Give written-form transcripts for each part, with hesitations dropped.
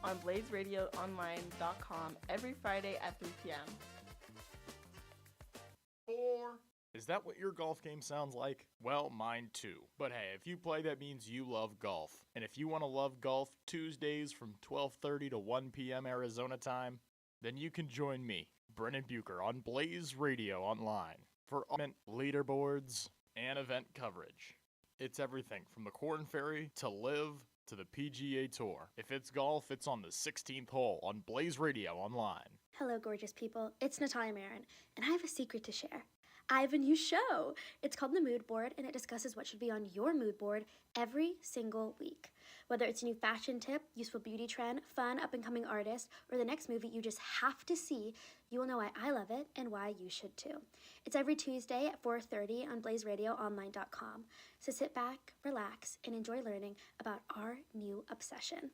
on blazeradioonline.com every Friday at 3 p.m. 4. Is that what your golf game sounds like? Well, mine too. But hey, if you play, that means you love golf. And if you want to love golf Tuesdays from 12:30 to 1 p.m. Arizona time, then you can join me, Brennan Bucher, on Blaze Radio Online for leaderboards and event coverage. It's everything from the Corn Ferry to Live to the PGA Tour. If it's golf, it's on the 16th hole on Blaze Radio Online. Hello, gorgeous people. It's Natalia Marin, and I have a secret to share. I have a new show. It's called The Mood Board, and it discusses what should be on your mood board every single week. Whether it's a new fashion tip, useful beauty trend, fun up-and-coming artist, or the next movie you just have to see, you will know why I love it and why you should too. It's every Tuesday at 4:30 on blazeradioonline.com. So sit back, relax, and enjoy learning about our new obsession.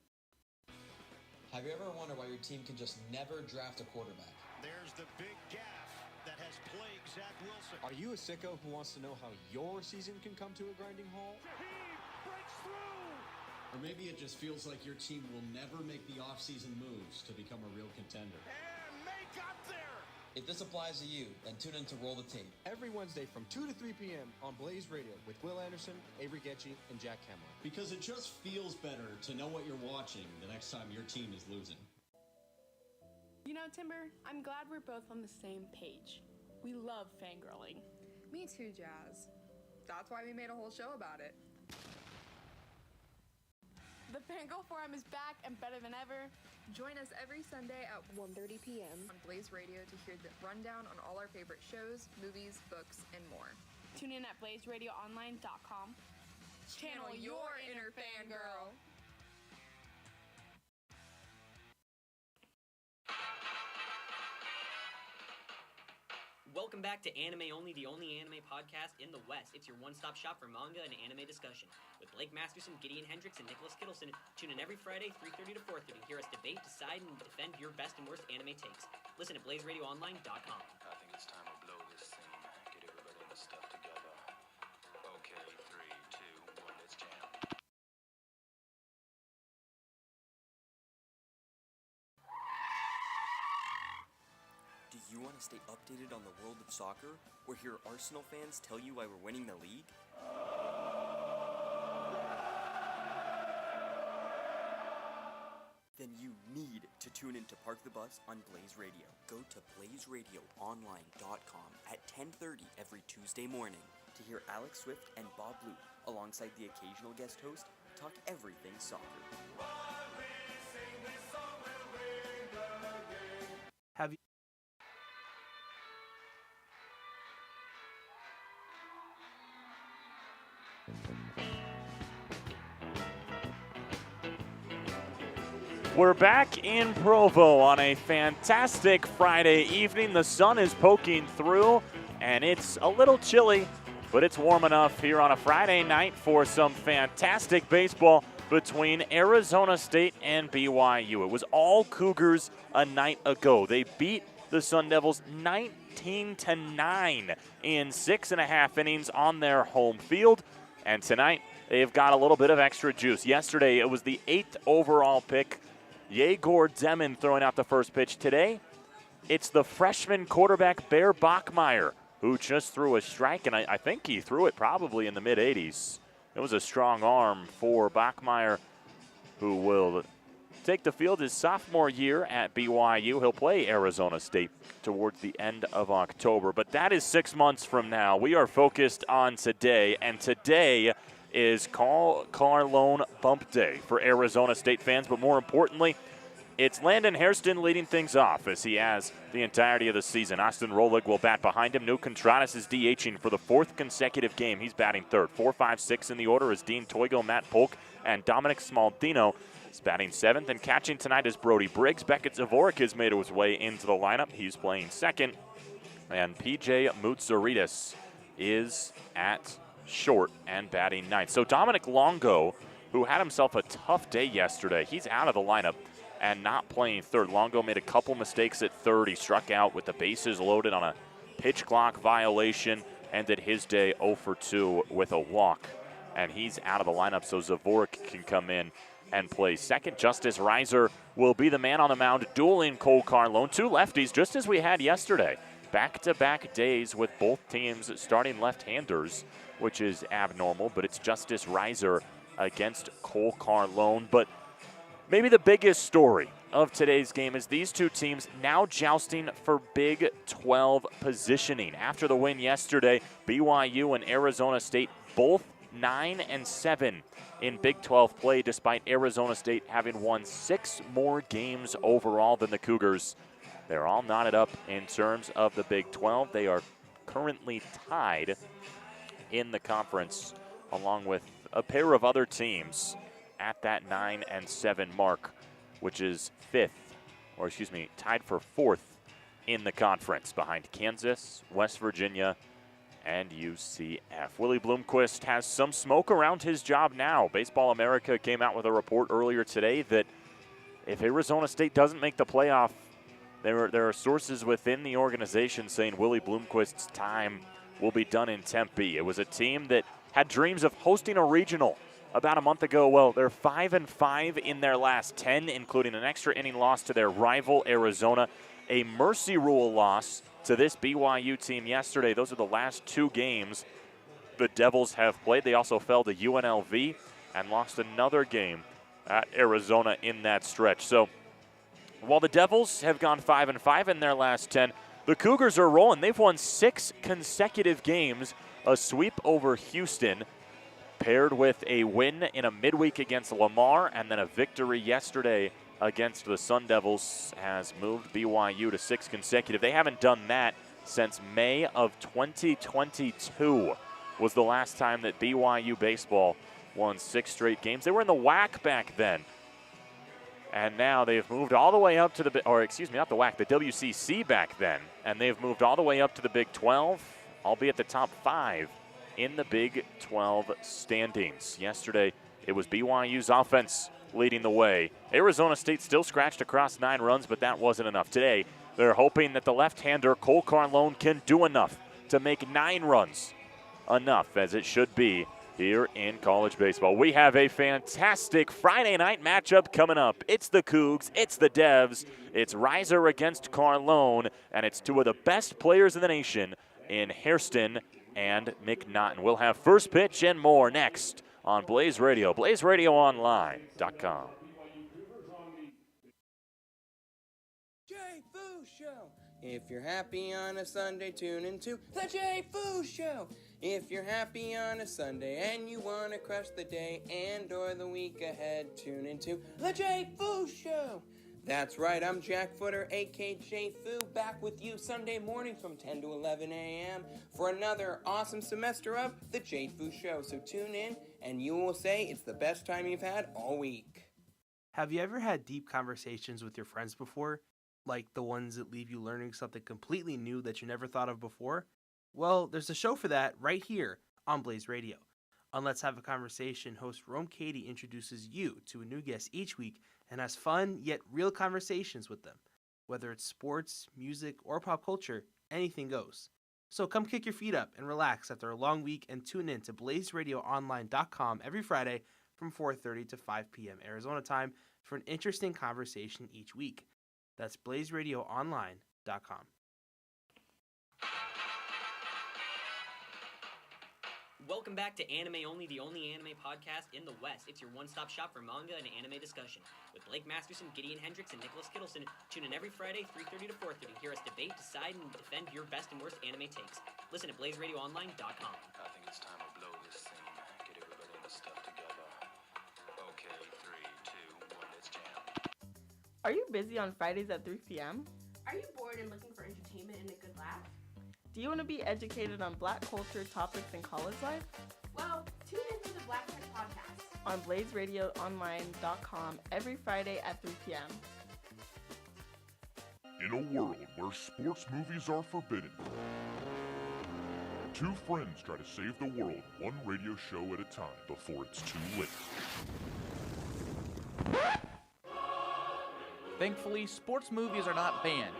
Have you ever wondered why your team can just never draft a quarterback? There's the big gaffe that has plagued Zach Wilson. Are you a sicko who wants to know how your season can come to a grinding halt? Shaheed breaks through! Or maybe it just feels like your team will never make the offseason moves to become a real contender. And May got there! If this applies to you, then tune in to Roll the Tape. Every Wednesday from 2 to 3 p.m. on Blaze Radio with Will Anderson, Avery Getchie, and Jack Kemler. Because it just feels better to know what you're watching the next time your team is losing. You know, Timber, I'm glad we're both on the same page. We love fangirling. Me too, Jazz. That's why we made a whole show about it. The Fangirl Forum is back and better than ever. Join us every Sunday at 1:30 p.m. on Blaze Radio to hear the rundown on all our favorite shows, movies, books, and more. Tune in at blazeradioonline.com. Channel your inner fangirl. Welcome back to Anime Only, the only anime podcast in the West. It's your one-stop shop for manga and anime discussion. With Blake Masterson, Gideon Hendricks, and Nicholas Kittleson, tune in every Friday, 3:30 to 4:30. Hear us debate, decide, and defend your best and worst anime takes. Listen at blazeradioonline.com. I think it's time to blow this thing. Get everybody in the stuff together. Okay, 3, 2, 1, let's jam. Do you want to stay updated on the world of soccer, or hear Arsenal fans tell you why we're winning the league? Then you need to tune in to Park the Bus on Blaze Radio. Go to blazeradioonline.com at 10:30 every Tuesday morning to hear Alex Swift and Bob Blue, alongside the occasional guest host, talk everything soccer. Have you... We're back in Provo on a fantastic Friday evening. The sun is poking through, and it's a little chilly, but it's warm enough here on a Friday night for some fantastic baseball between Arizona State and BYU. It was all Cougars a night ago. They beat the Sun Devils 19-9 in 6.5 innings on their home field, and tonight they've got a little bit of extra juice. Yesterday it was the 8th overall pick, Yegor Zeman, throwing out the first pitch. Today, it's the freshman quarterback, Bear Bachmeier, who just threw a strike, and I think he threw it probably in the mid-80s. It was a strong arm for Bachmeier, who will take the field his sophomore year at BYU. He'll play Arizona State towards the end of October, but that is 6 months from now. We are focused on today, and today is Carlone Bump Day for Arizona State fans, but more importantly, it's Landon Hairston leading things off as he has the entirety of the season. Austin Rolig will bat behind him. New Contradas is DHing for the 4th consecutive game. He's batting 3rd. 4, 5, 6 in the order is Dean Toigo, Matt Polk, and Dominic Smaldino is batting 7th. And catching tonight is Brody Briggs. Beckett Zavorik has made his way into the lineup. He's playing 2nd. And PJ Moutsouridis is at short and batting 9th. So Dominic Longo, who had himself a tough day yesterday, he's out of the lineup and not playing 3rd. Longo made a couple mistakes at 3rd. He struck out with the bases loaded on a pitch clock violation, ended his day 0 for 2 with a walk, and he's out of the lineup, so Zavorik can come in and plays second. Justice Reiser will be the man on the mound, dueling Cole Carlone. Two lefties, just as we had yesterday. Back-to-back days with both teams starting left-handers, which is abnormal, but it's Justice Reiser against Cole Carlone. But maybe the biggest story of today's game is these two teams now jousting for Big 12 positioning. After the win yesterday, BYU and Arizona State both 9-7 in Big 12 play, despite Arizona State having won 6 more games overall than the Cougars. They're all knotted up in terms of the Big 12. They are currently tied in the conference, along with a pair of other teams at that 9-7 mark, which is tied for 4th in the conference behind Kansas, West Virginia, and UCF. Willie Bloomquist has some smoke around his job now. Baseball America came out with a report earlier today that if Arizona State doesn't make the playoff, there are sources within the organization saying Willie Bloomquist's time will be done in Tempe. It was a team that had dreams of hosting a regional about a month ago. Well, they're 5-5 in their last 10, including an extra inning loss to their rival Arizona, a mercy rule loss to this BYU team yesterday. Those are the last 2 games the Devils have played. They also fell to UNLV and lost another game at Arizona in that stretch. So while the Devils have gone 5-5 in their last 10, the Cougars are rolling. They've won 6 consecutive games, a sweep over Houston, paired with a win in a midweek against Lamar, and then a victory yesterday against the Sun Devils has moved BYU to 6 consecutive. They haven't done that since May of 2022 was the last time that BYU baseball won 6 straight games. They were in the WAC back then. And now they've moved all the way up to the WCC back then. And they've moved all the way up to the Big 12, albeit the top 5 in the Big 12 standings. Yesterday, it was BYU's offense leading the way. Arizona State still scratched across 9 runs, but that wasn't enough. Today, they're hoping that the left-hander Cole Carlone can do enough to make 9 runs. Enough, as it should be here in college baseball. We have a fantastic Friday night matchup coming up. It's the Cougs, it's the Devs, it's Reiser against Carlone, and it's 2 of the best players in the nation in Hairston and McNaughton. We'll have first pitch and more next on Blaze Radio, blazeradioonline.com. Jay Fu Show. If you're happy on a Sunday, tune into the Jay Fu Show. If you're happy on a Sunday and you want to crush the day and or the week ahead, tune into the Jay Fu Show. That's right, I'm Jack Footer, a.k.a. Jay Fu, back with you Sunday morning from 10 to 11 a.m. for another awesome semester of the Jay Fu Show. So tune in and you will say it's the best time you've had all week. Have you ever had deep conversations with your friends before? Like the ones that leave you learning something completely new that you never thought of before? Well, there's a show for that right here on Blaze Radio. On Let's Have a Conversation, host Rome Katie introduces you to a new guest each week and has fun yet real conversations with them. Whether it's sports, music, or pop culture, anything goes. So come kick your feet up and relax after a long week and tune in to blazeradioonline.com every Friday from 4:30 to 5 p.m. Arizona time for an interesting conversation each week. That's blazeradioonline.com. Welcome back to Anime Only, the only anime podcast in the West. It's your one-stop shop for manga and anime discussion. With Blake Masterson, Gideon Hendricks, and Nicholas Kittleson, tune in every Friday, 3:30 to 4:30. Hear us debate, decide, and defend your best and worst anime takes. Listen at blazeradioonline.com. I think it's time to blow this scene. Get everybody in the stuff together. Okay, 3, 2, 1, let's jam. Are you busy on Fridays at 3 p.m.? Are you bored and looking for entertainment and a good laugh? Do you want to be educated on Black culture topics in college life? Well, tune in to the Black Tech Podcast on blazeradioonline.com every Friday at 3 p.m. In a world where sports movies are forbidden, 2 friends try to save the world one radio show at a time before it's too late. Thankfully, sports movies are not banned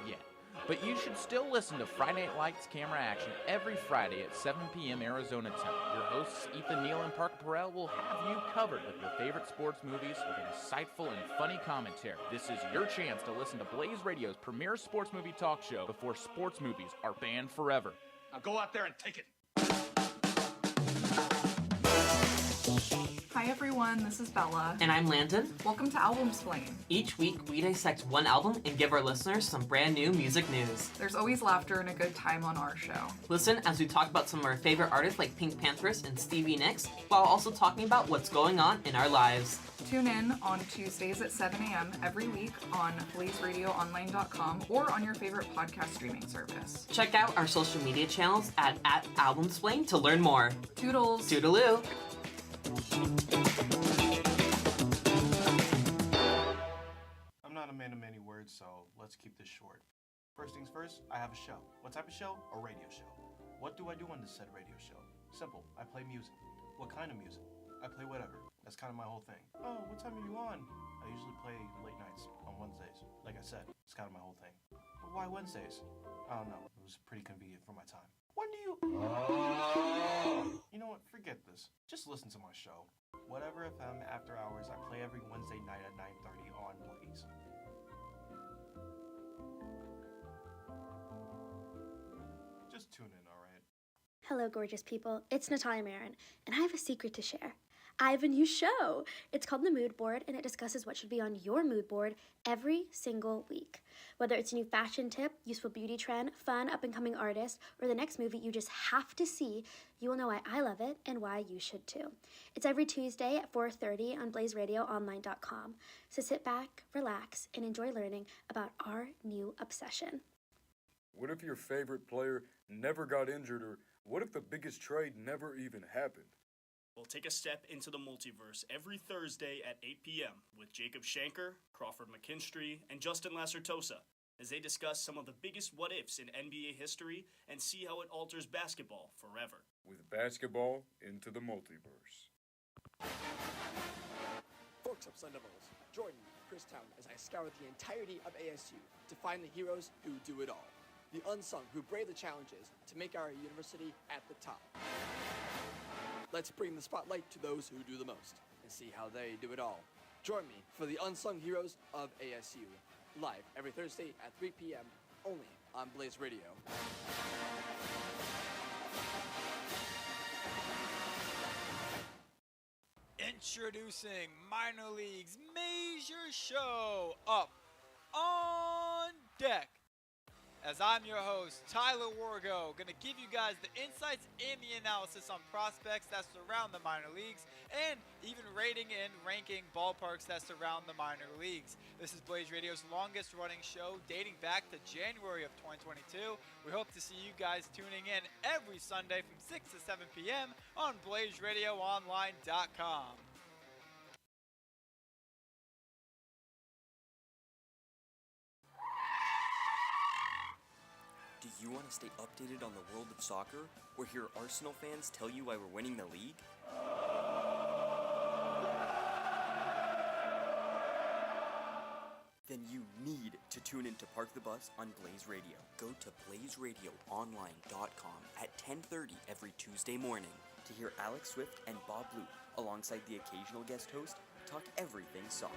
yet. But you should still listen to Friday Night Lights Camera Action every Friday at 7 p.m. Arizona time. Your hosts Ethan Neal and Parker Perel will have you covered with your favorite sports movies with insightful and funny commentary. This is your chance to listen to Blaze Radio's premier sports movie talk show before sports movies are banned forever. Now go out there and take it. Hi everyone, this is Bella. And I'm Landon. Welcome to Album Splain. Each week, we dissect one album and give our listeners some brand new music news. There's always laughter and a good time on our show. Listen as we talk about some of our favorite artists like Pink Panthers and Stevie Nicks, while also talking about what's going on in our lives. Tune in on Tuesdays at 7 a.m. every week on blazeradioonline.com or on your favorite podcast streaming service. Check out our social media channels at @AlbumSplain to learn more. Toodles. Toodaloo. I'm not a man of many words, so let's keep this short. First things first, I have a show. What type of show? A radio show. What do I do on this said radio show? Simple, I play music. What kind of music? I play whatever. That's kind of my whole thing. Oh, what time are you on? I usually play late nights on Wednesdays. Like I said, it's kind of my whole thing. But why Wednesdays? I don't know. It was pretty convenient for my time. When do you... You know what? Forget this. Just listen to my show. Whatever FM After Hours, I play every Wednesday night at 9:30 on Blaze. Just tune in, alright? Hello, gorgeous people. It's Natalia Marin, and I have a secret to share. I have a new show. It's called The Mood Board, and it discusses what should be on your mood board every single week. Whether it's a new fashion tip, useful beauty trend, fun up-and-coming artist, or the next movie you just have to see, you will know why I love it and why you should too. It's every Tuesday at 4:30 on blazeradioonline.com. So sit back, relax, and enjoy learning about our new obsession. What if your favorite player never got injured, or what if the biggest trade never even happened? We'll take a step into the multiverse every Thursday at 8 p.m. with Jacob Shanker, Crawford McKinstry, and Justin Lacertosa as they discuss some of the biggest what-ifs in NBA history and see how it alters basketball forever. With basketball into the multiverse. Folks up Sun Devils, join me, Christown, as I scour the entirety of ASU to find the heroes who do it all. The unsung who brave the challenges to make our university at the top. Let's bring the spotlight to those who do the most and see how they do it all. Join me for the Unsung Heroes of ASU, live every Thursday at 3 p.m. only on Blaze Radio. Introducing Minor League's major show, Up on Deck. As I'm your host, Tyler Wargo, going to give you guys the insights and the analysis on prospects that surround the minor leagues and even rating and ranking ballparks that surround the minor leagues. This is Blaze Radio's longest running show dating back to January of 2022. We hope to see you guys tuning in every Sunday from 6 to 7 p.m. on blazeradioonline.com. Do you want to stay updated on the world of soccer, or hear Arsenal fans tell you why we're winning the league? Then you need to tune in to Park the Bus on Blaze Radio. Go to blazeradioonline.com at 10:30 every Tuesday morning to hear Alex Swift and Bob Blue, alongside the occasional guest host, talk everything soccer.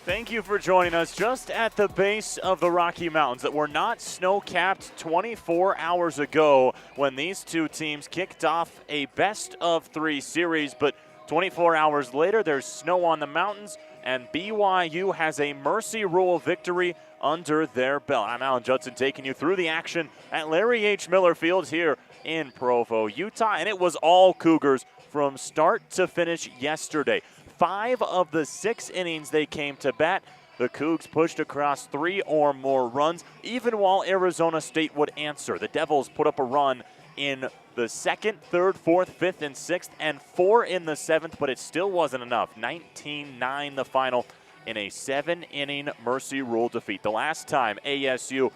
Thank you for joining us just at the base of the Rocky Mountains that were not snow-capped 24 hours ago when these two teams kicked off a best-of-3 series. But 24 hours later, there's snow on the mountains, and BYU has a Mercy Rule victory under their belt. I'm Alan Judson taking you through the action at Larry H. Miller Field here in Provo, Utah, and it was all Cougars from start to finish yesterday. 5 of the 6 innings they came to bat, the Cougs pushed across 3 or more runs, even while Arizona State would answer. The Devils put up a run in the 2nd, 3rd, 4th, 5th, and 6th, and 4 in the 7th, but it still wasn't enough. 19-9 the final in a 7-inning Mercy Rule defeat. The last time ASU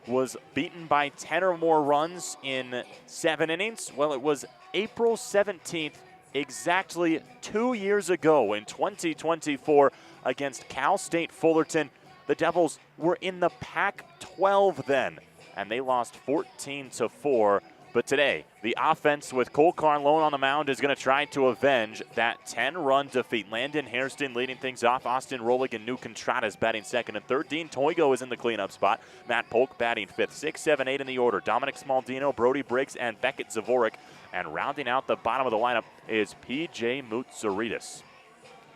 was beaten by 10 or more runs in 7 innings, well, it was April 17th, exactly 2 years ago in 2024 against Cal State Fullerton. The Devils were in the Pac-12 then, and they lost 14-4. But today, the offense with Cole Carlone on the mound is going to try to avenge that 10-run defeat. Landon Hairston leading things off. Austin Rolig and New Contradas batting 2nd and 3rd. Dean Toigo is in the cleanup spot. Matt Polk batting 5th. 6, 7, 8 in the order. Dominic Smaldino, Brody Briggs, and Beckett Zavorik. And rounding out the bottom of the lineup is P.J. Moutsouridis.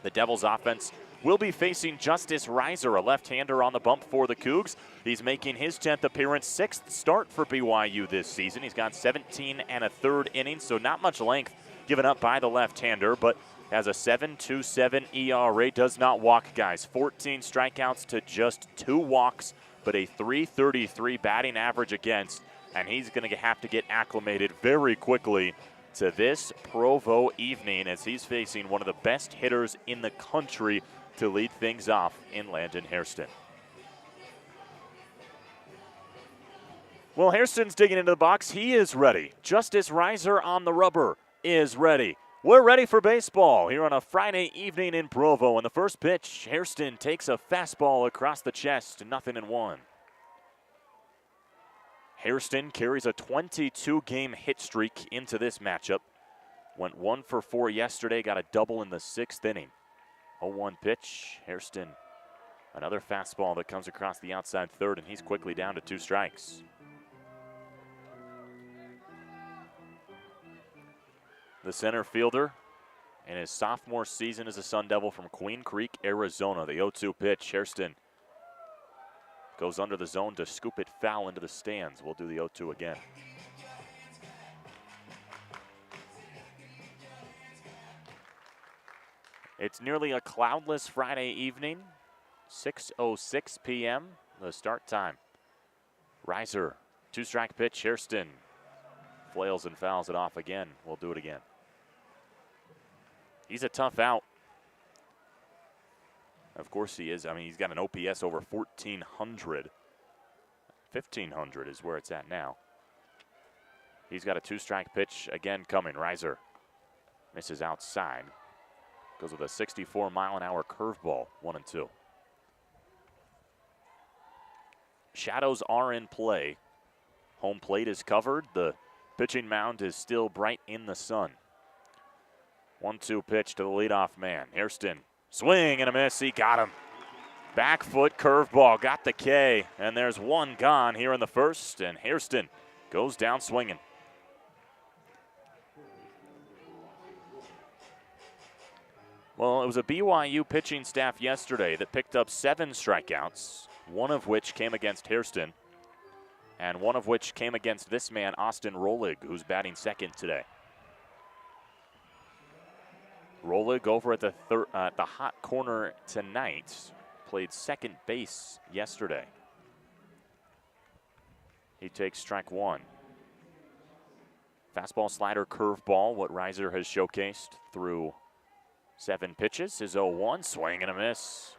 The Devils offense will be facing Justice Reiser, a left-hander on the bump for the Cougs. He's making his 10th appearance, 6th start for BYU this season. He's got 17 1/3 innings, so not much length given up by the left-hander, but has a 7.27 ERA, does not walk, guys. 14 strikeouts to just 2 walks, but a .333 batting average against, and he's going to have to get acclimated very quickly to this Provo evening as he's facing one of the best hitters in the country to lead things off in Landon Hairston. Well, Hairston's digging into the box. He is ready. Justice Reiser on the rubber is ready. We're ready for baseball here on a Friday evening in Provo. And the first pitch, Hairston takes a fastball across the chest, 0-1. Hairston carries a 22-game hit streak into this matchup. Went 1 for 4 yesterday, got a double in the 6th inning. 0-1 pitch, Hairston, another fastball that comes across the outside 3rd, and he's quickly down to 2 strikes. The center fielder in his sophomore season as a Sun Devil from Queen Creek, Arizona. The 0-2 pitch, Hairston goes under the zone to scoop it foul into the stands. We'll do the 0-2 again. It's nearly a cloudless Friday evening, 6:06 p.m., the start time. Reiser, 2-strike pitch, Hairston flails and fouls it off again. We'll do it again. He's a tough out. Of course he is. I mean, he's got an OPS over 1,400. 1,500 is where it's at now. He's got a 2-strike pitch again coming. Reiser misses outside. Goes with a 64-mile-an-hour curveball, 1-2. Shadows are in play. Home plate is covered. The pitching mound is still bright in the sun. 1-2 pitch to the leadoff man. Hairston, swing and a miss. He got him. Back foot curveball, got the K, and there's one gone here in the first, and Hairston goes down swinging. Well, it was a BYU pitching staff yesterday that picked up 7 strikeouts, one of which came against Hairston, and one of which came against this man, Austin Rolig, who's batting 2nd today. Rolig over at the hot corner tonight, played 2nd base yesterday. He takes strike 1. Fastball, slider, curveball, what Reiser has showcased through 7 pitches is 0-1, swing and a miss.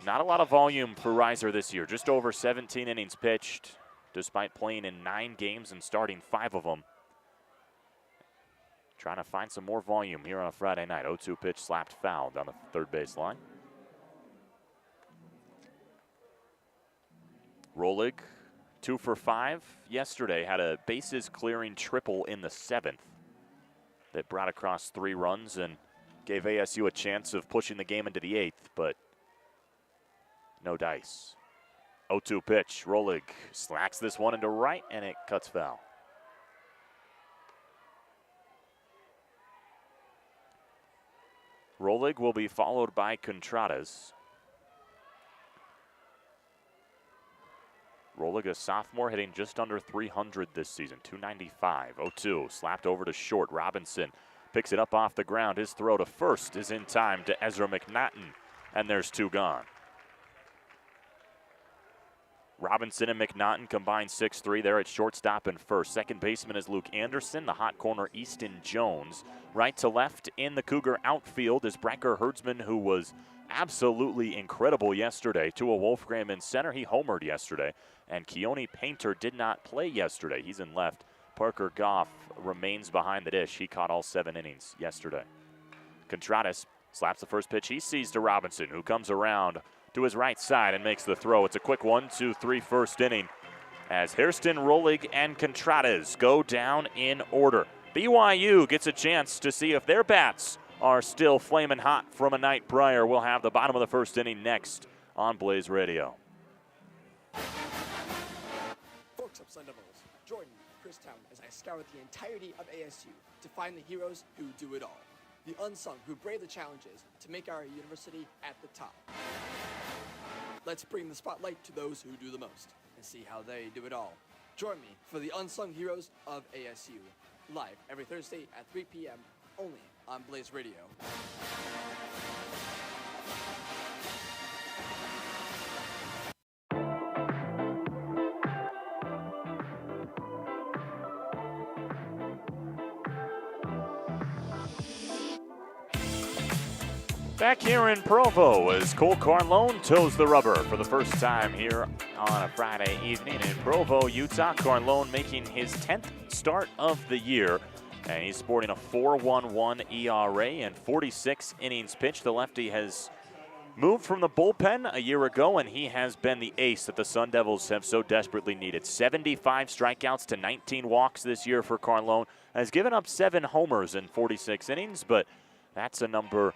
Not a lot of volume for Reiser this year, just over 17 innings pitched, despite playing in 9 games and starting 5 of them. Trying to find some more volume here on a Friday night. 0-2 pitch slapped foul down the 3rd base line. Rolig, 2 for 5 yesterday, had a bases clearing triple in the 7th that brought across 3 runs and gave ASU a chance of pushing the game into the 8th, but no dice. 0-2 pitch, Rolig slacks this one into right, and it cuts foul. Rolig will be followed by Contradas. Rolig, a sophomore, hitting just under 300 this season, 295. 0-2, slapped over to short. Robinson picks it up off the ground. His throw to first is in time to Ezra McNaughton, and there's 2 gone. Robinson and McNaughton combined 6-3 there at shortstop and first. Second baseman is Luke Anderson. The hot corner, Easton Jones. Right to left in the Cougar outfield is Brecker Herdsman, who was absolutely incredible yesterday. Tua Wolfgram in center. He homered yesterday. And Keone Painter did not play yesterday. He's in left. Parker Goff remains behind the dish. He caught all 7 innings yesterday. Contreras slaps the first pitch he sees to Robinson, who comes around to his right side and makes the throw. It's a quick 1-2-3 first inning as Hairston, Rolig, and Contreras go down in order. BYU gets a chance to see if their bats are still flaming hot from a night prior. We'll have the bottom of the first inning next on Blaze Radio. Folks up Sun Devils, Jordan, Christown, as I scour the entirety of ASU to find the heroes who do it all. The unsung who brave the challenges to make our university at the top. Let's bring the spotlight to those who do the most and see how they do it all. Join me for the Unsung Heroes of ASU, live every Thursday at 3 p.m. only on Blaze Radio. Back here in Provo as Cole Carlone toes the rubber for the first time here on a Friday evening in Provo, Utah. Carlone making his 10th start of the year, and he's sporting a 4.11 ERA and 46 innings pitched. The lefty has moved from the bullpen a year ago, and he has been the ace that the Sun Devils have so desperately needed. 75 strikeouts to 19 walks this year for Carlone. Has given up 7 homers in 46 innings, but that's a number.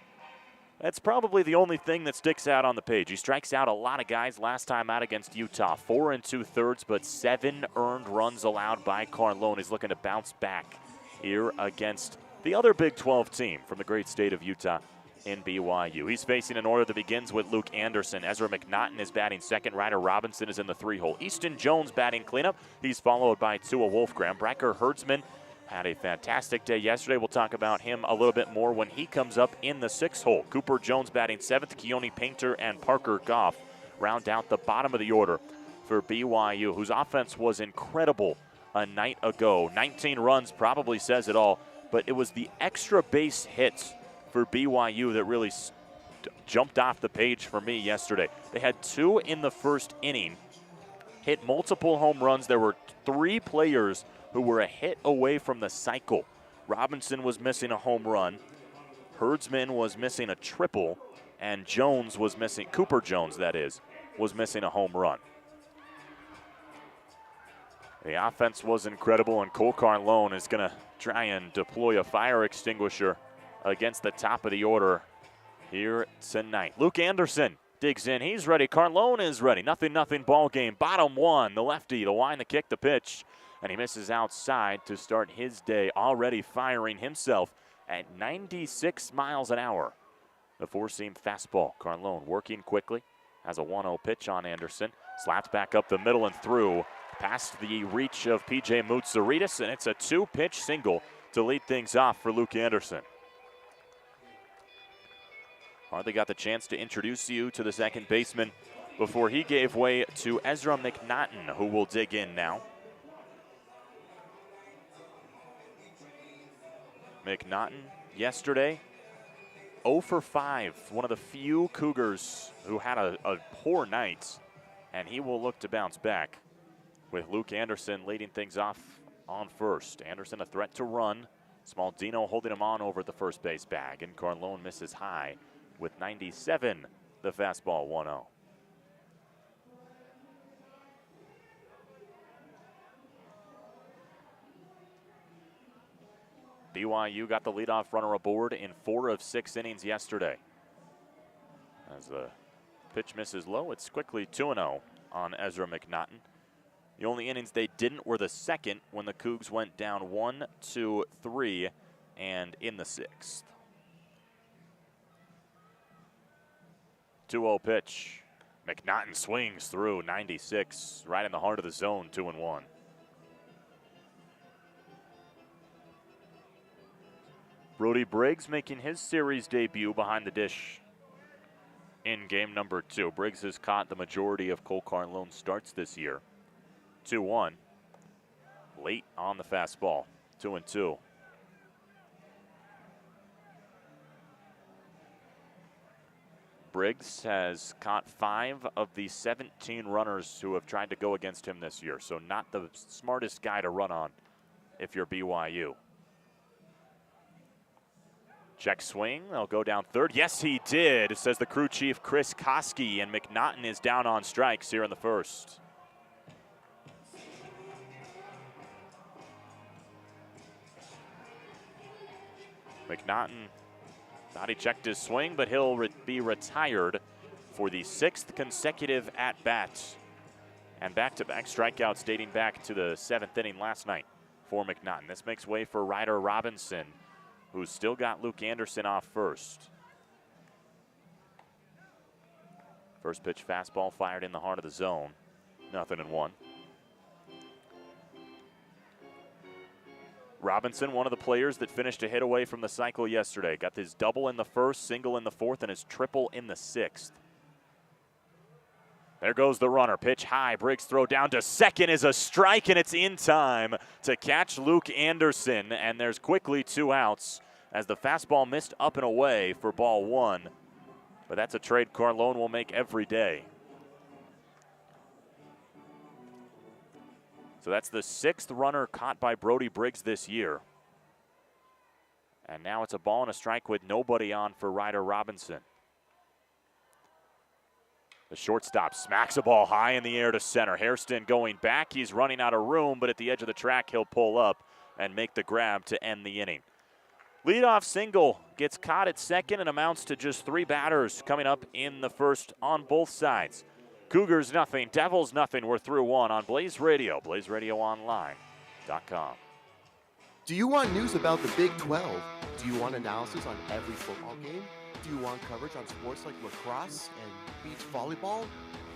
That's probably the only thing that sticks out on the page. He strikes out a lot of guys last time out against Utah. 4 2/3, but 7 earned runs allowed by Carlone. He's looking to bounce back here against the other Big 12 team from the great state of Utah in BYU. He's facing an order that begins with Luke Anderson. Ezra McNaughton is batting second. Ryder Robinson is in the 3-hole. Easton Jones batting cleanup. He's followed by Tua Wolfgram. Brecker Herdsman had a fantastic day yesterday. We'll talk about him a little bit more when he comes up in the 6-hole. Cooper Jones batting 7th. Keone Painter and Parker Goff round out the bottom of the order for BYU, whose offense was incredible a night ago. 19 runs probably says it all, but it was the extra base hits for BYU that really jumped off the page for me yesterday. They had 2 in the first inning, hit multiple home runs. There were 3 players who were a hit away from the cycle. Robinson was missing a home run. Herdsman was missing a triple. And Jones was missing, Cooper Jones that is, was missing a home run. The offense was incredible, and Cole Carlone is going to try and deploy a fire extinguisher against the top of the order here tonight. Luke Anderson digs in. He's ready. Carlone is ready. 0-0 ball game. Bottom 1. The lefty, the wind, the kick, the pitch. And he misses outside to start his day, already firing himself at 96 miles an hour. The 4-seam fastball. Carlone working quickly. Has a 1-0 pitch on Anderson. Slaps back up the middle and through. Past the reach of P.J. Moutsouridis, and it's a 2-pitch single to lead things off for Luke Anderson. Hardly got the chance to introduce you to the second baseman before he gave way to Ezra McNaughton, who will dig in now. McNaughton yesterday 0 for 5, one of the few Cougars who had a poor night, and he will look to bounce back with Luke Anderson leading things off on first. Anderson a threat to run. Small Dino holding him on over at the first base bag, and Carlone misses high with 97, the fastball 1-0. BYU got the leadoff runner aboard in 4 of 6 innings yesterday. As the pitch misses low, it's quickly 2-0 on Ezra McNaughton. The only innings they didn't were the second, when the Cougs went down 1-2-3 and in the 6th. 2-0 pitch. McNaughton swings through 96, right in the heart of the zone, 2-1. Brody Briggs making his series debut behind the dish in game number 2. Briggs has caught the majority of Cole Carlone's starts this year. 2-1. Late on the fastball. 2-2. Briggs has caught 5 of the 17 runners who have tried to go against him this year, so not the smartest guy to run on if you're BYU. Check swing, they'll go down third. Yes, he did, says the crew chief Chris Koski, and McNaughton is down on strikes here in the first. McNaughton thought he checked his swing, but he'll be retired for the 6th consecutive at-bat. And back-to-back strikeouts dating back to the 7th inning last night for McNaughton. This makes way for Ryder Robinson, who's still got Luke Anderson off first. First pitch fastball fired in the heart of the zone. 0-1. Robinson, one of the players that finished a hit away from the cycle yesterday. Got his double in the first, single in the fourth, and his triple in the 6th. There goes the runner. Pitch high. Briggs throw down to second is a strike, and it's in time to catch Luke Anderson. And there's quickly 2 outs as the fastball missed up and away for ball 1. But that's a trade Carlone will make every day. So that's the 6th runner caught by Brody Briggs this year. And now it's a ball and a strike with nobody on for Ryder Robinson. The shortstop smacks a ball high in the air to center. Hairston going back. He's running out of room, but at the edge of the track, he'll pull up and make the grab to end the inning. Leadoff single gets caught at second and amounts to just 3 batters coming up in the first on both sides. Cougars nothing, Devils nothing. We're through 1 on Blaze Radio, blazeradioonline.com. Do you want news about the Big 12? Do you want analysis on every football game? Do you want coverage on sports like lacrosse and beach volleyball?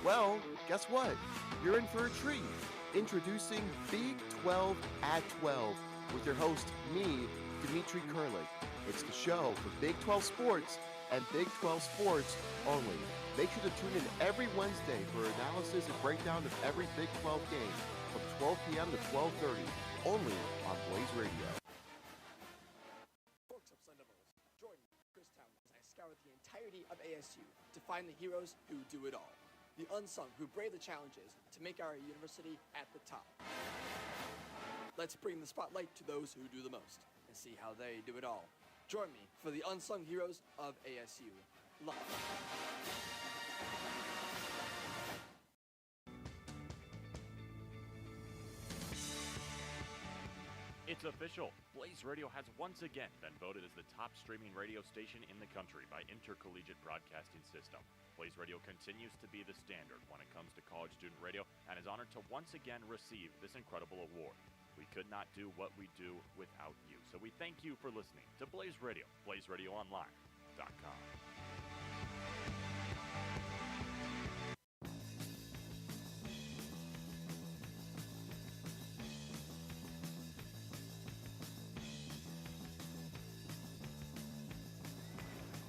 Well, guess what? You're in for a treat. Introducing Big 12 at 12 with your host, me, Dimitri Kurlik. It's the show for Big 12 sports and Big 12 sports only. Make sure to tune in every Wednesday for analysis and breakdown of every Big 12 game from 12 p.m. to 12:30, only on Blaze Radio. Forks Up Sun Devils. Jordan, Chris Town, as I scour the entirety of ASU to find the heroes who do it all. The unsung who brave the challenges to make our university at the top. Let's bring the spotlight to those who do the most and see how they do it all. Join me for the unsung heroes of ASU. Live. It's official. Blaze Radio has once again been voted as the top streaming radio station in the country by Intercollegiate Broadcasting System. Blaze Radio continues to be the standard when it comes to college student radio and is honored to once again receive this incredible award. We could not do what we do without you. So we thank you for listening to Blaze Radio, blazeradioonline.com.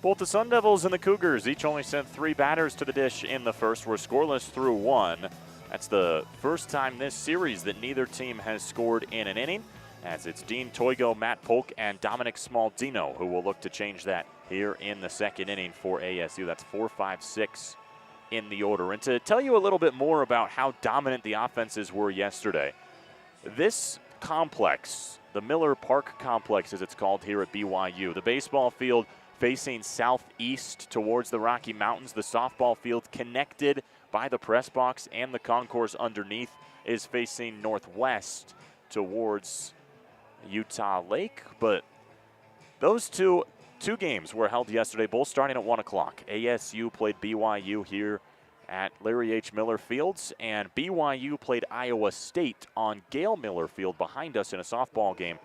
Both the Sun Devils and the Cougars each only sent 3 batters to the dish in the first. We're scoreless through 1. That's the first time this series that neither team has scored in an inning, as it's Dean Toigo, Matt Polk, and Dominic Smaldino who will look to change that here in the second inning for ASU. That's 4, 5, 6 in the order. And to tell you a little bit more about how dominant the offenses were yesterday, this complex, the Miller Park Complex as it's called here at BYU, the baseball field facing southeast towards the Rocky Mountains, the softball field connected by the press box and the concourse underneath is facing northwest towards Utah Lake. But those two games were held yesterday, both starting at 1 o'clock. ASU played BYU here at Larry H. Miller Fields, and BYU played Iowa State on Gale Miller Field behind us in a softball game.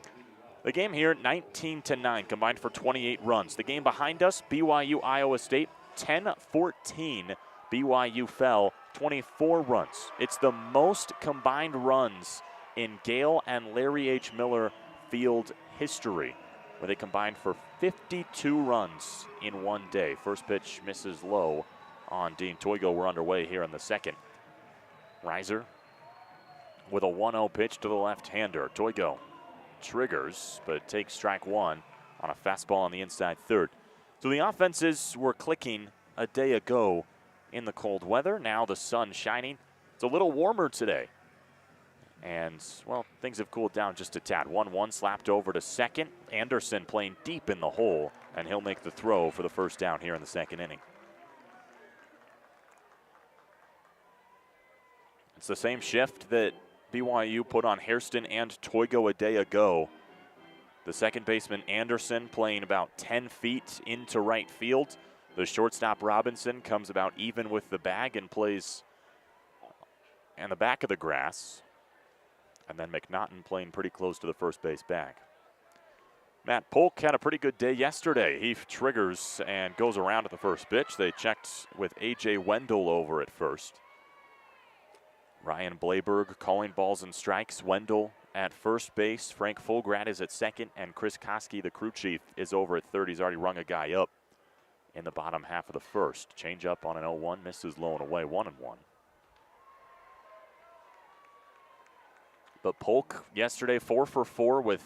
The game here, 19-9, combined for 28 runs. The game behind us, BYU Iowa State, 10-14. BYU fell 24 runs. It's the most combined runs in Gale and Larry H. Miller Field history, where they combined for 52 runs in one day. First pitch misses low on Dean Toigo. We're underway here in the second. Reiser with a 1-0 pitch to the left-hander. Toigo triggers, but takes strike one on a fastball on the inside third. So the offenses were clicking a day ago in the cold weather. Now the sun shining. It's a little warmer today. And, well, things have cooled down just a tad. 1-1 slapped over to second. Anderson playing deep in the hole, and he'll make the throw for the first down here in the second inning. It's the same shift that BYU put on Hairston and Toigo a day ago. The second baseman Anderson playing about 10 feet into right field. The shortstop Robinson comes about even with the bag and plays in the back of the grass. And then McNaughton playing pretty close to the first base bag. Matt Polk had a pretty good day yesterday. He triggers and goes around at the first pitch. They checked with A.J. Wendell over at first. Ryan Blaberg calling balls and strikes. Wendell at first base. Frank Fulgrad is at second. And Chris Koski, the crew chief, is over at third. He's already rung a guy up in the bottom half of the first. Change up on an 0-1. Misses low and away. 1-1. But Polk yesterday 4 for 4 with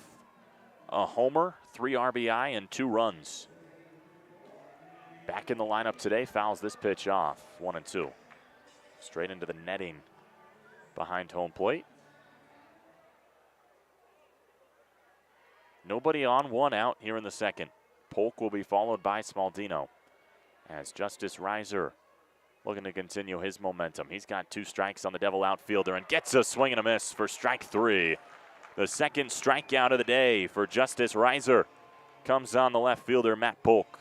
a homer, 3 RBI, and 2 runs. Back in the lineup today, fouls this pitch off. 1-2. Straight into the netting behind home plate. Nobody on, 1 out here in the second. Polk will be followed by Smaldino as Justice Reiser looking to continue his momentum. He's got 2 strikes on the Devil outfielder and gets a swing and a miss for strike 3. The second strikeout of the day for Justice Reiser comes on the left fielder, Matt Polk.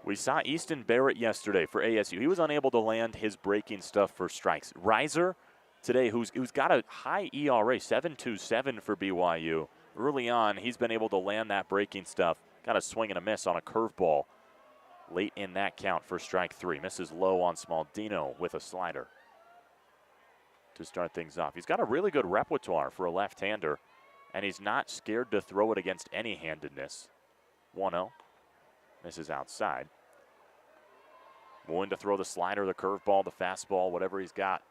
We saw Easton Barrett yesterday for ASU. He was unable to land his breaking stuff for strikes. Reiser today, who's got a high ERA, 7.27 for BYU. Early on, he's been able to land that breaking stuff. Got a swing and a miss on a curveball late in that count for strike 3. Misses low on Smaldino with a slider to start things off. He's got a really good repertoire for a left-hander, and he's not scared to throw it against any handedness. 1-0. Misses outside. Willing to throw the slider, the curveball, the fastball, whatever he's got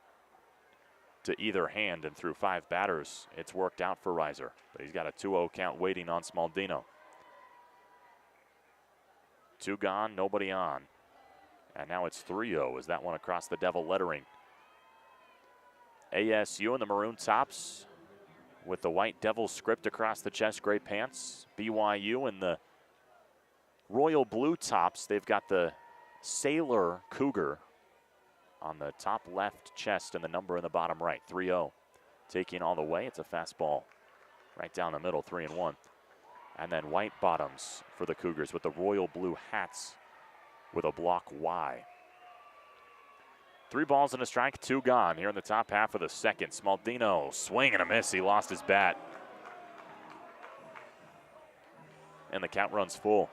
to either hand, and through 5 batters, it's worked out for Reiser. But he's got a 2-0 count waiting on Smaldino. 2 gone, nobody on. And now it's 3-0 as that one across the Devil lettering. ASU in the maroon tops with the white Devil script across the chest, gray pants. BYU in the royal blue tops. They've got the Sailor Cougar on the top left chest and the number in the bottom right. 3-0. Taking all the way. It's a fastball right down the middle, 3-1. And then white bottoms for the Cougars with the royal blue hats with a block Y. 3 balls and a strike, 2 gone here in the top half of the second. Smaldino, swing and a miss. He lost his bat. And the count runs full.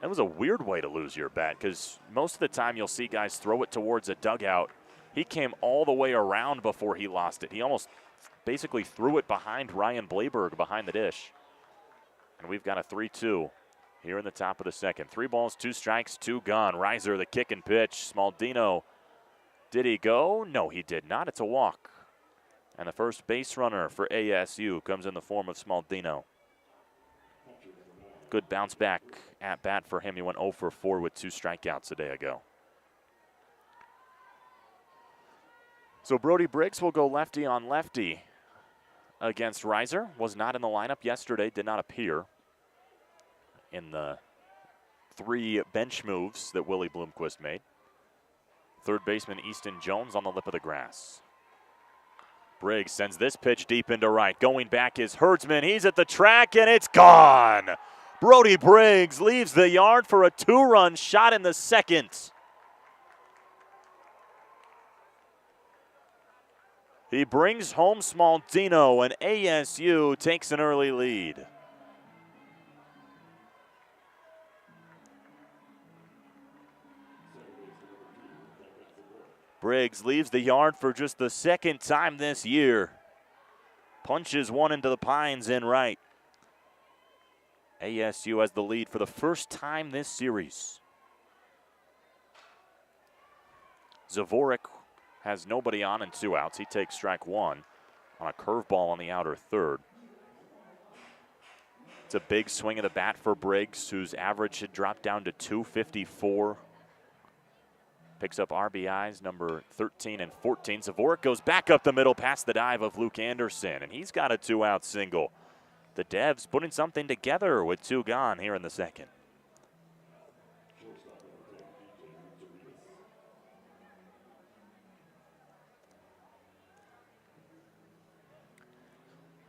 That was a weird way to lose your bat because most of the time you'll see guys throw it towards a dugout. He came all the way around before he lost it. He almost basically threw it behind Ryan Blaberg behind the dish. And we've got a 3-2 here in the top of the second. 3 balls, 2 strikes, 2 gone. Reiser, the kick and pitch. Smaldino, did he go? No, he did not. It's a walk. And the first base runner for ASU comes in the form of Smaldino. Good bounce back at bat for him. He went 0 for 4 with 2 strikeouts a day ago. So Brody Briggs will go lefty on lefty against Reiser. Was not in the lineup yesterday, did not appear in the 3 bench moves that Willie Bloomquist made. Third baseman Easton Jones on the lip of the grass. Briggs sends this pitch deep into right. Going back is Herdsman. He's at the track and it's gone. Brody Briggs leaves the yard for a 2-run shot in the second. He brings home Smaldino, and ASU takes an early lead. Briggs leaves the yard for just the second time this year. punches one into the pines in right. ASU has the lead for the first time this series. Zavorik has nobody on and 2 outs. He takes strike 1 on a curveball on the outer third. It's a big swing of the bat for Briggs, whose average had dropped down to 254. Picks up RBIs number 13 and 14. Zavorik goes back up the middle past the dive of Luke Anderson, and he's got a 2-out single. The Devs putting something together with 2 gone here in the second.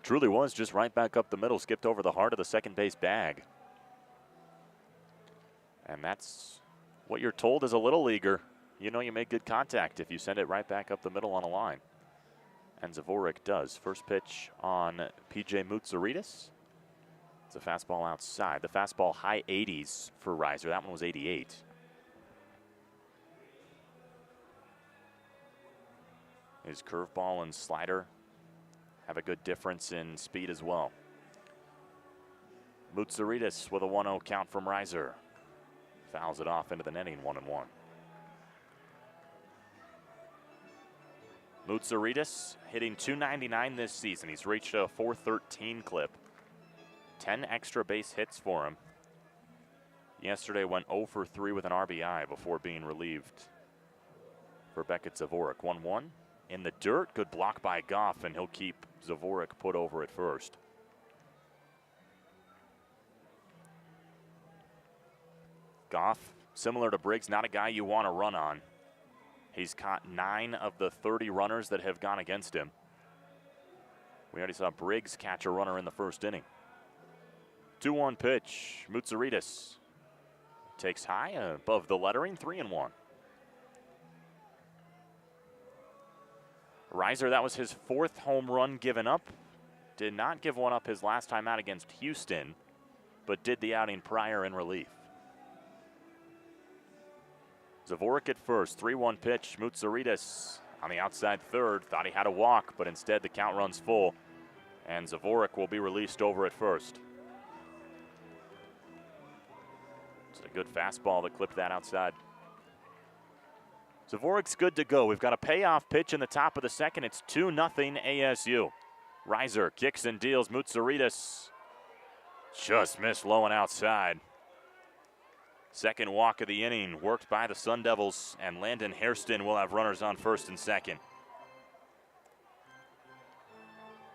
Truly was just right back up the middle, skipped over the heart of the second base bag. And that's what you're told as a little leaguer. You know you make good contact if you send it right back up the middle on a line. And Zavorik does. First pitch on PJ Mutsaritas. It's a fastball outside. The fastball high 80s for Reiser. That one was 88. His curveball and slider have a good difference in speed as well. Mutsaritas with a 1-0 count from Reiser. Fouls it off into the netting, 1-1. Mutsaritas hitting .299 this season. He's reached a .413 clip. 10 extra base hits for him. Yesterday went 0 for 3 with an RBI before being relieved for Beckett Zavorik. 1-1. In the dirt, good block by Goff, and he'll keep Zavorik put over at first. Goff, similar to Briggs, not a guy you want to run on. He's caught 9 of the 30 runners that have gone against him. We already saw Briggs catch a runner in the first inning. 2-1 pitch. Mutsaritas takes high above the lettering, 3-1. Reiser, that was his 4th home run given up. Did not give one up his last time out against Houston, but did the outing prior in relief. Zavorik at first, 3-1 pitch. Mutsaritas on the outside third. Thought he had a walk, but instead the count runs full, and Zavorik will be released over at first. It's a good fastball that clipped that outside. Zavorik's good to go. We've got a payoff pitch in the top of the second. It's 2-0 ASU. Reiser kicks and deals. Mutsaritas just missed low and outside. Second walk of the inning worked by the Sun Devils, and Landon Hairston will have runners on first and second.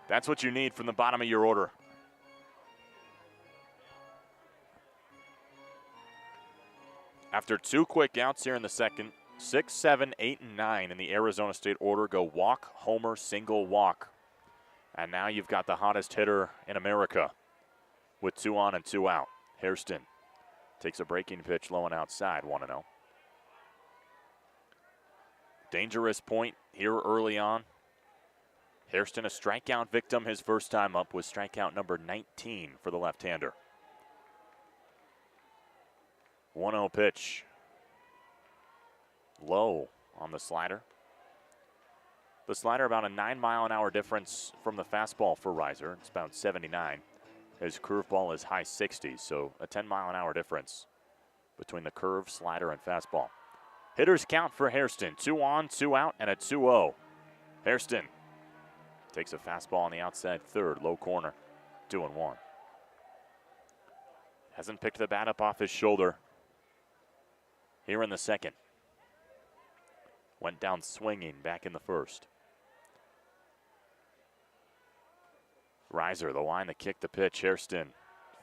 That's what you need from the bottom of your order. After 2 quick outs here in the second, 6, 7, 8, and 9 in the Arizona State order go walk, homer, single, walk. And now you've got the hottest hitter in America with 2 on and 2 out. Hairston takes a breaking pitch low and outside, 1-0. Dangerous point here early on. Hairston a strikeout victim his first time up with strikeout number 19 for the left-hander. 1-0 pitch. Low on the slider. The slider about a 9-mile-an-hour difference from the fastball for Reiser. It's about 79. His curveball is high 60s, so a 10-mile-an-hour difference between the curve, slider, and fastball. Hitters count for Hairston. 2 on, 2 out, and a 2-0. Hairston takes a fastball on the outside third, low corner, 2-1. Hasn't picked the bat up off his shoulder here in the second. Went down swinging back in the first. Reiser, the line that kicked the pitch. Hairston,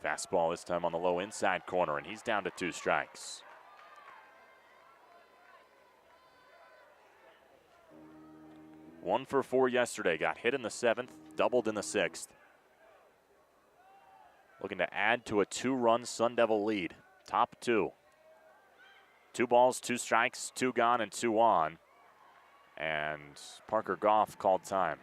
fastball this time on the low inside corner, and he's down to 2 strikes. One for 4 yesterday. Got hit in the 7th, doubled in the 6th. Looking to add to a 2-run Sun Devil lead. Top 2. 2 balls, 2 strikes, 2 gone, and 2 on. And Parker Goff called time.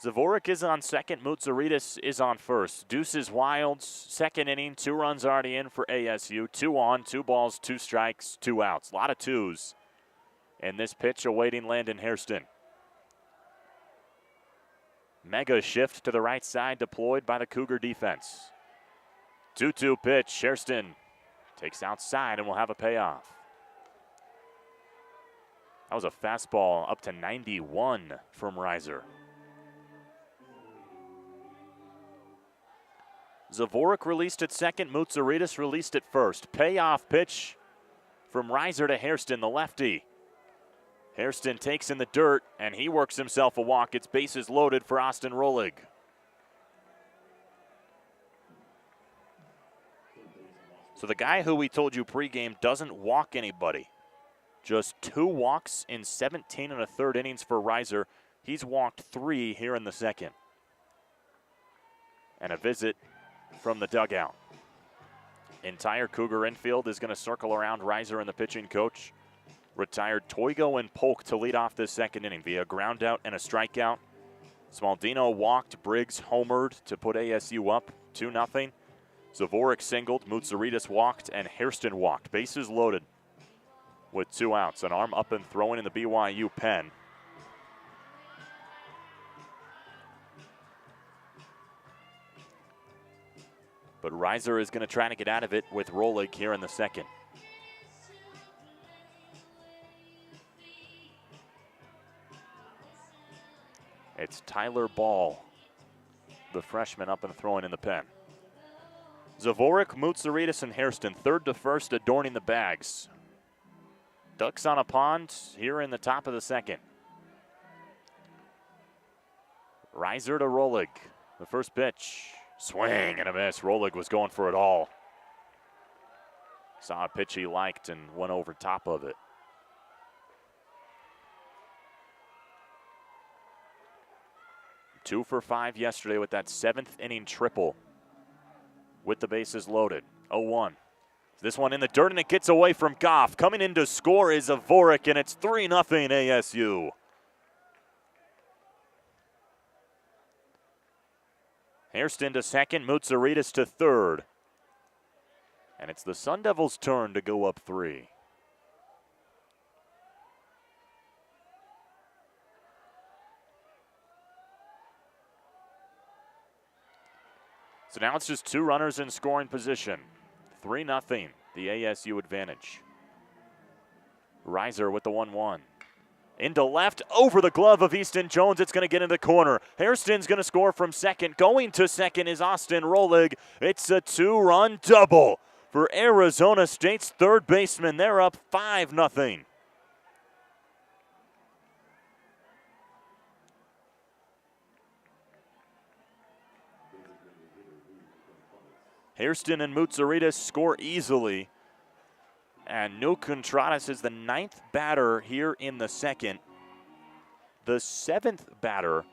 Zavorik is on second. Mutsaritas is on first. Deuces Wilds, second inning. 2 runs already in for ASU. 2 on, 2 balls, 2 strikes, 2 outs. A lot of 2s. And this pitch awaiting Landon Hairston. Mega shift to the right side deployed by the Cougar defense. 2-2 pitch. Hairston takes outside and will have a payoff. That was a fastball up to 91 from Reiser. Zavorik released at second. Mutsaritas released at first. Payoff pitch from Reiser to Hairston, the lefty. Hairston takes in the dirt, and he works himself a walk. It's bases loaded for Austin Rolig. So the guy who we told you pregame doesn't walk anybody. Just 2 walks in 17 1/3 innings for Reiser. He's walked 3 here in the second. And a visit from the dugout. Entire Cougar infield is going to circle around Reiser and the pitching coach. Retired Toigo and Polk to lead off this second inning via ground out and a strikeout. Smaldino walked, Briggs homered to put ASU up 2-0. Zavorik singled, Mutsaritas walked, and Hairston walked. Bases loaded with 2 outs. An arm up and throwing in the BYU pen. But Reiser is going to try to get out of it with Rolig here in the second. It's Tyler Ball, the freshman, up and throwing in the pen. Zavorik, Mutsaritas, and Hairston, third to first, adorning the bags. Ducks on a pond here in the top of the second. Reiser to Rolig. The first pitch. Swing and a miss. Rolig was going for it all. Saw a pitch he liked and went over top of it. Two for 5 yesterday with that 7th inning triple with the bases loaded. 0-1. This one in the dirt, and it gets away from Goff. Coming in to score is Zavorik, and it's 3-0 ASU. Hairston to second, Mutsaritas to third. And it's the Sun Devils' turn to go up 3. So now it's just 2 runners in scoring position. 3-0, the ASU advantage. Reiser with the 1-1. Into left, over the glove of Easton Jones. It's going to get into the corner. Hairston's going to score from second. Going to second is Austin Rolig. It's a 2-run double for Arizona State's third baseman. They're up 5-0. Hairston and Mutsaritas score easily. And Nuke Contreras is the 9th batter here in the second. The 7th batter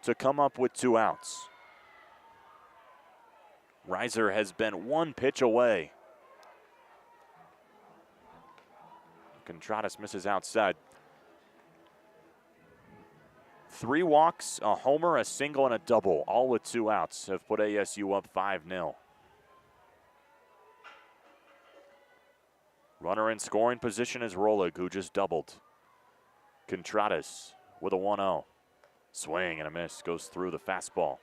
to come up with 2 outs. Reiser has been 1 pitch away. Contreras misses outside. 3 walks, a homer, a single, and a double, all with 2 outs, have put ASU up 5-0. Runner in scoring position is Rolig, who just doubled. Contreras with a 1-0. Swing and a miss, goes through the fastball.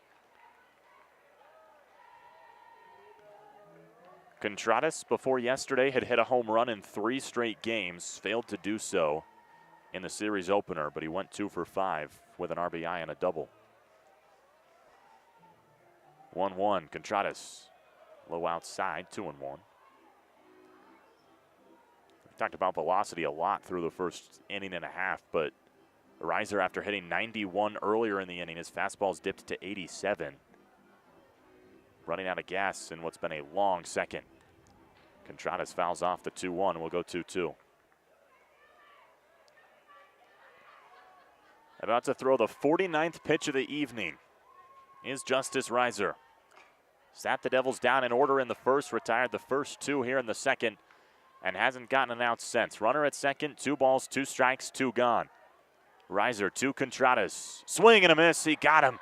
Contreras, before yesterday, had hit a home run in 3 straight games, failed to do so in the series opener, but he went 2 for 5 with an RBI and a double. 1-1, Contreras, low outside, 2-1. Talked about velocity a lot through the first inning and a half, but Reiser, after hitting 91 earlier in the inning, his fastball's dipped to 87. Running out of gas in what's been a long second. Contreras fouls off the 2-1. We'll go 2-2. About to throw the 49th pitch of the evening is Justice Reiser. Sat the Devils down in order in the first, retired the first 2 here in the second, and hasn't gotten an out since. Runner at second, 2 balls, 2 strikes, 2 gone. Reiser to Contreras. Swing and a miss. He got him.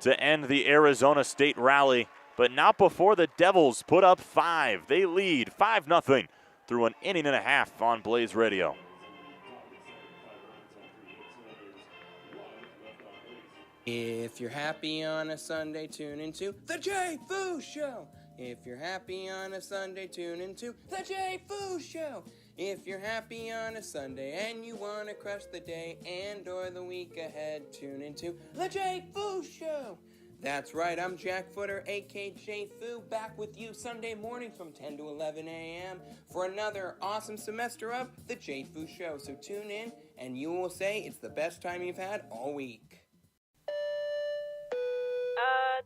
to end the Arizona State rally, but not before the Devils put up 5. They lead 5-0 through an inning and a half on Blaze Radio. If you're happy on a Sunday, tune into The Jay Foo Show. If you're happy on a Sunday, tune into The Jay Foo Show. If you're happy on a Sunday and you want to crush the day and or the week ahead, tune into The Jay Foo Show. That's right, I'm Jack Footer, a.k.a. Jay Foo, back with you Sunday mornings from 10 to 11 a.m. for another awesome semester of The Jay Foo Show. So tune in and you will say it's the best time you've had all week.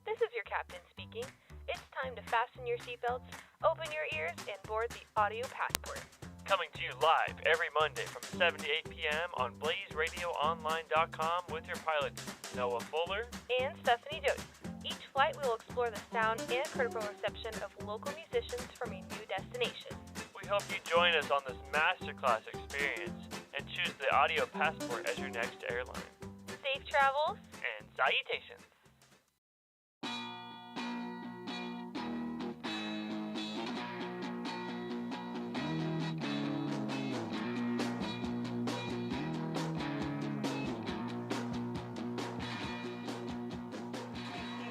This is your captain speaking. It's time to fasten your seatbelts, open your ears, and board the audio passport. Coming to you live every Monday from 7 to 8 p.m. on BlazeRadioOnline.com with your pilots, Noah Fuller and Stephanie Jody. Each flight we will explore the sound and critical reception of local musicians from a new destination. We hope you join us on this masterclass experience and choose the audio passport as your next airline. Safe travels and salutations.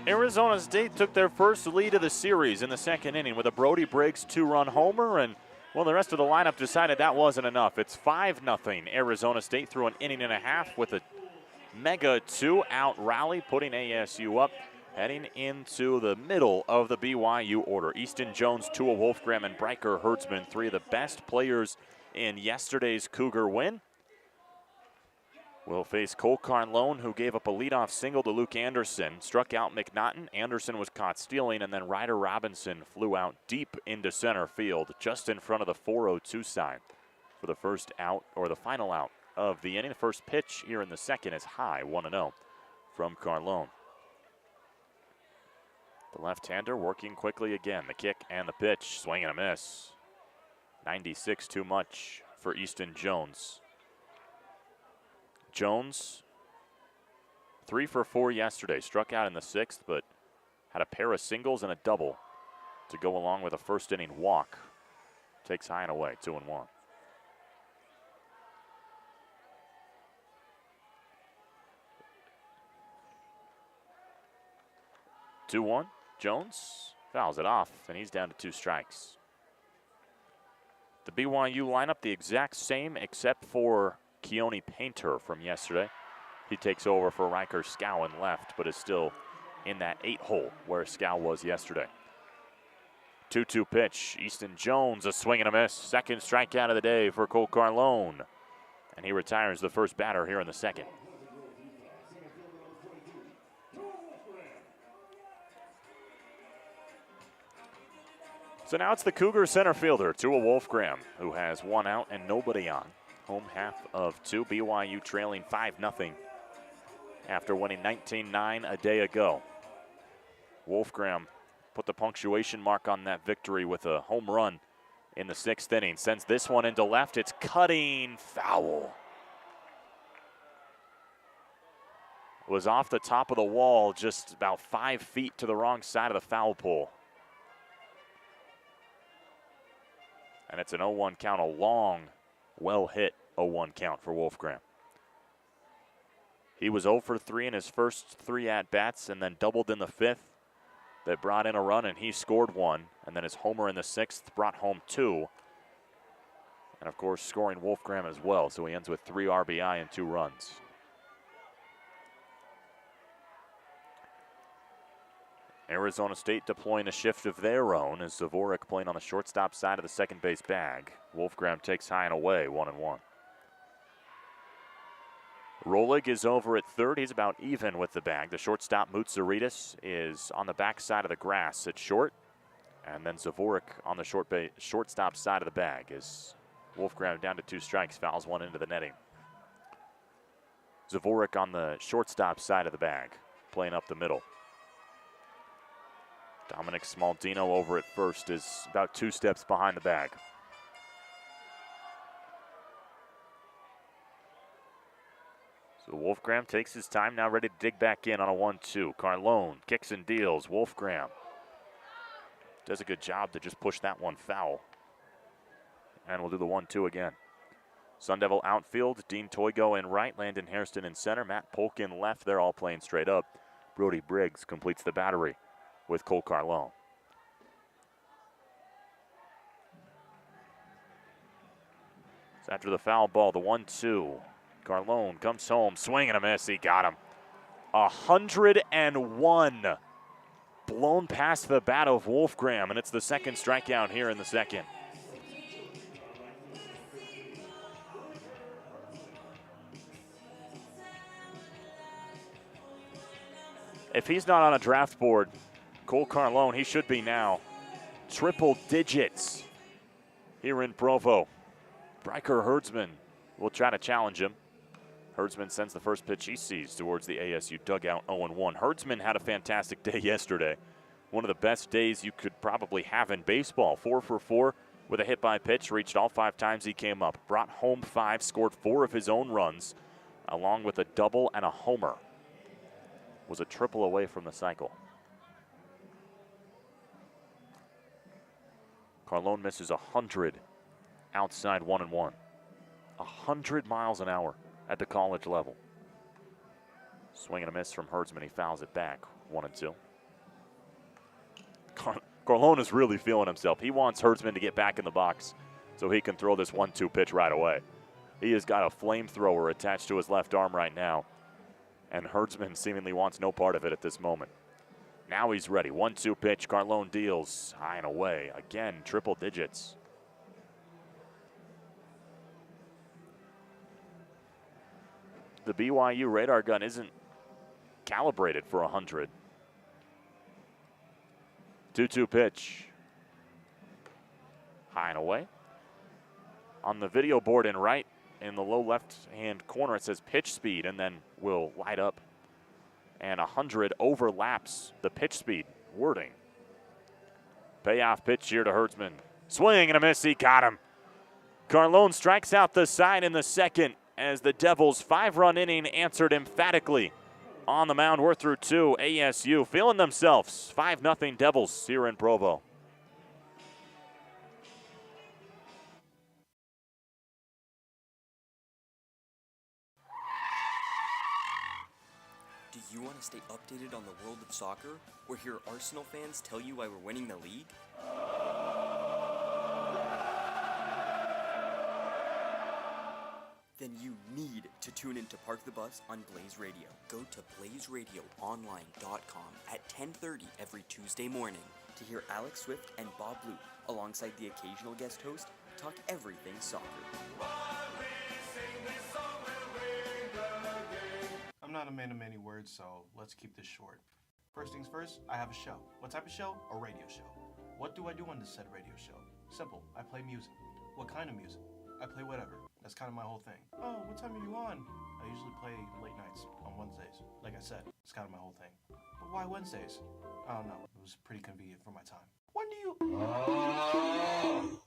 Arizona State took their first lead of the series in the second inning with a Brody Briggs 2-run homer, and, well, the rest of the lineup decided that wasn't enough. It's 5-0 Arizona State through an inning and a half with a mega 2-out rally, putting ASU up, heading into the middle of the BYU order. Easton Jones, Tua Wolfgram, and Bryker Hertzman, 3 of the best players in yesterday's Cougar win, will face Cole Carlone, who gave up a leadoff single to Luke Anderson, struck out McNaughton. Anderson was caught stealing, and then Ryder Robinson flew out deep into center field, just in front of the 402 sign for the first out, or the final out of the inning. The first pitch here in the second is high, 1-0 from Carlone. The left-hander working quickly again. The kick and the pitch, swing and a miss. 96 too much for Easton Jones. Jones, 3 for 4 yesterday. Struck out in the 6th, but had a pair of singles and a double to go along with a first inning walk. Takes high and away, 2-1. 2-1. Jones fouls it off, and he's down to 2 strikes. The BYU lineup, the exact same except for Keone Painter from yesterday. He takes over for Riker Scow in left, but is still in that 8 hole where Scow was yesterday. 2-2 pitch. Easton Jones, a swing and a miss. Second strikeout of the day for Cole Carlone. And he retires the first batter here in the second. So now it's the Cougar center fielder, Tua Wolfgram, who has 1 out and nobody on. Home half of 2, BYU trailing 5-0 after winning 19-9 a day ago. Wolfgram put the punctuation mark on that victory with a home run in the 6th inning. Sends this one into left. It's cutting foul. It was off the top of the wall, just about 5 feet to the wrong side of the foul pole. And it's an 0-1 count, a long, well-hit 0-1 count for Wolfgram. He was 0 for 3 in his first 3 at-bats and then doubled in the 5th. That brought in a run, and he scored 1. And then his homer in the 6th brought home 2. And, of course, scoring Wolfgram as well. So he ends with 3 RBI and 2 runs. Arizona State deploying a shift of their own as Zavorik playing on the shortstop side of the second base bag. Wolfgram takes high and away, 1-1. Rolig is over at third. He's about even with the bag. The shortstop, Moutsaritas, is on the back side of the grass at short. And then Zavorik on the shortstop side of the bag as Wolfgram down to 2 strikes, fouls 1 into the netting. Zavorik on the shortstop side of the bag, playing up the middle. Dominic Smaldino over at first is about 2 steps behind the bag. So Wolfgram takes his time, now ready to dig back in on a 1-2. Carlone kicks and deals. Wolfgram does a good job to just push that one foul. And we'll do the 1-2 again. Sun Devil outfield, Dean Toigo in right, Landon Hairston in center, Matt Polk in left. They're all playing straight up. Brody Briggs completes the battery with Cole Carlone. So after the foul ball, the 1-2. Carlone comes home, swing and a miss. He got him. 101 blown past the bat of Wolfgram, and it's the second strikeout here in the second. If he's not on a draft board, Cole Carlone, he should be now. Triple digits here in Provo. Bryker Herdsman will try to challenge him. Herdsman sends the first pitch he sees towards the ASU dugout, 0-1. Herdsman had a fantastic day yesterday. One of the best days you could probably have in baseball. 4 for 4 with a hit by pitch, reached all 5 times he came up. Brought home 5, scored 4 of his own runs, along with a double and a homer. Was a triple away from the cycle. Carlone misses 100 outside 1-1. 100 miles an hour at the college level. Swing and a miss from Herdsman. He fouls it back. 1-2. Carlone is really feeling himself. He wants Herdsman to get back in the box so he can throw this 1-2 pitch right away. He has got a flamethrower attached to his left arm right now, and Herdsman seemingly wants no part of it at this moment. Now he's ready. 1-2 pitch. Carlone deals high and away. Again, triple digits. The BYU radar gun isn't calibrated for 100. 2-2 pitch. High and away. On the video board in right, in the low left-hand corner, it says pitch speed, and then will light up. And 100 overlaps the pitch speed wording. Payoff pitch here to Herdsman. Swing and a miss. He got him. Carlone strikes out the side in the second as the Devils' 5-run inning answered emphatically. On the mound, we're through 2. ASU feeling themselves. 5-0 Devils here in Provo. Do you want to stay updated on the world of soccer, or hear Arsenal fans tell you why we're winning the league? Then you need to tune in to Park the Bus on Blaze Radio. Go to blazeradioonline.com at 10:30 every Tuesday morning to hear Alex Swift and Bob Blue, alongside the occasional guest host, talk everything soccer. I'm not a man of many words, so let's keep this short. First things first, I have a show. What type of show? A radio show. What do I do on this said radio show? Simple, I play music. What kind of music? I play whatever. That's kind of my whole thing. Oh, what time are you on? I usually play late nights on Wednesdays. Like I said, it's kind of my whole thing. But why Wednesdays? I don't know. It was pretty convenient for my time. When do you...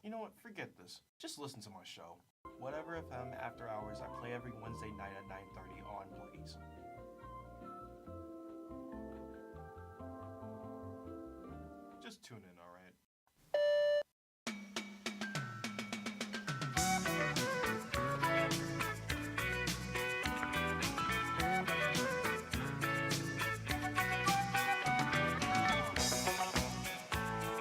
You know what? Forget this. Just listen to my show. Whatever FM After Hours, I play every Wednesday night at 9:30 on Blaze. Just tune in, all right?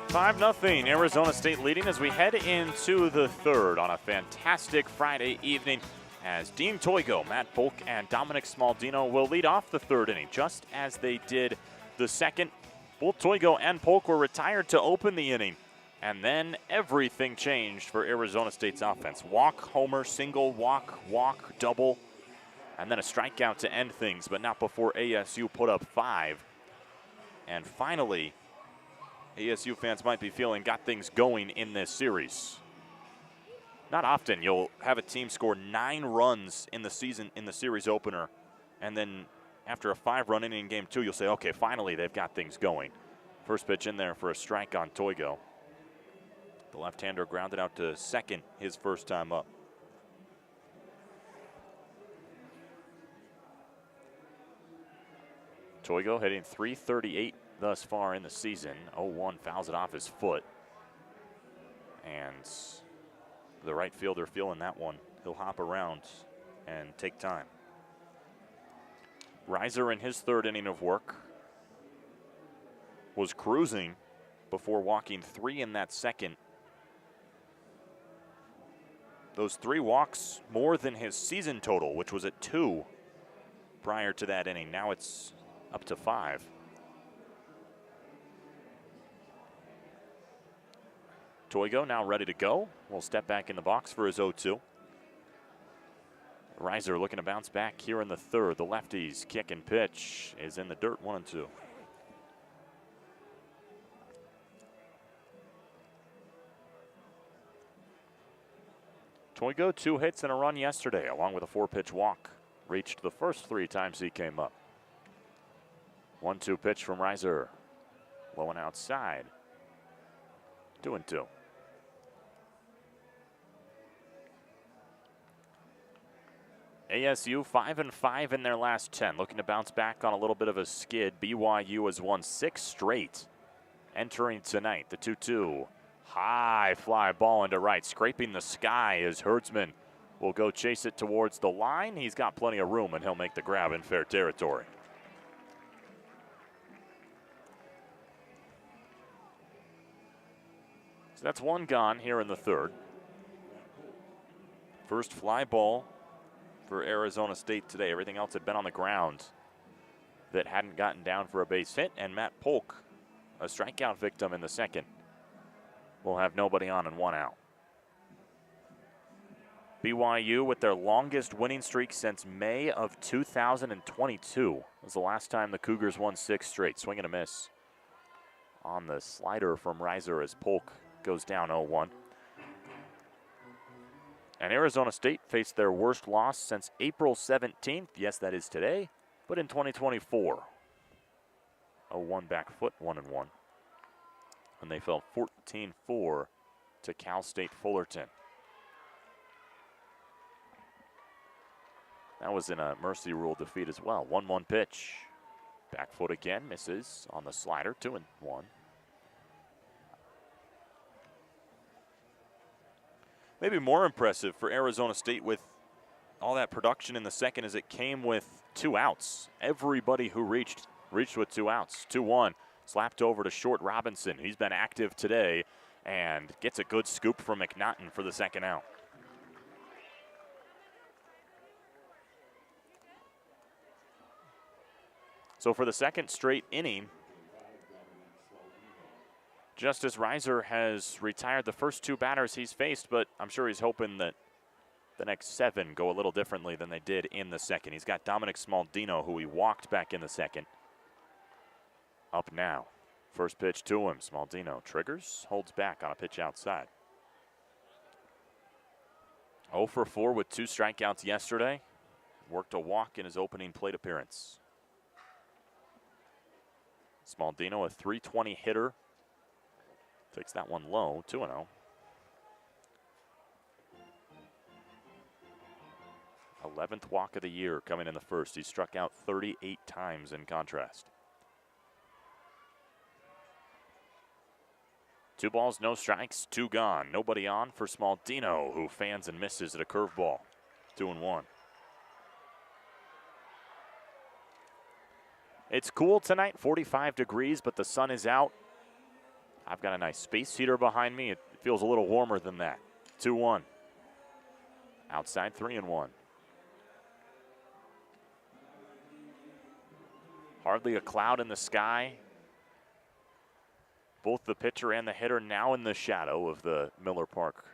5-0, Arizona State leading as we head into the third on a fantastic Friday evening as Dean Toigo, Matt Polk, and Dominic Smaldino will lead off the third inning, just as they did the second. Both Toigo and Polk were retired to open the inning, and then everything changed for Arizona State's offense. Walk, homer, single, walk, double, and then a strikeout to end things, but not before ASU put up 5. And finally, ASU fans might be feeling got things going in this series. Not often you'll have a team score 9 runs in the season in the series opener, and then after a 5-run inning in game 2, you'll say, okay, finally they've got things going. First pitch in there for a strike on Toigo. The left-hander grounded out to second his first time up. Toigo hitting .338 thus far in the season. 0-1 fouls it off his foot. And the right fielder feeling that one. He'll hop around and take time. Reiser in his third inning of work was cruising before walking 3 in that second. Those 3 walks more than his season total, which was at 2 prior to that inning. Now it's up to 5. Toigo now ready to go. Will step back in the box for his 0-2. Reiser looking to bounce back here in the third. The lefty's kick and pitch is in the dirt, 1-2. Toigo 2 hits and a run yesterday, along with a 4-pitch walk. Reached the first 3 times he came up. 1-2 pitch from Reiser. Low and outside. 2-2. ASU 5-5 in their last 10. Looking to bounce back on a little bit of a skid. BYU has won 6 straight. Entering tonight, the 2-2. High fly ball into right. Scraping the sky as Herdsman will go chase it towards the line. He's got plenty of room and he'll make the grab in fair territory. So that's 1 gone here in the third. First fly ball for Arizona State today. Everything else had been on the ground that hadn't gotten down for a base hit. And Matt Polk, a strikeout victim in the second, will have nobody on and 1 out. BYU with their longest winning streak since May of 2022. Was the last time the Cougars won 6 straight. Swing and a miss on the slider from Reiser as Polk goes down 0-1. And Arizona State faced their worst loss since April 17th. Yes, that is today, but in 2024. 0-1 back foot, 1-1. And they fell 14-4 to Cal State Fullerton. That was in a mercy rule defeat as well. 1-1 pitch. Back foot again, misses on the slider, 2-1. Maybe more impressive for Arizona State with all that production in the second as it came with 2 outs. Everybody who reached with 2 outs. 2-1, slapped over to short Robinson. He's been active today and gets a good scoop from McNaughton for the second out. So for the second straight inning, Justice Reiser has retired the first 2 batters he's faced, but I'm sure he's hoping that the next 7 go a little differently than they did in the second. He's got Dominic Smaldino, who he walked back in the second, up now. First pitch to him. Smaldino triggers, holds back on a pitch outside. 0 for 4 with 2 strikeouts yesterday. Worked a walk in his opening plate appearance. Smaldino, a .320 hitter. Takes that one low, 2-0. 11th walk of the year coming in the first. He struck out 38 times in contrast. 2 balls, no strikes, 2 gone. Nobody on for Smaldino, who fans and misses at a curveball. 2-1. It's cool tonight, 45 degrees, but the sun is out. I've got a nice space heater behind me. It feels a little warmer than that. 2-1. Outside, 3-1. Hardly a cloud in the sky. Both the pitcher and the hitter now in the shadow of the Miller Park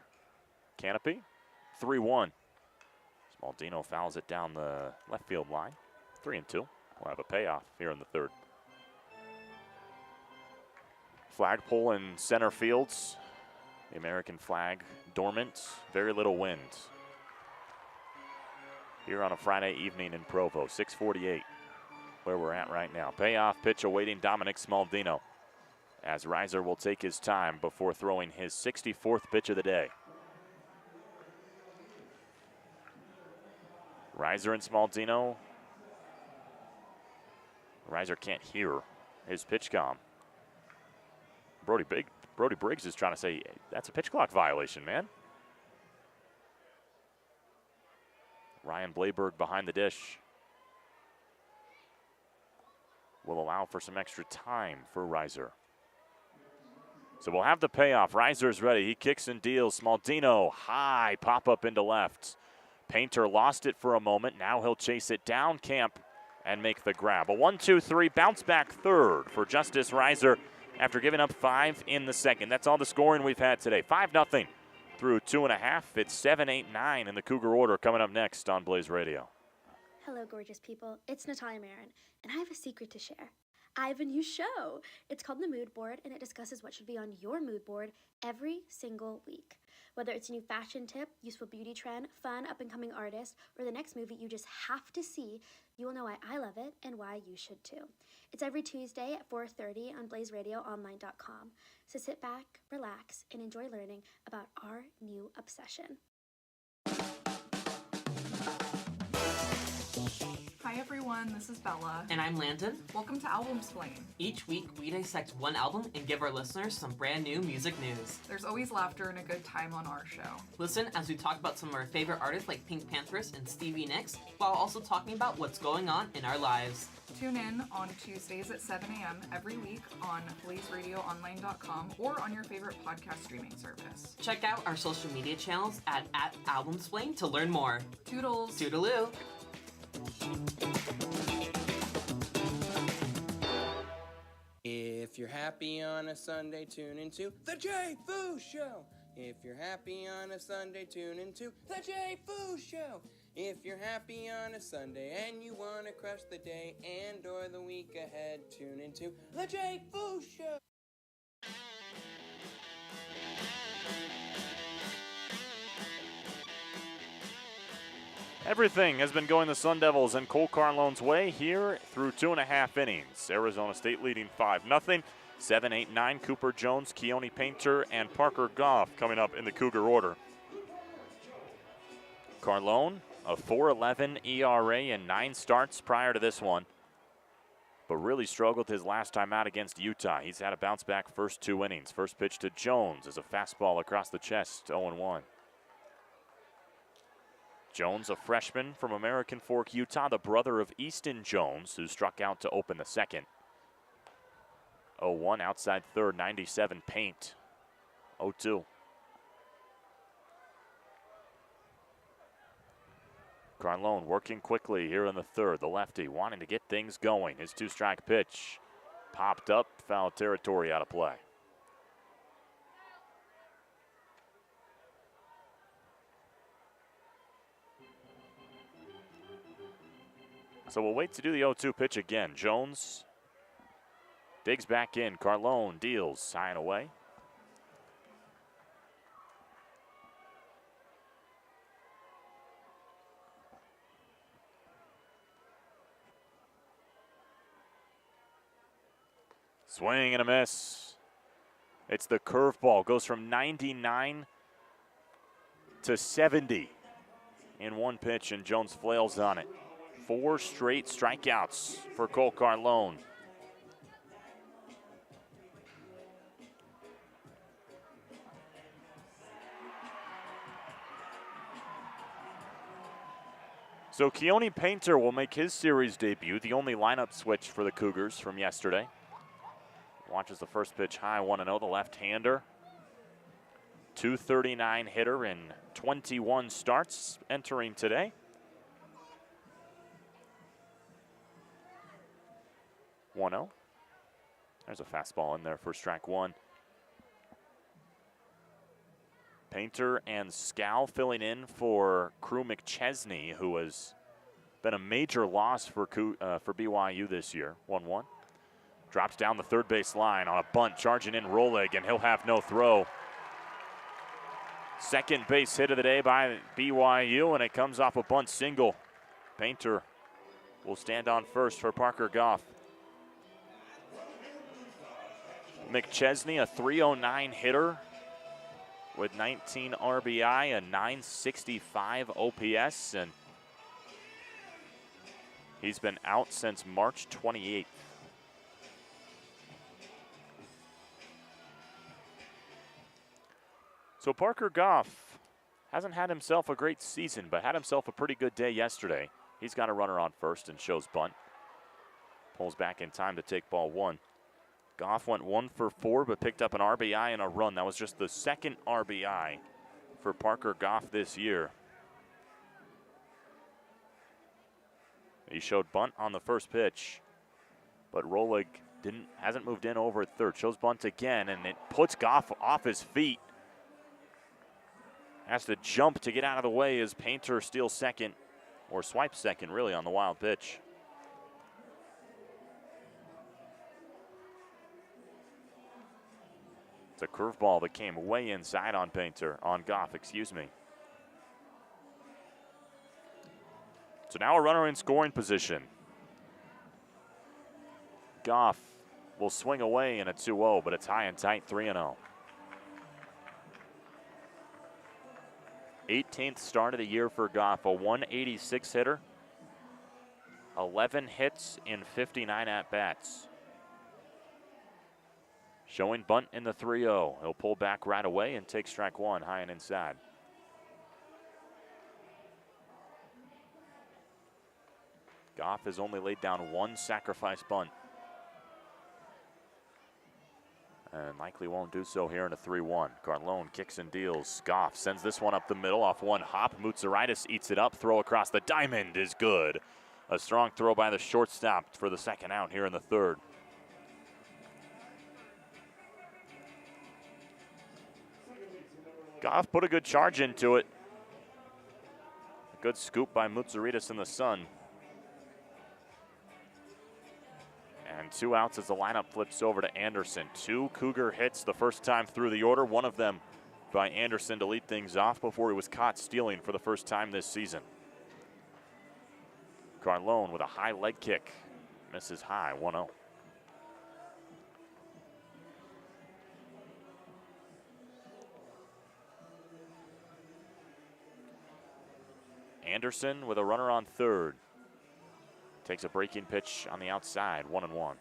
canopy. 3-1. Smaldino fouls it down the left field line. 3-2. We'll have a payoff here in the third. Flagpole in center fields. The American flag dormant. Very little wind here on a Friday evening in Provo. 6:48 where we're at right now. Payoff pitch awaiting Dominic Smaldino as Reiser will take his time before throwing his 64th pitch of the day. Reiser and Smaldino Reiser can't hear his pitch comm. Brody Briggs is trying to say, that's a pitch clock violation, man. Ryan Blayberg behind the dish will allow for some extra time for Reiser. So we'll have the payoff. Reiser's ready. He kicks and deals. Smaldino, high pop-up into left. Painter lost it for a moment. Now he'll chase it down camp and make the grab. A 1-2-3 bounce back third for Justice Reiser after giving up 5 in the second. That's all the scoring we've had today. 5-0 through 2.5. It's 7-8-9 in the Cougar order coming up next on Blaze Radio. Hello, gorgeous people. It's Natalia Marin, and I have a secret to share. I have a new show. It's called The Mood Board, and it discusses what should be on your mood board every single week. Whether it's a new fashion tip, useful beauty trend, fun up-and-coming artist, or the next movie you just have to see, you will know why I love it and why you should too. It's every Tuesday at 4:30 on BlazeRadioOnline.com. So sit back, relax, and enjoy learning about our new obsession. Hi everyone, this is Bella. And I'm Landon. Welcome to Album Explain. Each week, we dissect one album and give our listeners some brand new music news. There's always laughter and a good time on our show. Listen as we talk about some of our favorite artists like Pink Panthers and Stevie Nicks, while also talking about what's going on in our lives. Tune in on Tuesdays at 7 a.m. every week on BlazeRadioOnline.com or on your favorite podcast streaming service. Check out our social media channels at @AlbumSplain to learn more. Toodles! Toodaloo! If you're happy on a Sunday, tune into The Jay Foo Show. If you're happy on a Sunday, tune into The Jay Foo Show. If you're happy on a Sunday and you want to crush the day and or the week ahead, tune into The Jay Foo Show. Everything has been going the Sun Devils and Cole Carlone's way here through 2.5 innings. Arizona State leading 5-0. 7-8-9, Cooper Jones, Keone Painter, and Parker Goff coming up in the Cougar order. Carlone, a 4.11 ERA and 9 starts prior to this one, but really struggled his last time out against Utah. He's had a bounce-back first 2 innings. First pitch to Jones is a fastball across the chest, 0-1. Jones, a freshman from American Fork, Utah, the brother of Easton Jones, who struck out to open the second. 0-1 outside third, 97 Paint. 0-2. Carlone working quickly here in the third. The lefty wanting to get things going. His 2-strike pitch popped up, foul territory out of play. So we'll wait to do the 0-2 pitch again. Jones digs back in. Carlone deals high and away. Swing and a miss. It's the curveball. Goes from 99 to 70 in one pitch, and Jones flails on it. 4 straight strikeouts for Cole Carlone. So Keone Painter will make his series debut, the only lineup switch for the Cougars from yesterday. Watches the first pitch high, 1-0, the left-hander. 239 hitter in 21 starts entering today. There's a fastball in there for strike one. Painter and Scal filling in for Crew McChesney, who has been a major loss for BYU this year. 1-1. Drops down the third base line on a bunt, charging in Rolig, and he'll have no throw. Second base hit of the day by BYU, and it comes off a bunt single. Painter will stand on first for Parker Goff. McChesney, a 309 hitter with 19 RBI, a 965 OPS, and He's been out since March 28th. So Parker Goff hasn't had himself a great season, but had himself a pretty good day yesterday. He's got a runner on first and shows bunt. Pulls back in time to take ball one. Goff went 1 for 4, but picked up an RBI and a run. That was just the second RBI for Parker Goff this year. He showed bunt on the first pitch, but Rolig hasn't moved in over at third. Shows bunt again, and it puts Goff off his feet. Has to jump to get out of the way as Painter steals second, or swipes second, really, on the wild pitch. It's a curveball that came way inside on Goff, excuse me. So now a runner in scoring position. Goff will swing away in a 2-0, but it's high and tight, 3-0. 18th start of the year for Goff, a 186 hitter, 11 hits in 59 at-bats. Showing bunt in the 3-0. He'll pull back right away and take strike one, high and inside. Goff has only laid down one sacrifice bunt, and likely won't do so here in a 3-1. Carlone kicks and deals. Goff sends this one up the middle off one hop. Mutsaritis eats it up. Throw across the diamond is good. A strong throw by the shortstop for the second out here in the third. Goff put a good charge into it. A good scoop by Mutsaritis in the sun. And 2 outs as the lineup flips over to Anderson. 2 Cougar hits the first time through the order. One of them by Anderson to lead things off before he was caught stealing for the first time this season. Carlone with a high leg kick. Misses high, 1-0. Anderson with a runner on third. Takes a breaking pitch on the outside, 1-1.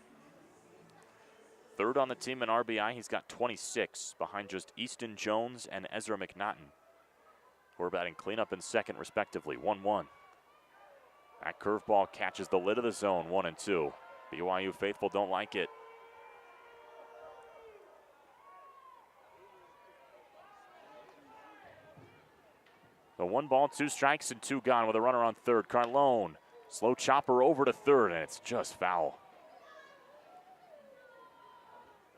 Third on the team in RBI, he's got 26, behind just Easton Jones and Ezra McNaughton, who are batting cleanup and second respectively, 1-1. That curveball catches the lid of the zone, 1-2. BYU faithful don't like it. So 1 ball, 2 strikes, and 2 gone with a runner on third. Carlone, slow chopper over to third, and it's just foul.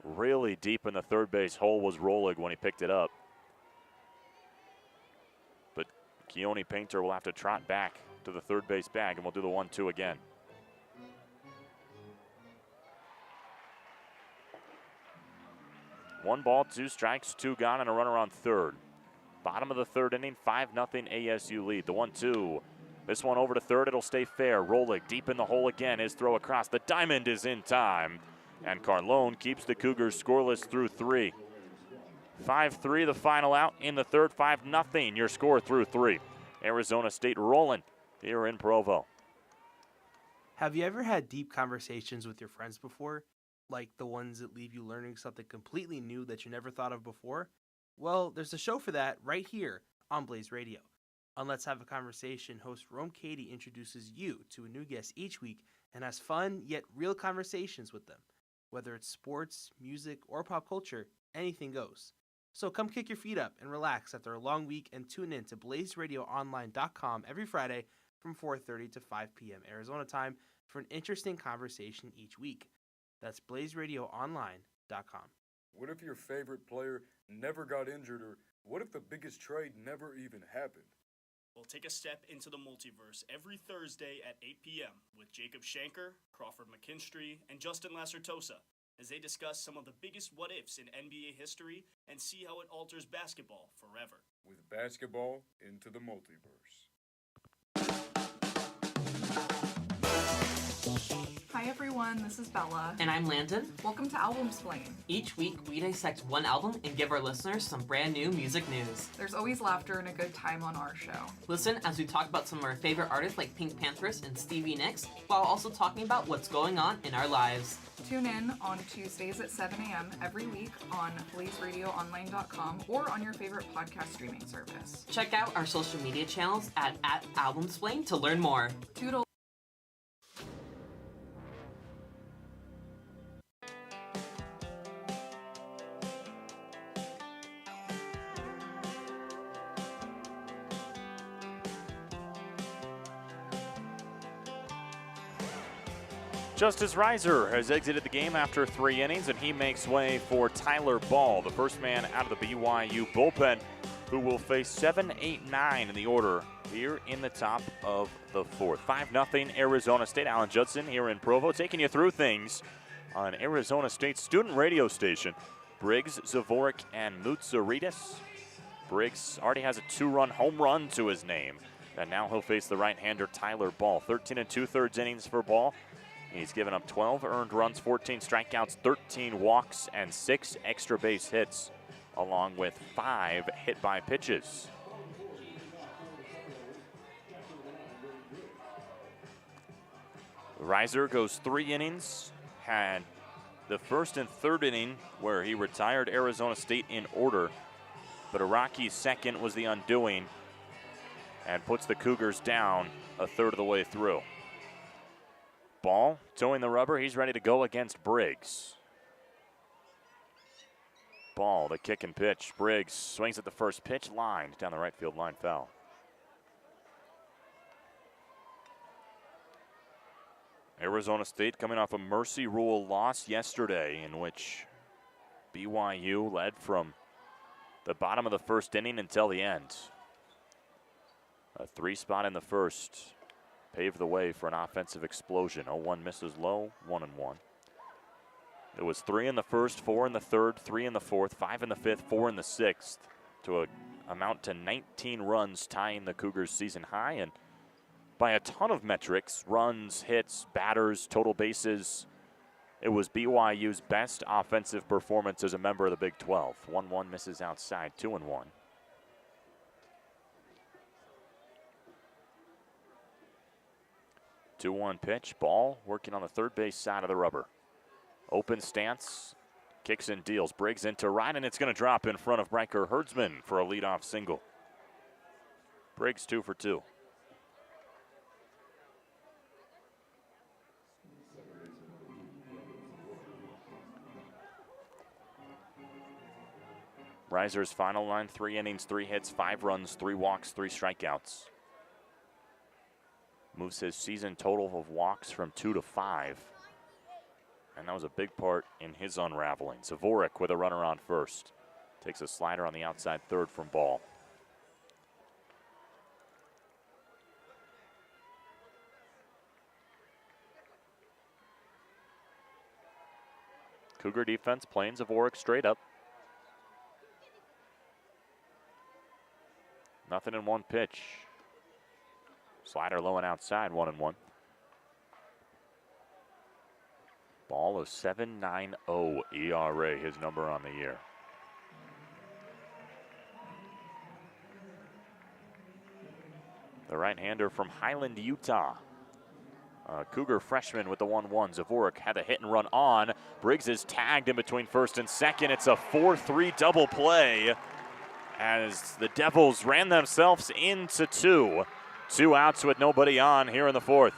Really deep in the third base hole was Rolig when he picked it up. But Keone Painter will have to trot back to the third base bag, and we'll do the 1-2 again. One ball, 2 strikes, 2 gone, and a runner on third. Bottom of the third inning, 5-0 ASU lead. The 1-2. This one over to third, it'll stay fair. Rolig deep in the hole again. His throw across. The diamond is in time. And Carlone keeps the Cougars scoreless through 3. 5-3 the final out in the third. 5-0 your score through 3. Arizona State rolling here in Provo. Have you ever had deep conversations with your friends before? Like the ones that leave you learning something completely new that you never thought of before? Well, there's a show for that right here on Blaze Radio. On Let's Have a Conversation, host Rome Cady introduces you to a new guest each week and has fun yet real conversations with them. Whether it's sports, music, or pop culture, anything goes. So come kick your feet up and relax after a long week and tune in to BlazeRadioOnline.com every Friday from 4:30 to 5 p.m. Arizona time for an interesting conversation each week. That's BlazeRadioOnline.com. What if your favorite player never got injured, or what if the biggest trade never even happened? We'll take a step into the multiverse every Thursday at 8 p.m. with Jacob Shanker, Crawford McKinstry, and Justin Lassertosa as they discuss some of the biggest what-ifs in NBA history and see how it alters basketball forever. With basketball into the multiverse. Hi everyone. everyone, this is Bella. And I'm Landon. Welcome to Album Splain. Each week, we dissect one album and give our listeners some brand new music news. There's always laughter and a good time on our show. Listen as we talk about some of our favorite artists like Pink Panthers and Stevie Nicks, while also talking about what's going on in our lives. Tune in on Tuesdays at 7 a.m. every week on blazeradioonline.com or on your favorite podcast streaming service. Check out our social media channels at AlbumSplain to learn more. Toodle. Justice Reiser has exited the game after 3 innings, and he makes way for Tyler Ball, the first man out of the BYU bullpen, who will face 7, 8, 9 in the order here in the top of the 4th. 5-0 Arizona State. Alan Judson here in Provo, taking you through things on Arizona State's student radio station. Briggs, Zavorik, and Moutsouridis. Briggs already has a 2-run home run to his name, and now he'll face the right-hander Tyler Ball. 13 2/3 innings for Ball. He's given up 12 earned runs, 14 strikeouts, 13 walks, and 6 extra base hits, along with 5 hit by pitches. Reiser goes 3 innings, had the first and third inning where he retired Arizona State in order, but Iraqi's second was the undoing and puts the Cougars down a third of the way through. Ball towing the rubber. He's ready to go against Briggs. Ball, the kick and pitch. Briggs swings at the first pitch, lined down the right field line, foul. Arizona State coming off a mercy rule loss yesterday in which BYU led from the bottom of the first inning until the end. A 3 spot in the first paved the way for an offensive explosion. 0-1 misses low, 1-1. It was 3 in the first, 4 in the third, 3 in the fourth, 5 in the fifth, 4 in the sixth, to amount to 19 runs, tying the Cougars' season high. And by a ton of metrics, runs, hits, batters, total bases, it was BYU's best offensive performance as a member of the Big 12. 1-1 misses outside, 2-1. 2-1 pitch. Ball working on the third base side of the rubber. Open stance. Kicks and deals. Briggs into right, and it's going to drop in front of Riker Herdsman for a leadoff single. Briggs 2 for 2. Reiser's final line: 3 innings, 3 hits, 5 runs, 3 walks, 3 strikeouts. Moves his season total of walks from 2 to 5. And that was a big part in his unraveling. Zavorik with a runner on first. Takes a slider on the outside third from Ball. Cougar defense playing Zavorik straight up. Nothing in one pitch. Slider low and outside, 1-1. Ball of 7.90 ERA, his number on the year. The right-hander from Highland, Utah. Cougar freshman with the 1-1. Zavorik had a hit and run on. Briggs is tagged in between first and second. It's a 4-3 double play as the Devils ran themselves into 2. 2 outs with nobody on here in the 4th.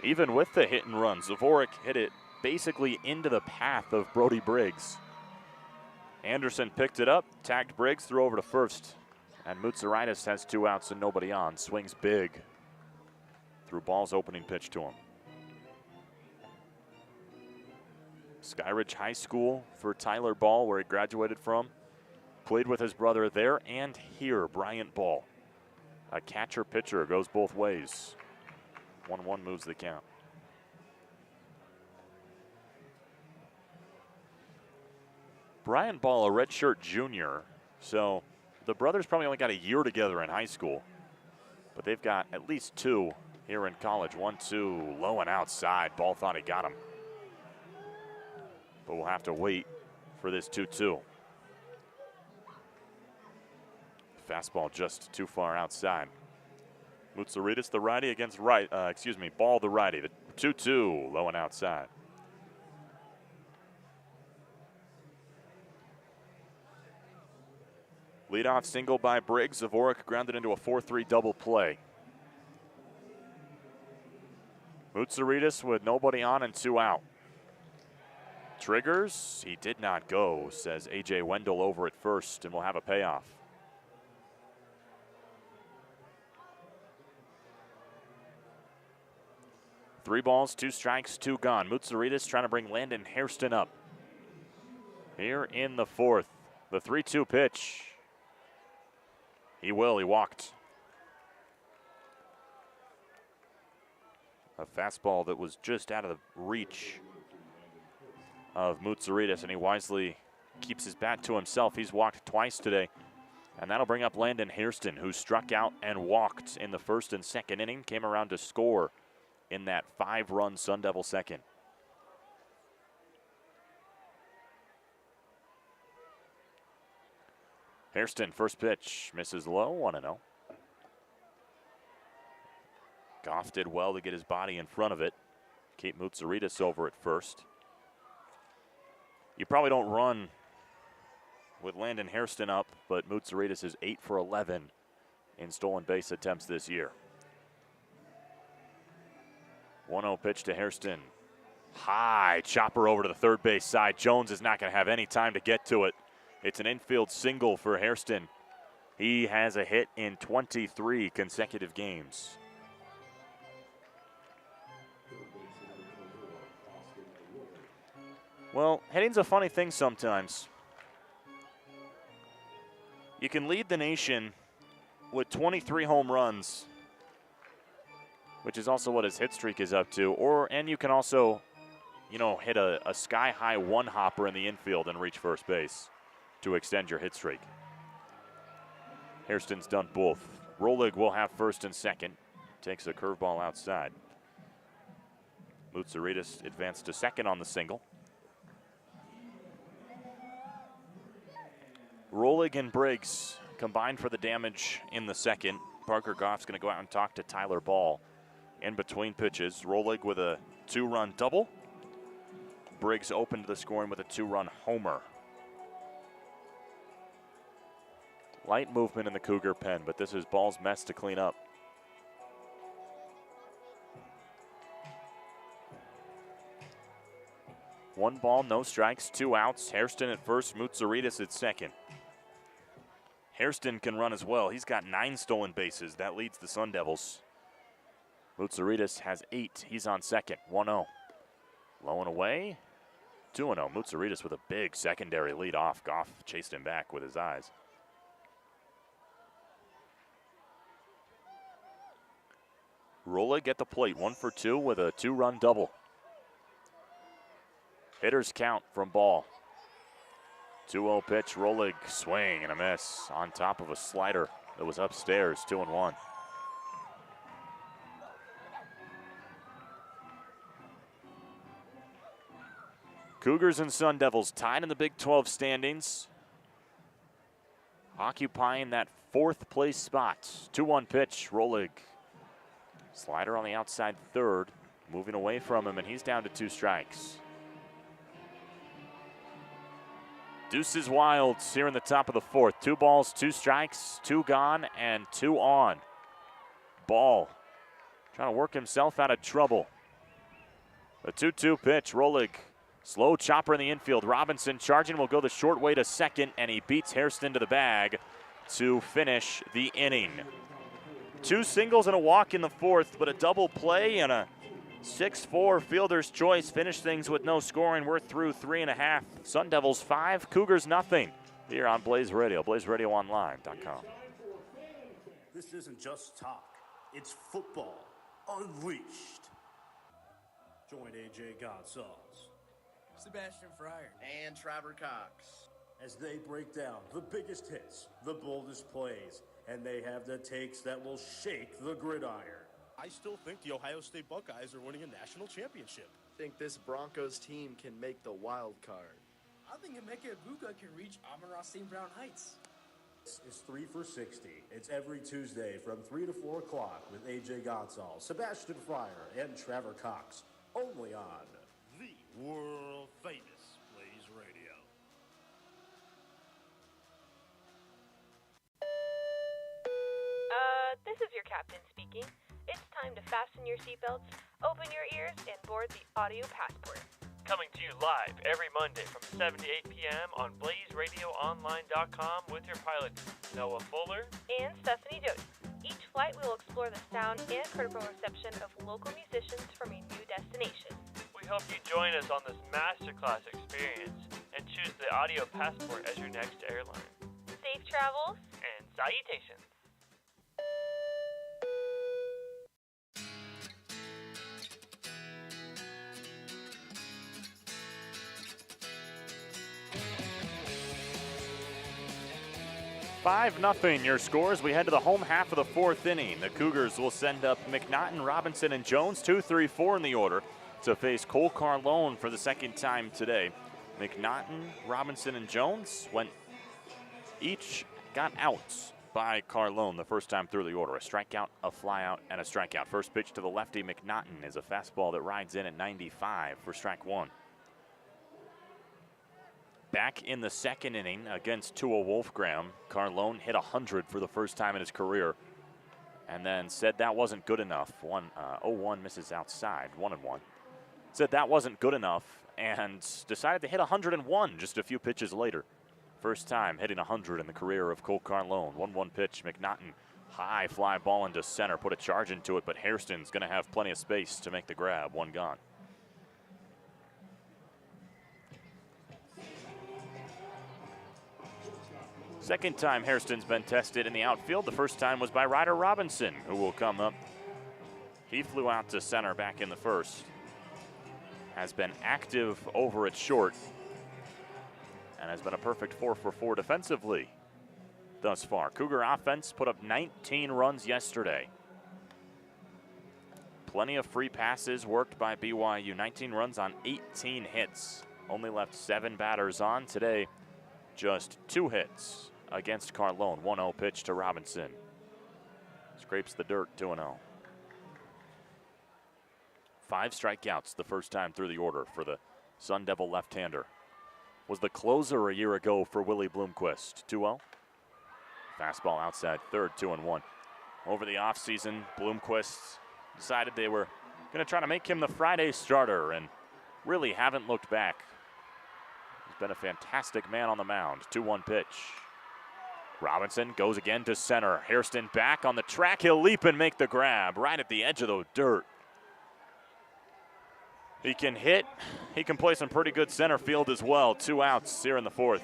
Even with the hit and run, Zavorik hit it basically into the path of Brody Briggs. Anderson picked it up, tagged Briggs, threw over to first. And Moutsouridis has 2 outs and nobody on. Swings big through Ball's opening pitch to him. Skyridge High School for Tyler Ball, where he graduated from. Played with his brother there and here, Bryant Ball. A catcher-pitcher, goes both ways. 1-1 moves the count. Brian Ball, a redshirt junior. So the brothers probably only got a year together in high school. But they've got at least 2 here in college. 1-2, low and outside. Ball thought he got him. But we'll have to wait for this 2-2. Fastball just too far outside. Mutsaritas, the righty against Ball, the righty. The 2-2, low and outside. Leadoff single by Briggs. Zavorik grounded into a 4-3 double play. Mutsaritas with nobody on and 2 out. Triggers, he did not go, says A.J. Wendell over at first, and will have a payoff. Three balls, 2 strikes, 2 gone. Mutsaritas trying to bring Landon Hairston up. Here in the 4th, the 3-2 pitch. He walked. A fastball that was just out of the reach of Mutsaritas, and he wisely keeps his bat to himself. He's walked twice today, and that'll bring up Landon Hairston, who struck out and walked in the 1st and 2nd inning, came around to score in that 5-run Sun Devil second. Hairston, first pitch, misses low, 1-0. Goff did well to get his body in front of it. Keep Mutsaritas over at first. You probably don't run with Landon Hairston up, but Mutsaritas is 8 for 11 in stolen base attempts this year. 1-0 pitch to Hairston. High chopper over to the third base side. Jones is not going to have any time to get to it. It's an infield single for Hairston. He has a hit in 23 consecutive games. Well, hitting's a funny thing sometimes. You can lead the nation with 23 home runs, which is also what his hit streak is up to, and you can also, hit a sky-high one-hopper in the infield and reach first base to extend your hit streak. Hairston's done both. Rolig will have first and second. Takes a curveball outside. Mutsaritas advanced to second on the single. Rolig and Briggs combined for the damage in the second. Parker Goff's going to go out and talk to Tyler Ball in between pitches. Rolig with a 2-run double. Briggs opened the scoring with a 2-run homer. Light movement in the Cougar pen, but this is Ball's mess to clean up. One ball, no strikes, 2 outs. Hairston at first, Mutsaritas at second. Hairston can run as well. He's got 9 stolen bases. That leads the Sun Devils. Mutsaritas has 8. He's on second, 1-0. Low and away, 2-0. Mutsaritas with a big secondary lead off. Goff chased him back with his eyes. Rolig at the plate, 1 for 2 with a 2-run double. Hitters count from Ball. 2-0 pitch, Rolig, swing and a miss on top of a slider that was upstairs, 2-1. Cougars and Sun Devils tied in the Big 12 standings, occupying that 4th place spot. 2-1 pitch, Rolig. Slider on the outside third, moving away from him, and he's down to 2 strikes. Deuces Wilds here in the top of the 4th. 2 balls, 2 strikes, 2 gone, and 2 on. Ball trying to work himself out of trouble. A 2-2 pitch, Rolig. Slow chopper in the infield. Robinson charging, will go the short way to second, and he beats Hairston to the bag to finish the inning. 2 singles and a walk in the 4th, but a double play and a 6-4 fielder's choice finish things with no scoring. We're through 3.5. Sun Devils 5, Cougars nothing. Here on Blaze Radio, BlazeRadioOnline.com. This isn't just talk, it's football unleashed. Join AJ Godsauce, Sebastian Fryer, and Trevor Cox. as they break down the biggest hits, the boldest plays, and they have the takes that will shake the gridiron. I still think the Ohio State Buckeyes are winning a national championship. Think this Broncos team can make the wild card. I think Emeka Egbuka can reach Amon-Ra St. Brown heights. It's 3 for 60. It's every Tuesday from 3 to 4 o'clock with AJ Gonzalez, Sebastian Fryer, and Trevor Cox. Only on the world famous Blaze Radio. This is your captain speaking. It's time to fasten your seatbelts, open your ears, and board the audio passport. Coming to you live every Monday from 7 to 8 p.m. on BlazeRadioOnline.com with your pilots, Noah Fuller and Stephanie Jody. Each flight we will explore the sound and critical reception of local musicians from a new destination. We hope you join us on this masterclass experience and choose the audio passport as your next airline. Safe travels and salutations. Five nothing your scores. We head to the home half of the fourth inning. The Cougars will send up McNaughton, Robinson, and Jones, 2, 3, 4 in the order, to face Cole Carlone for the second time today. McNaughton, Robinson, and Jones each got outs by Carlone the first time through the order. A strikeout, a flyout, and a strikeout. First pitch to the lefty, McNaughton, is a fastball that rides in at 95 for strike one. Back in the second inning against Tua Wolfgram, Carlone hit 100 for the first time in his career and then said that wasn't good enough. 0-1 misses outside, 1-1. Said that wasn't good enough and decided to hit 101 just a few pitches later. First time hitting 100 in the career of Cole Carlone. 1-1 pitch, McNaughton, high fly ball into center, put a charge into it, but Hairston's going to have plenty of space to make the grab. One gone. Second time Hairston's been tested in the outfield. The first time was by Ryder Robinson, who will come up. He flew out to center back in the first. Has been active over at short and has been a perfect 4 for 4 defensively thus far. Cougar offense put up 19 runs yesterday. Plenty of free passes worked by BYU. 19 runs on 18 hits. Only left 7 batters on today. Just 2 hits against Carlone. 1-0 pitch to Robinson. Scrapes the dirt, 2-0. 5 strikeouts the first time through the order for the Sun Devil left-hander. Was the closer a year ago for Willie Bloomquist. 2-0. Fastball outside third, 2-1. Over the offseason, Bloomquist decided they were going to try to make him the Friday starter and really haven't looked back. He's been a fantastic man on the mound. 2-1 pitch. Robinson goes again to center. Hairston back on the track. He'll leap and make the grab right at the edge of the dirt. He can hit. He can play some pretty good center field as well. 2 outs here in the fourth.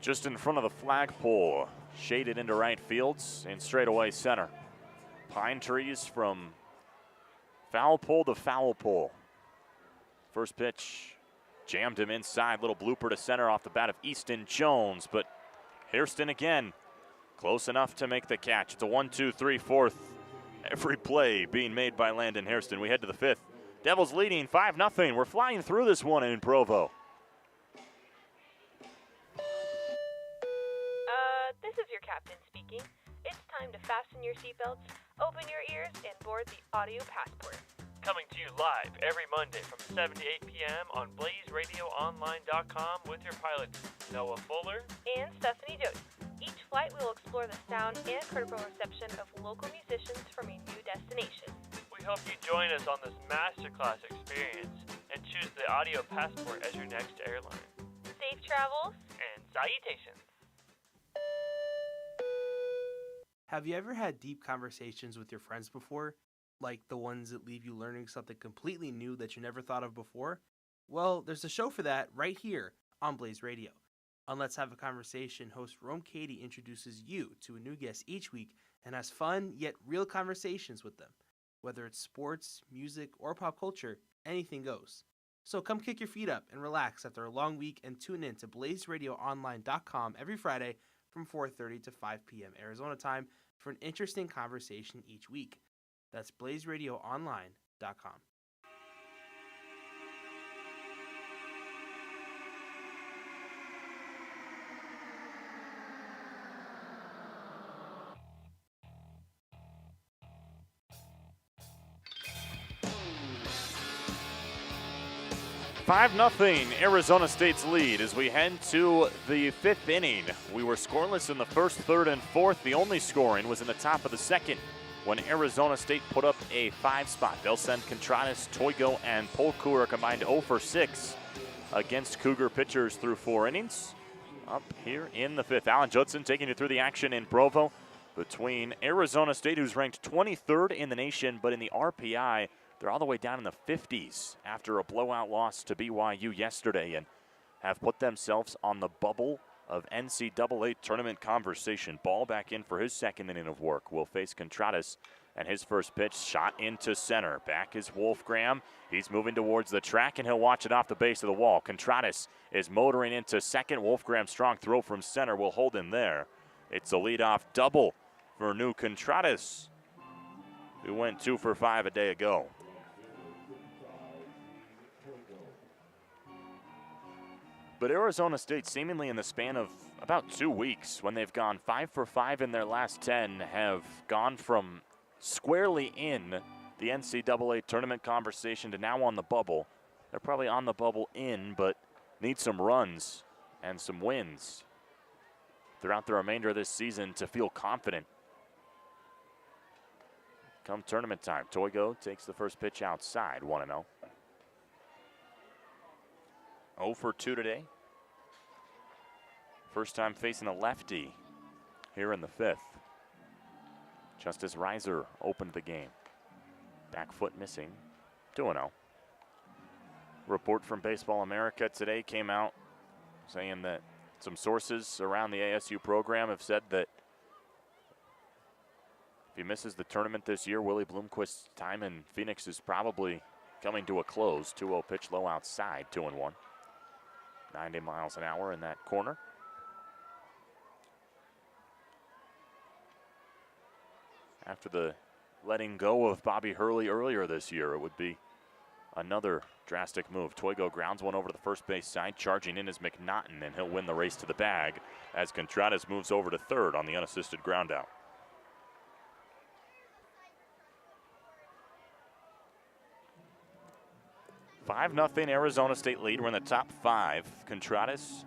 Just in front of the flagpole, shaded into right fields and straightaway center. Pine trees from foul pole to foul pole. First pitch jammed him inside. Little blooper to center off the bat of Easton Jones, but Hairston again close enough to make the catch. It's a 1-2-3-4. Every play being made by Landon Hairston. We head to the fifth. Devils leading 5-0. We're flying through this one in Provo. This is your captain speaking. It's time to fasten your seatbelts, open your ears, and board the audio passport. Coming to you live every Monday from 7 to 8 p.m. on BlazeRadioOnline.com with your pilots, Noah Fuller and Stephanie Jody. Each flight we will explore the sound and critical reception of local musicians from a new destination. We hope you join us on this masterclass experience and choose the audio passport as your next airline. Safe travels and salutations. Have you ever had deep conversations with your friends before? Like the ones that leave you learning something completely new that you never thought of before? Well, there's a show for that right here on Blaze Radio. On Let's Have a Conversation, host Rome Katie introduces you to a new guest each week and has fun yet real conversations with them. Whether it's sports, music, or pop culture, anything goes. So come kick your feet up and relax after a long week and tune in to BlazeRadioOnline.com every Friday from 4:30 to 5 p.m. Arizona time for an interesting conversation each week. That's BlazeRadioOnline.com. Five 0 Arizona State's lead as we head to the fifth inning. We were scoreless in the first, third, and fourth. The only scoring was in the top of the second when Arizona State put up a 5 spot. They'll send Contreras, Toigo, and Polk, who are combined 0 for 6 against Cougar pitchers through 4 innings. Up here in the fifth, Alan Judson taking you through the action in Provo between Arizona State, who's ranked 23rd in the nation, but in the RPI, they're all the way down in the 50s after a blowout loss to BYU yesterday and have put themselves on the bubble of NCAA tournament conversation. Ball back in for his second inning of work. Will face Contreras, and his first pitch shot into center. Back is Wolfgram. He's moving towards the track, and he'll watch it off the base of the wall. Contreras is motoring into second. Wolfgram's strong throw from center will hold him there. It's a leadoff double for New Contreras, who went 2 for 5 a day ago. But Arizona State, seemingly in the span of about 2 weeks, when they've gone 5 for 5 in their last 10, have gone from squarely in the NCAA tournament conversation to now on the bubble. They're probably on the bubble in, but need some runs and some wins throughout the remainder of this season to feel confident. Come tournament time, Toigo takes the first pitch outside, 1-0. 0 for 2 today. First time facing a lefty here in the fifth. Justice Reiser opened the game. Back foot missing, 2-0. Report from Baseball America today came out saying that some sources around the ASU program have said that if he misses the tournament this year, Willie Bloomquist's time in Phoenix is probably coming to a close. 2-0 pitch low outside, 2-1. 90 miles an hour in that corner. After the letting go of Bobby Hurley earlier this year, it would be another drastic move. Toigo grounds one over to the first base side. Charging in is McNaughton, and he'll win the race to the bag as Contreras moves over to third on the unassisted ground out. Five 0 Arizona State lead. We're in the top 5. Contreras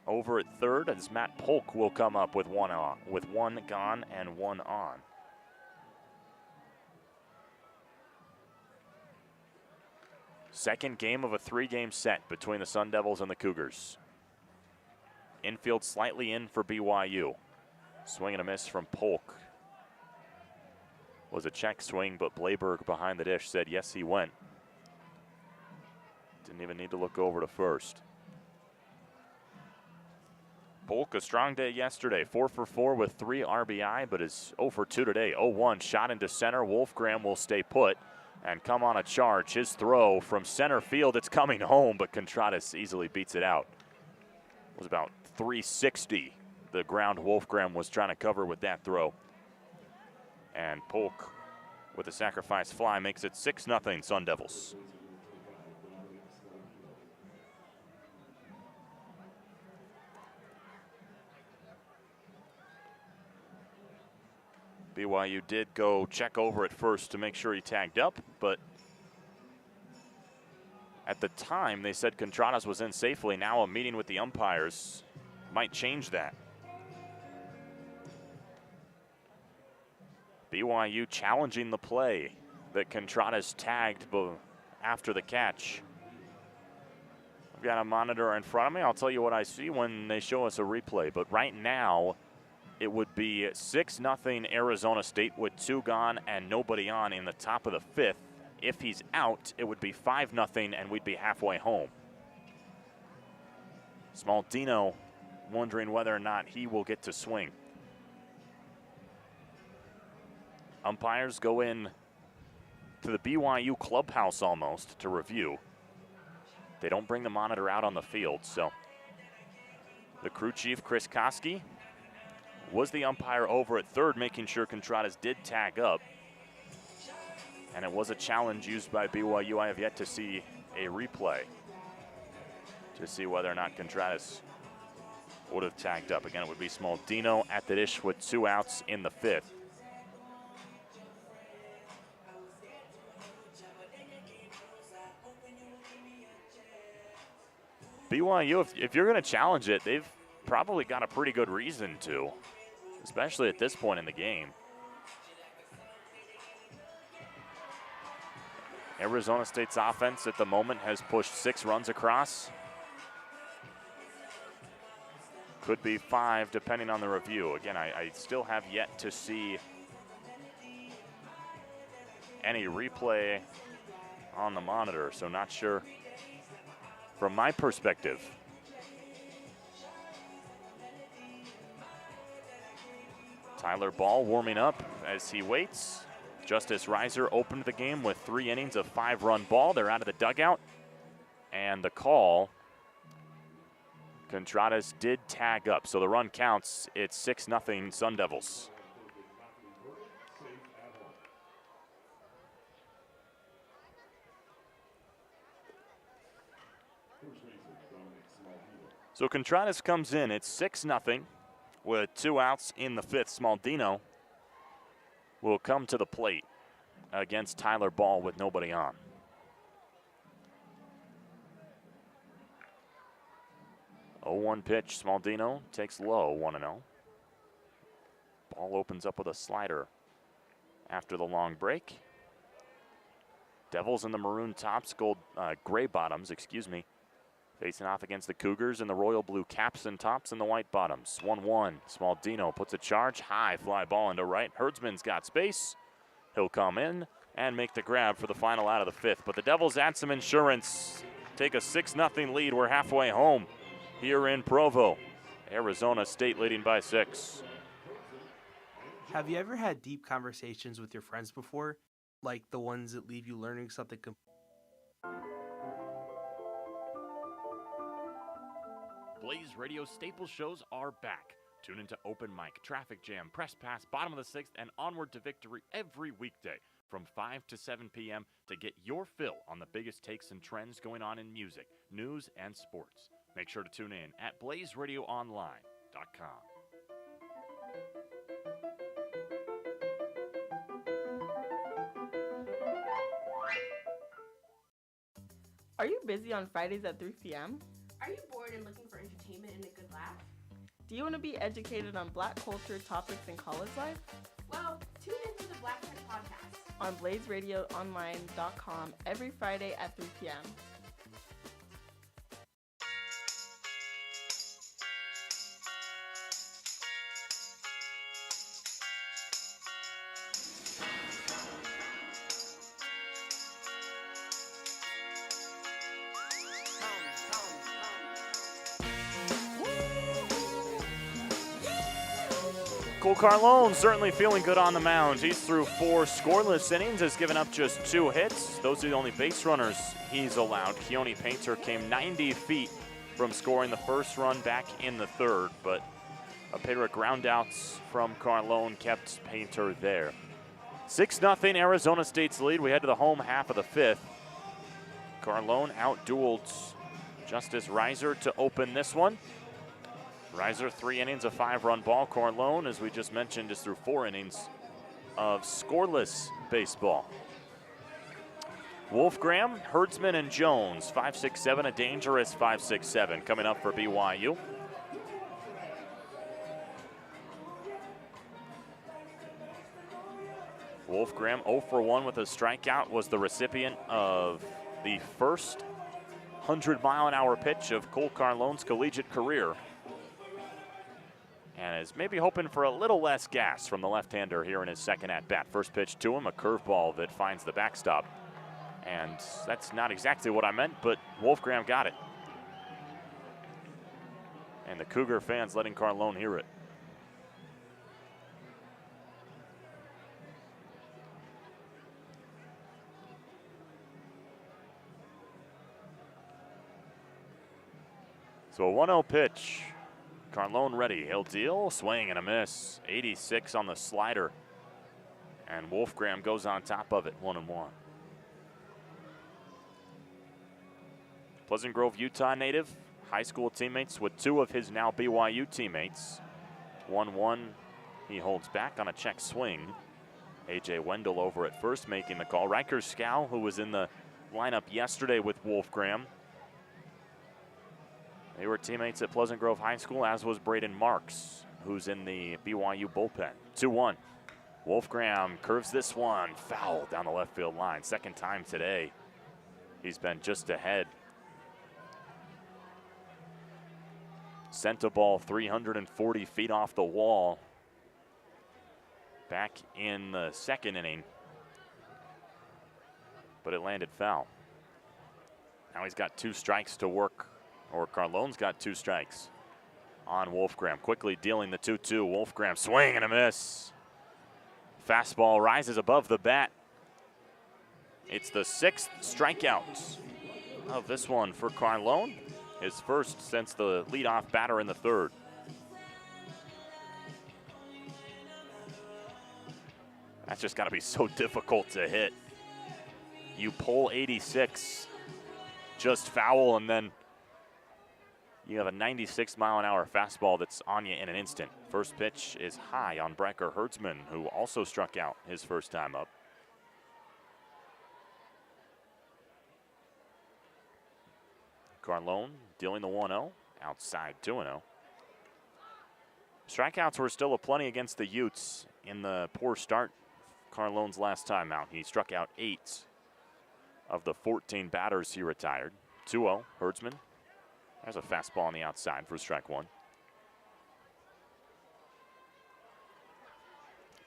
over at third as Matt Polk will come up with one gone and one on. Second game of a 3-game set between the Sun Devils and the Cougars. Infield slightly in for BYU. Swing and a miss from Polk. Was a check swing, but Blaberg behind the dish said yes, he went. Didn't even need to look over to first. Polk, a strong day yesterday. 4 for 4 with 3 RBI, but is 0 for 2 today. 0-1 shot into center. Wolfgram will stay put and come on a charge. His throw from center field, it's coming home, but Contreras easily beats it out. It was about 360, the ground Wolfgram was trying to cover with that throw. And Polk, with a sacrifice fly, makes it 6-0 Sun Devils. BYU did go check over at first to make sure he tagged up, but at the time they said Contreras was in safely. Now a meeting with the umpires might change that. BYU challenging the play that Contreras tagged after the catch. I've got a monitor in front of me. I'll tell you what I see when they show us a replay, but right now it would be 6-0 Arizona State with 2 gone and nobody on in the top of the 5th. If he's out, it would be 5-0 and we'd be halfway home. Small Dino wondering whether or not he will get to swing. Umpires go in to the BYU clubhouse almost to review. They don't bring the monitor out on the field, so the crew chief, Chris Koski, was the umpire over at third, making sure Contreras did tag up. And it was a challenge used by BYU. I have yet to see a replay to see whether or not Contreras would have tagged up. Again, it would be Smaldino at the dish with 2 outs in the 5th. BYU, if you're going to challenge it, they've probably got a pretty good reason to, especially at this point in the game. Arizona State's offense at the moment has pushed 6 runs across. Could be 5 depending on the review. Again, I still have yet to see any replay on the monitor, so not sure from my perspective. Tyler Ball warming up as he waits. Justice Reiser opened the game with 3 innings of 5-run ball. They're out of the dugout. And the call, Contreras did tag up. So the run counts. It's 6-0 Sun Devils. So Contreras comes in. It's 6-0 with 2 outs in the 5th. Smaldino will come to the plate against Tyler Ball with nobody on. Oh, 1 pitch. Smaldino takes low, 1-0. Ball opens up with a slider after the long break. Devils in the maroon tops, gray bottoms, facing off against the Cougars in the royal blue caps and tops and the white bottoms. 1-1. Smaldino puts a charge, high fly ball into right. Herdsman's got space. He'll come in and make the grab for the final out of the 5th. But the Devils add some insurance. Take a 6-0 lead. We're halfway home here in Provo. Arizona State leading by 6. Have you ever had deep conversations with your friends before? Like the ones that leave you learning something Blaze Radio staple shows are back. Tune into Open Mic, Traffic Jam, Press Pass, Bottom of the 6th, and Onward to Victory every weekday from 5 to 7 p.m. to get your fill on the biggest takes and trends going on in music, news, and sports. Make sure to tune in at blazeradioonline.com. Are you busy on Fridays at 3 p.m.? Are you bored and looking for entertainment and a good laugh? Do you want to be educated on Black culture topics in college life? Well, tune in to the Black Print Podcast on blazeradioonline.com every Friday at 3 p.m. Cole Carlone certainly feeling good on the mound. He's through 4 scoreless innings, has given up just 2 hits. Those are the only base runners he's allowed. Keone Painter came 90 feet from scoring the first run back in the 3rd, but a pair of groundouts from Carlone kept Painter there. 6-0 Arizona State's lead. We head to the home half of the 5th. Carlone out-dueled Justice Reiser to open this one. Reiser 3 innings of 5-run ball. Carlone, as we just mentioned, is through 4 innings of scoreless baseball. Wolfgram, Herdsman, and Jones, 5-6-7, a dangerous 5-6-7 coming up for BYU. Wolfgram 0 for 1 with a strikeout, was the recipient of the first 100-mile-an-hour pitch of Cole Carlone's collegiate career. And is maybe hoping for a little less gas from the left-hander here in his second at-bat. First pitch to him, a curveball that finds the backstop. And that's not exactly what I meant, but Wolfgram got it. And the Cougar fans letting Carlone hear it. So a 1-0 pitch. Carlone ready. He'll deal. Swing and a miss. 86 on the slider. And Wolfgram goes on top of it. 1-1. Pleasant Grove, Utah native. High school teammates with 2 of his now BYU teammates. 1-1. He holds back on a check swing. A.J. Wendell over at first making the call. Riker Scow, who was in the lineup yesterday with Wolfgram. They were teammates at Pleasant Grove High School, as was Braden Marks, who's in the BYU bullpen. 2-1. Wolfgram curves this one. Foul down the left field line. Second time today. He's been just ahead. Sent a ball 340 feet off the wall back in the second inning, but it landed foul. Now he's got 2 strikes to work, or Carlone's got 2 strikes on Wolfgram. Quickly dealing the 2-2. Wolfgram swing and a miss. Fastball rises above the bat. It's the 6th strikeout of this one for Carlone. His first since the leadoff batter in the 3rd. That's just got to be so difficult to hit. You pull 86, just foul, and then you have a 96-mile-an-hour fastball that's on you in an instant. First pitch is high on Brecker Hertzman, who also struck out his first time up. Carlone dealing the 1-0, outside 2-0. Strikeouts were still aplenty against the Utes in the poor start. Carlone's last time out, he struck out 8 of the 14 batters he retired. 2-0, Hertzman. There's a fastball on the outside for strike 1.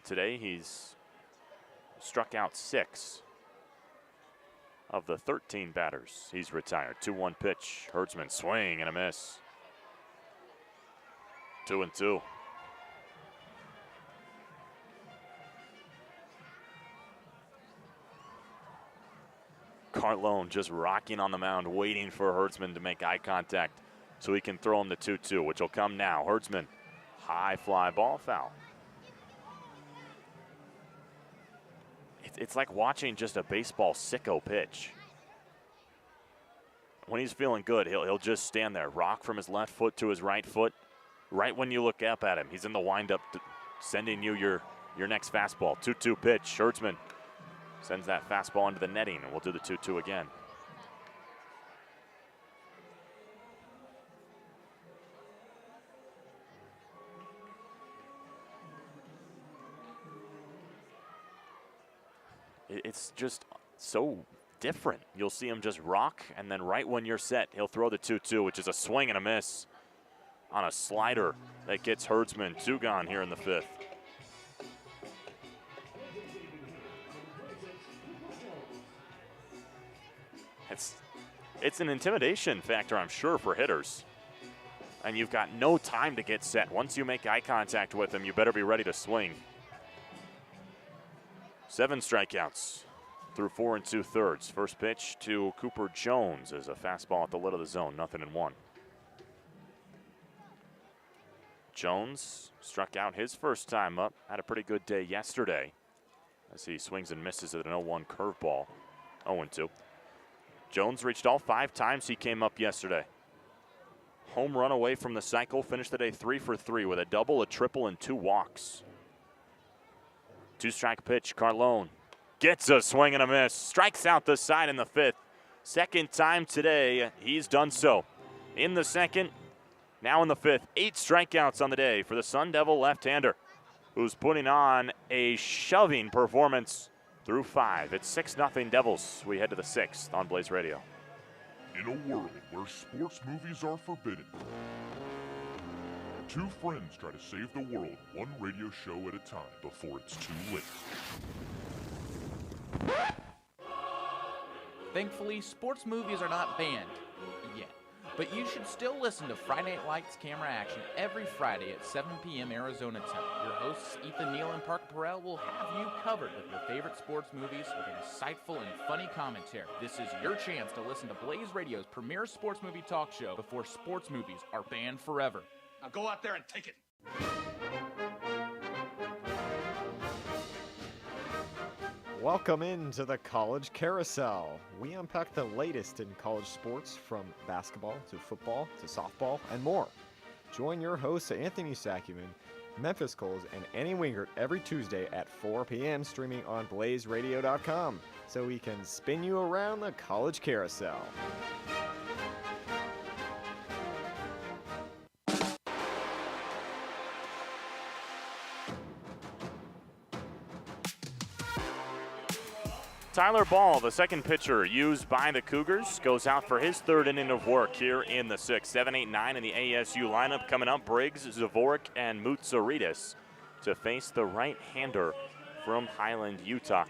Today he's struck out 6 of the 13 batters he's retired. 2-1 pitch. Hertzman swing and a miss. 2-2. Carlone just rocking on the mound, waiting for Hertzman to make eye contact so he can throw him the 2-2, which will come now. Hertzman, high fly ball, foul. It's like watching just a baseball sicko pitch. When he's feeling good, he'll just stand there, rock from his left foot to his right foot. Right when you look up at him, he's in the windup, sending you your next fastball. 2-2 pitch. Hertzman sends that fastball into the netting, and we'll do the 2-2 again. It's just so different. You'll see him just rock, and then right when you're set, he'll throw the 2-2, which is a swing and a miss on a slider that gets Hertzman 2 gone here in the 5th. It's an intimidation factor, I'm sure, for hitters. And you've got no time to get set. Once you make eye contact with him, you better be ready to swing. 7 strikeouts through 4 2/3. First pitch to Cooper Jones is a fastball at the lid of the zone, 0-1. Jones struck out his first time up. Had a pretty good day yesterday as he swings and misses at an 0-1 curveball. 0-2. Jones reached all 5 times he came up yesterday. Home run away from the cycle. Finished the day 3 for 3 with a double, a triple, and 2 walks. 2-strike pitch. Carlone gets a swing and a miss. Strikes out the side in the 5th. Second time today he's done so. In the 2nd, now in the 5th. 8 strikeouts on the day for the Sun Devil left-hander, who's putting on a shoving performance through 5. It's 6-0 Devils. We head to the 6th on Blaze Radio. In a world where sports movies are forbidden, 2 friends try to save the world one radio show at a time before it's too late. Thankfully, sports movies are not banned yet. But you should still listen to Friday Night Lights Camera Action every Friday at 7 p.m. Arizona time. Your hosts Ethan Neal and Parker Perel will have you covered with your favorite sports movies with an insightful and funny commentary. This is your chance to listen to Blaze Radio's premier sports movie talk show before sports movies are banned forever. Now go out there and take it. Welcome into the College Carousel. We unpack the latest in college sports from basketball to football to softball and more. Join your hosts Anthony Sakuman, Memphis Coles, and Annie Wingert every Tuesday at 4 p.m. streaming on blazeradio.com so we can spin you around the College Carousel. Tyler Ball, the second pitcher used by the Cougars, goes out for his third inning of work here in the sixth. 7, 8, 9 in the ASU lineup. Coming up, Briggs, Zavorik, and Mutsaridis to face the right-hander from Highland, Utah.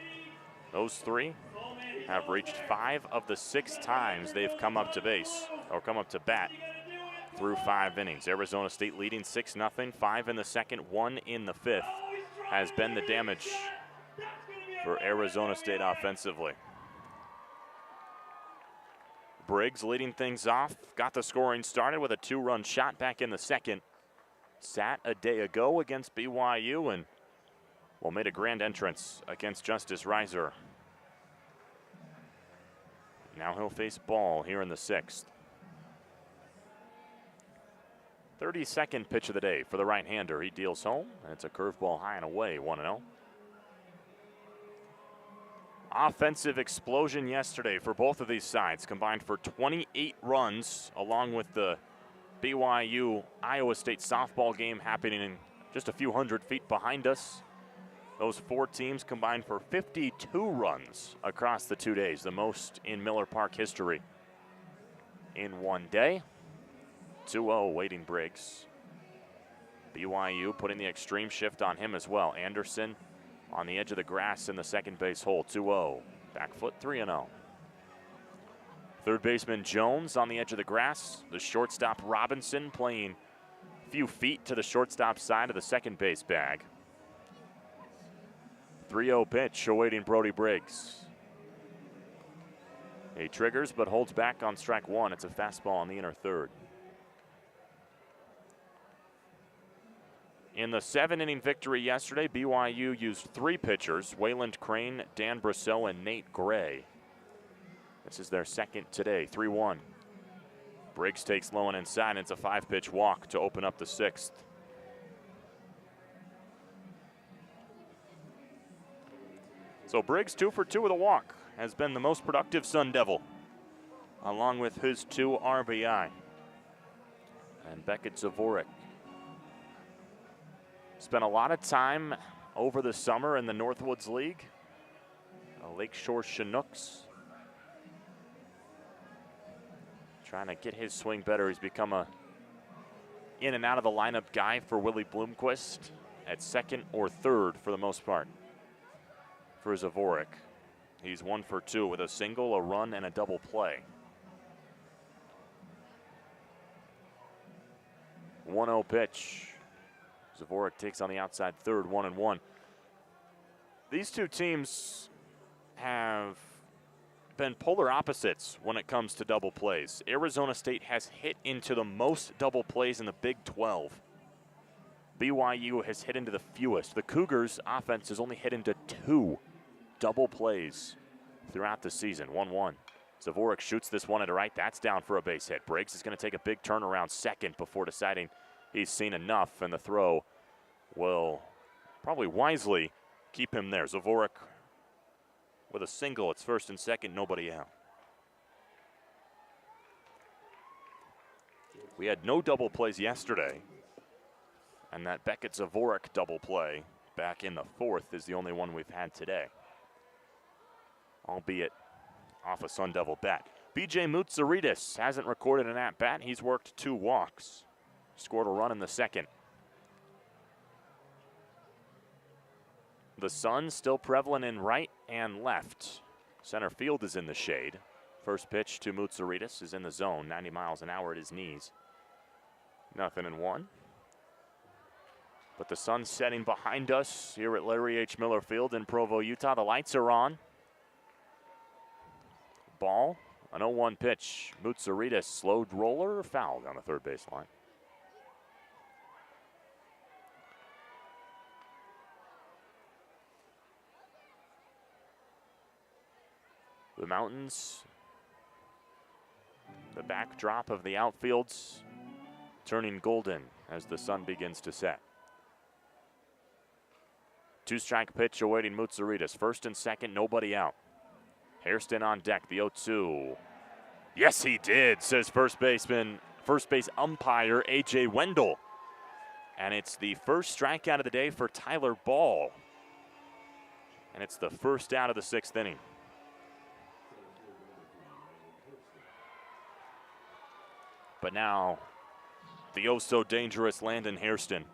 Those three have reached 5 of the 6 times they've come up to base, or come up to bat through 5 innings. Arizona State leading 6-0, 5 in the second, 1 in the fifth has been the damage for Arizona State offensively. Briggs leading things off, got the scoring started with a 2-run shot back in the second. Sat a day ago against BYU and made a grand entrance against Justice Reiser. Now he'll face Ball here in the sixth. 32nd pitch of the day for the right-hander. He deals home, and it's a curveball high and away, 1-0. Offensive explosion yesterday for both of these sides, combined for 28 runs, along with the BYU-Iowa State softball game happening in just a few hundred feet behind us. Those 4 teams combined for 52 runs across the 2 days, the most in Miller Park history in one day. 2-0 waiting Briggs. BYU putting the extreme shift on him as well. Anderson on the edge of the grass in the second base hole, 2-0. Back foot, 3-0. Third baseman Jones on the edge of the grass. The shortstop Robinson playing a few feet to the shortstop side of the second base bag. 3-0 pitch awaiting Brody Briggs. He triggers but holds back on strike 1. It's a fastball on the inner third. In the 7-inning victory yesterday, BYU used 3 pitchers, Wayland Crane, Dan Brosseau, and Nate Gray. This is their second today, 3-1. Briggs takes low and inside, and it's a 5-pitch walk to open up the 6th. So Briggs 2 for 2 with a walk, has been the most productive Sun Devil, along with his 2 RBI. And Beckett Zavorik spent a lot of time over the summer in the Northwoods League, Lakeshore Chinooks. Trying to get his swing better. He's become a in and out of the lineup guy for Willie Bloomquist at second or third for the most part for Zavorik. He's 1 for 2 with a single, a run, and a double play. 1-0 pitch. Zavorik takes on the outside third, 1-1. These two teams have been polar opposites when it comes to double plays. Arizona State has hit into the most double plays in the Big 12. BYU has hit into the fewest. The Cougars' offense has only hit into 2 double plays throughout the season, 1-1. Zavorik shoots this one to right. That's down for a base hit. Briggs is going to take a big turn around second before deciding he's seen enough, and the throw will probably wisely keep him there. Zavorik with a single. It's first and second, nobody out. We had no double plays yesterday, and that Beckett Zavorik double play back in the 4th is the only one we've had today, albeit off a Sun Devil bat. BJ Mutsaridis hasn't recorded an at-bat. He's worked 2 walks. Scored a run in the second. The sun still prevalent in right and left. Center field is in the shade. First pitch to Mutsaritas is in the zone, 90 miles an hour at his knees. 0-1. But the sun's setting behind us here at Larry H. Miller Field in Provo, Utah. The lights are on. Ball, an 0-1 pitch. Mutsaritas, slowed roller, fouled on the third baseline. The mountains, the backdrop of the outfields, turning golden as the sun begins to set. Two-strike pitch awaiting Mutsaritas. First and second, nobody out. Hairston on deck, the 0-2. Yes, he did, says first base umpire A.J. Wendell. And it's the first strikeout of the day for Tyler Ball. And it's the first out of the 6th inning. But now, the oh-so-dangerous Landon Hairston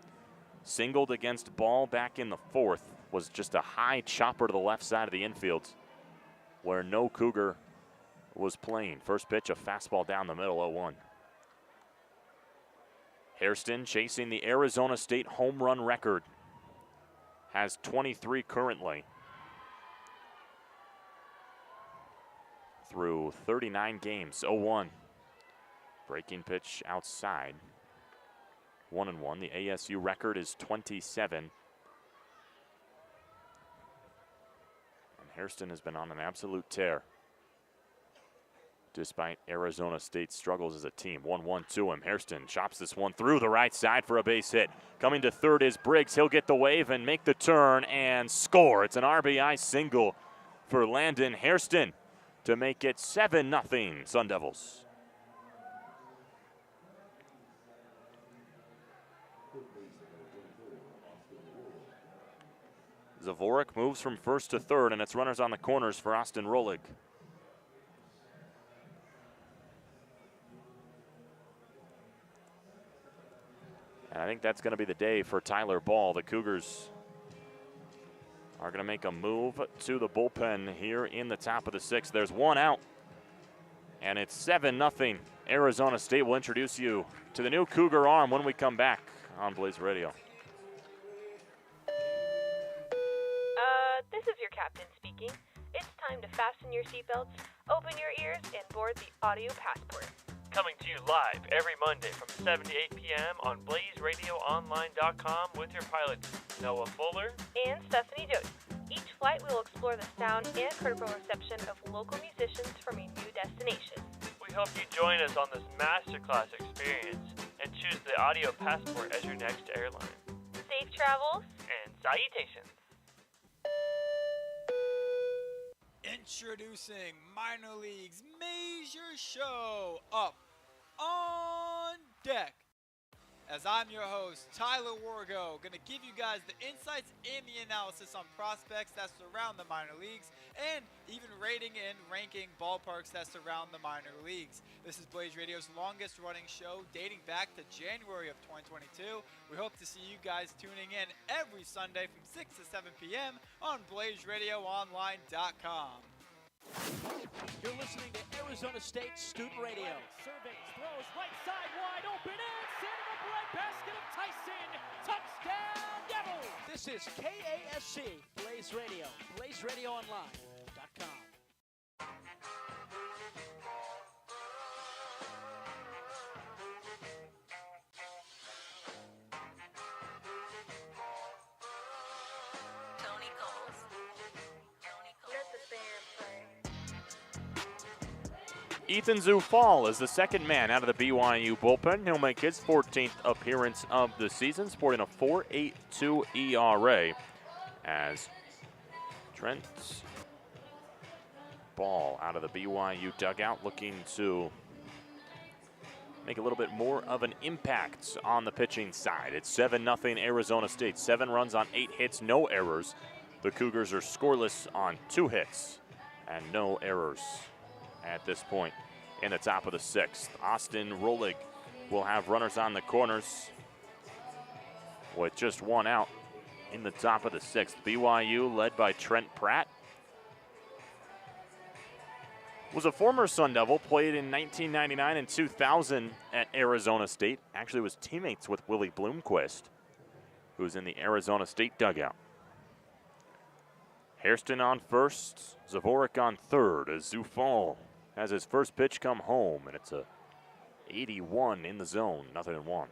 singled against Ball back in the 4th. Was just a high chopper to the left side of the infield where no Cougar was playing. First pitch, a fastball down the middle, 0-1. Hairston chasing the Arizona State home run record. Has 23 currently. Through 39 games, 0-1. Breaking pitch outside. 1-1. The ASU record is 27. And Hairston has been on an absolute tear, despite Arizona State's struggles as a team. 1-1 to him. Hairston chops this one through the right side for a base hit. Coming to third is Briggs. He'll get the wave and make the turn and score. It's an RBI single for Landon Hairston to make it 7-0 Sun Devils. Zavorik moves from first to third, and it's runners on the corners for Austin Rolig. And I think that's going to be the day for Tyler Ball. The Cougars are going to make a move to the bullpen here in the top of the 6th. There's one out, and it's 7-0. Arizona State will introduce you to the new Cougar arm when we come back on Blaze Radio. This is your captain speaking. It's time to fasten your seatbelts, open your ears, and board the audio passport. Coming to you live every Monday from 7 to 8 p.m. on BlazeRadioOnline.com with your pilots, Noah Fuller and Stephanie Jody. Each flight we will explore the sound and critical reception of local musicians from a new destination. We hope you join us on this masterclass experience and choose the audio passport as your next airline. Safe travels and salutations. Introducing Minor League's major show, Up on Deck. As I'm your host, Tyler Wargo, going to give you guys the insights and the analysis on prospects that surround the minor leagues and even rating and ranking ballparks that surround the minor leagues. This is Blaze Radio's longest running show dating back to January of 2022. We hope to see you guys tuning in every Sunday from 6 to 7 p.m. on BlazeRadioOnline.com. You're listening to Arizona State Student Radio. Surveys, throws, right side, wide open, and sending up right basket of Tyson. Touchdown, Devils! This is KASC, Blaze Radio, BlazeRadioOnline.com. Ethan Zufall is the second man out of the BYU bullpen. He'll make his 14th appearance of the season, sporting a 4.82 ERA as Trent Ball out of the BYU dugout looking to make a little bit more of an impact on the pitching side. It's 7-0 Arizona State. 7 runs on 8 hits, no errors. The Cougars are scoreless on 2 hits and no errors at this point in the top of the 6th. Austin Rolig will have runners on the corners with just 1 out in the top of the 6th. BYU led by Trent Pratt, was a former Sun Devil, played in 1999 and 2000 at Arizona State. Actually was teammates with Willie Bloomquist, who's in the Arizona State dugout. Hairston on first, Zavorik on third as Zufall has his first pitch come home, and it's a 81 in the zone, 0-1.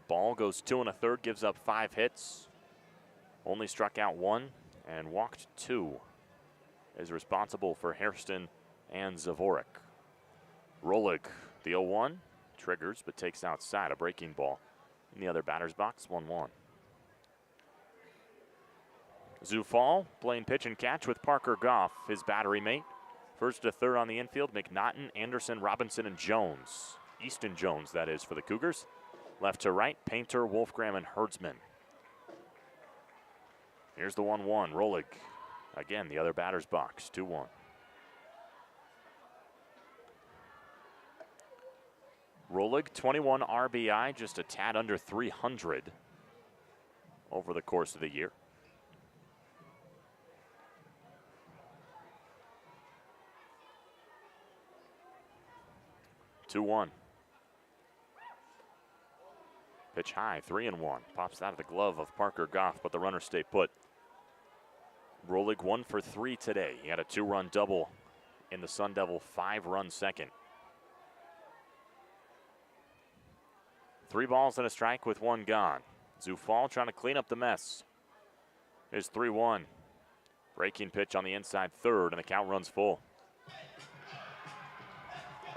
Ball goes 2 1/3, gives up 5 hits, only struck out 1 and walked 2. Is responsible for Hairston and Zavorik. Rolig, the 0-1, triggers but takes outside, a breaking ball. In the other batter's box, 1-1. Zufall playing pitch and catch with Parker Goff, his battery mate. First to third on the infield, McNaughton, Anderson, Robinson, and Jones. Easton Jones, that is, for the Cougars. Left to right, Painter, Wolfgram, and Herdsman. Here's the 1-1, Rolig. Again, the other batter's box, 2-1. Rolig, 21 RBI, just a tad under 300 over the course of the year. Pitch high, 3-1. Pops out of the glove of Parker Goff, but the runners stay put. Rolig 1 for 3 today. He had a 2-run double in the Sun Devil 5-run second. 3 balls and a strike with 1 gone. Zufall trying to clean up the mess. Here's 3-1. Breaking pitch on the inside third, and the count runs full.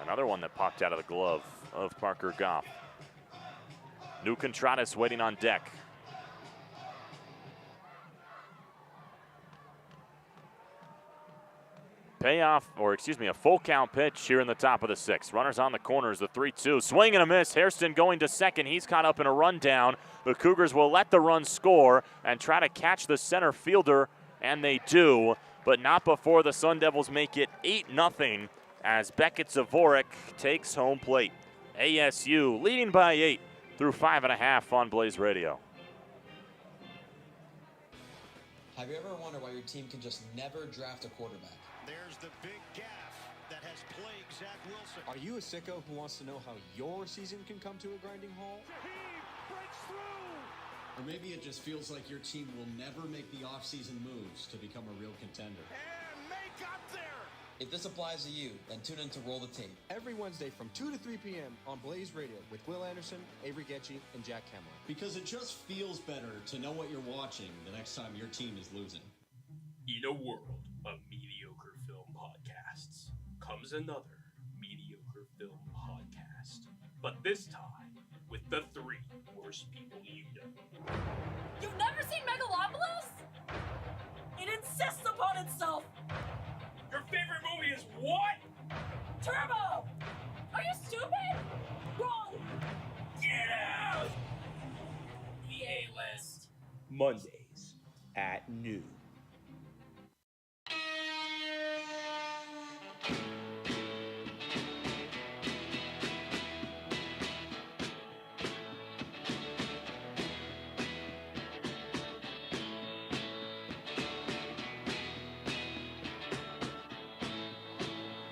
Another one that popped out of the glove of Parker Goff. New Contratus waiting on deck. A full count pitch here in the top of the 6th. Runners on the corners, the 3-2. Swing and a miss. Hairston going to second. He's caught up in a rundown. The Cougars will let the run score and try to catch the center fielder, and they do, but not before the Sun Devils make it 8-0 as Beckett Zavorik takes home plate. ASU leading by 8 through 5.5 on Blaze Radio. Have you ever wondered why your team can just never draft a quarterback? There's the big gaffe that has plagued Zach Wilson. Are you a sicko who wants to know how your season can come to a grinding halt? Breaks through. Or maybe it just feels like your team will never make the offseason moves to become a real contender. And they got there. If this applies to you, then tune in to Roll the Tape. Every Wednesday from 2 to 3 p.m. on Blaze Radio with Will Anderson, Avery Getchie, and Jack Kemler. Because it just feels better to know what you're watching the next time your team is losing. In a world of mediocre film podcasts comes another mediocre film podcast. But this time, with the 3 worst people you know. You've never seen Megalopolis? It insists upon itself. Your favorite movie is what? Turbo! Are you stupid? Wrong! Get out! The A-list. Mondays at noon.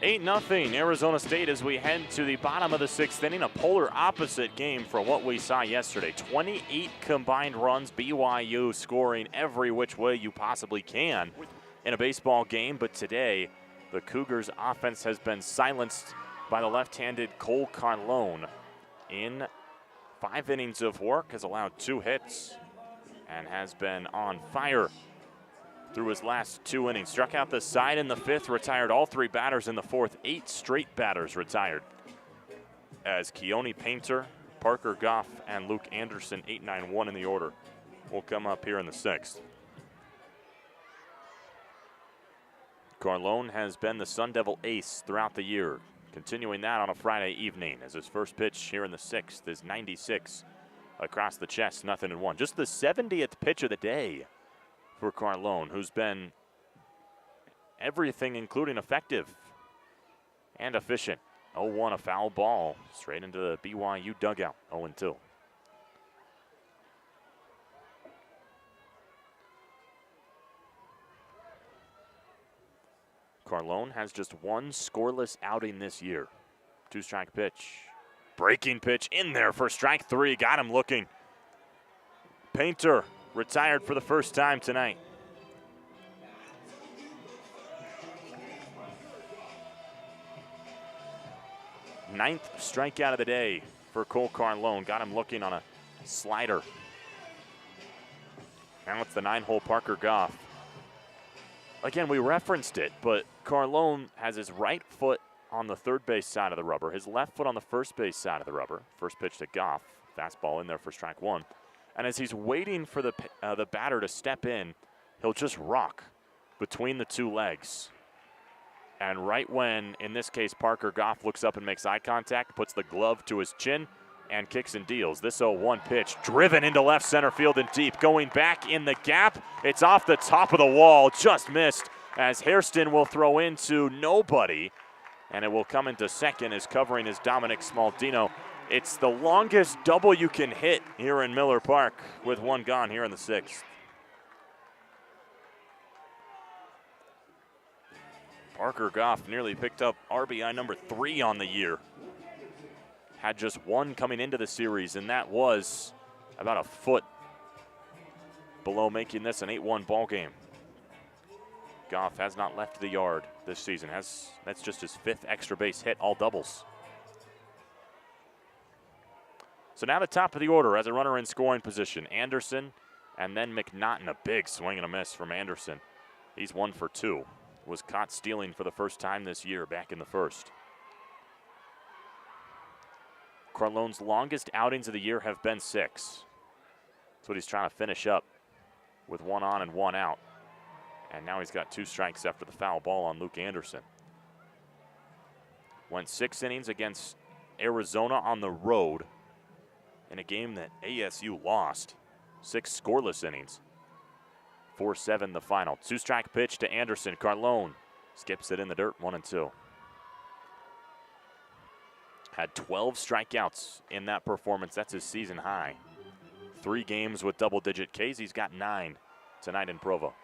Eight 0 Arizona State as we head to the bottom of the 6th inning. A polar opposite game from what we saw yesterday. 28 combined runs, BYU scoring every which way you possibly can in a baseball game. But today, the Cougars offense has been silenced by the left-handed Cole Carlone. In 5 innings of work, has allowed 2 hits and has been on fire through his last 2 innings. Struck out the side in the 5th, retired all 3 batters in the 4th. 8 straight batters retired as Keone Painter, Parker Goff, and Luke Anderson, 8-9-1 in the order, will come up here in the 6th. Carlone has been the Sun Devil ace throughout the year, continuing that on a Friday evening as his first pitch here in the 6th is 96 across the chest, 0-1. Just the 70th pitch of the day for Carlone, who's been everything including effective and efficient. 0-1, a foul ball straight into the BYU dugout, 0-2. Carlone has just one scoreless outing this year. 2-strike pitch. Breaking pitch in there for strike 3. Got him looking. Painter retired for the first time tonight. Ninth strikeout of the day for Cole Carlone. Got him looking on a slider. Now it's the 9-hole Parker Goff. Again, we referenced it, but Carlone has his right foot on the third base side of the rubber, his left foot on the first base side of the rubber. First pitch to Goff, fastball in there for strike 1. And as he's waiting for the batter to step in, he'll just rock between the two legs. And right when, in this case, Parker Goff looks up and makes eye contact, puts the glove to his chin, and kicks and deals. This 0-1 pitch driven into left center field and deep. Going back in the gap. It's off the top of the wall. Just missed as Hairston will throw into nobody. And it will come into second as covering is Dominic Smaldino. It's the longest double you can hit here in Miller Park with one gone here in the 6th. Parker Goff nearly picked up RBI number 3 on the year. Had just one coming into the series, and that was about a foot below making this an 8-1 ball game. Goff has not left the yard this season. That's just his 5th extra base hit, all doubles. So now the top of the order as a runner in scoring position. Anderson and then McNaughton. A big swing and a miss from Anderson. He's 1 for 2. Was caught stealing for the first time this year back in the 1st. Carlone's longest outings of the year have been 6. That's what he's trying to finish up with 1 on and 1 out. And now he's got 2 strikes after the foul ball on Luke Anderson. Went 6 innings against Arizona on the road in a game that ASU lost. 6 scoreless innings. 4-7 the final. 2-strike pitch to Anderson. Carlone skips it in the dirt, 1-2. Had 12 strikeouts in that performance. That's his season high. 3 games with double-digit Ks. He's got 9 tonight in Provo.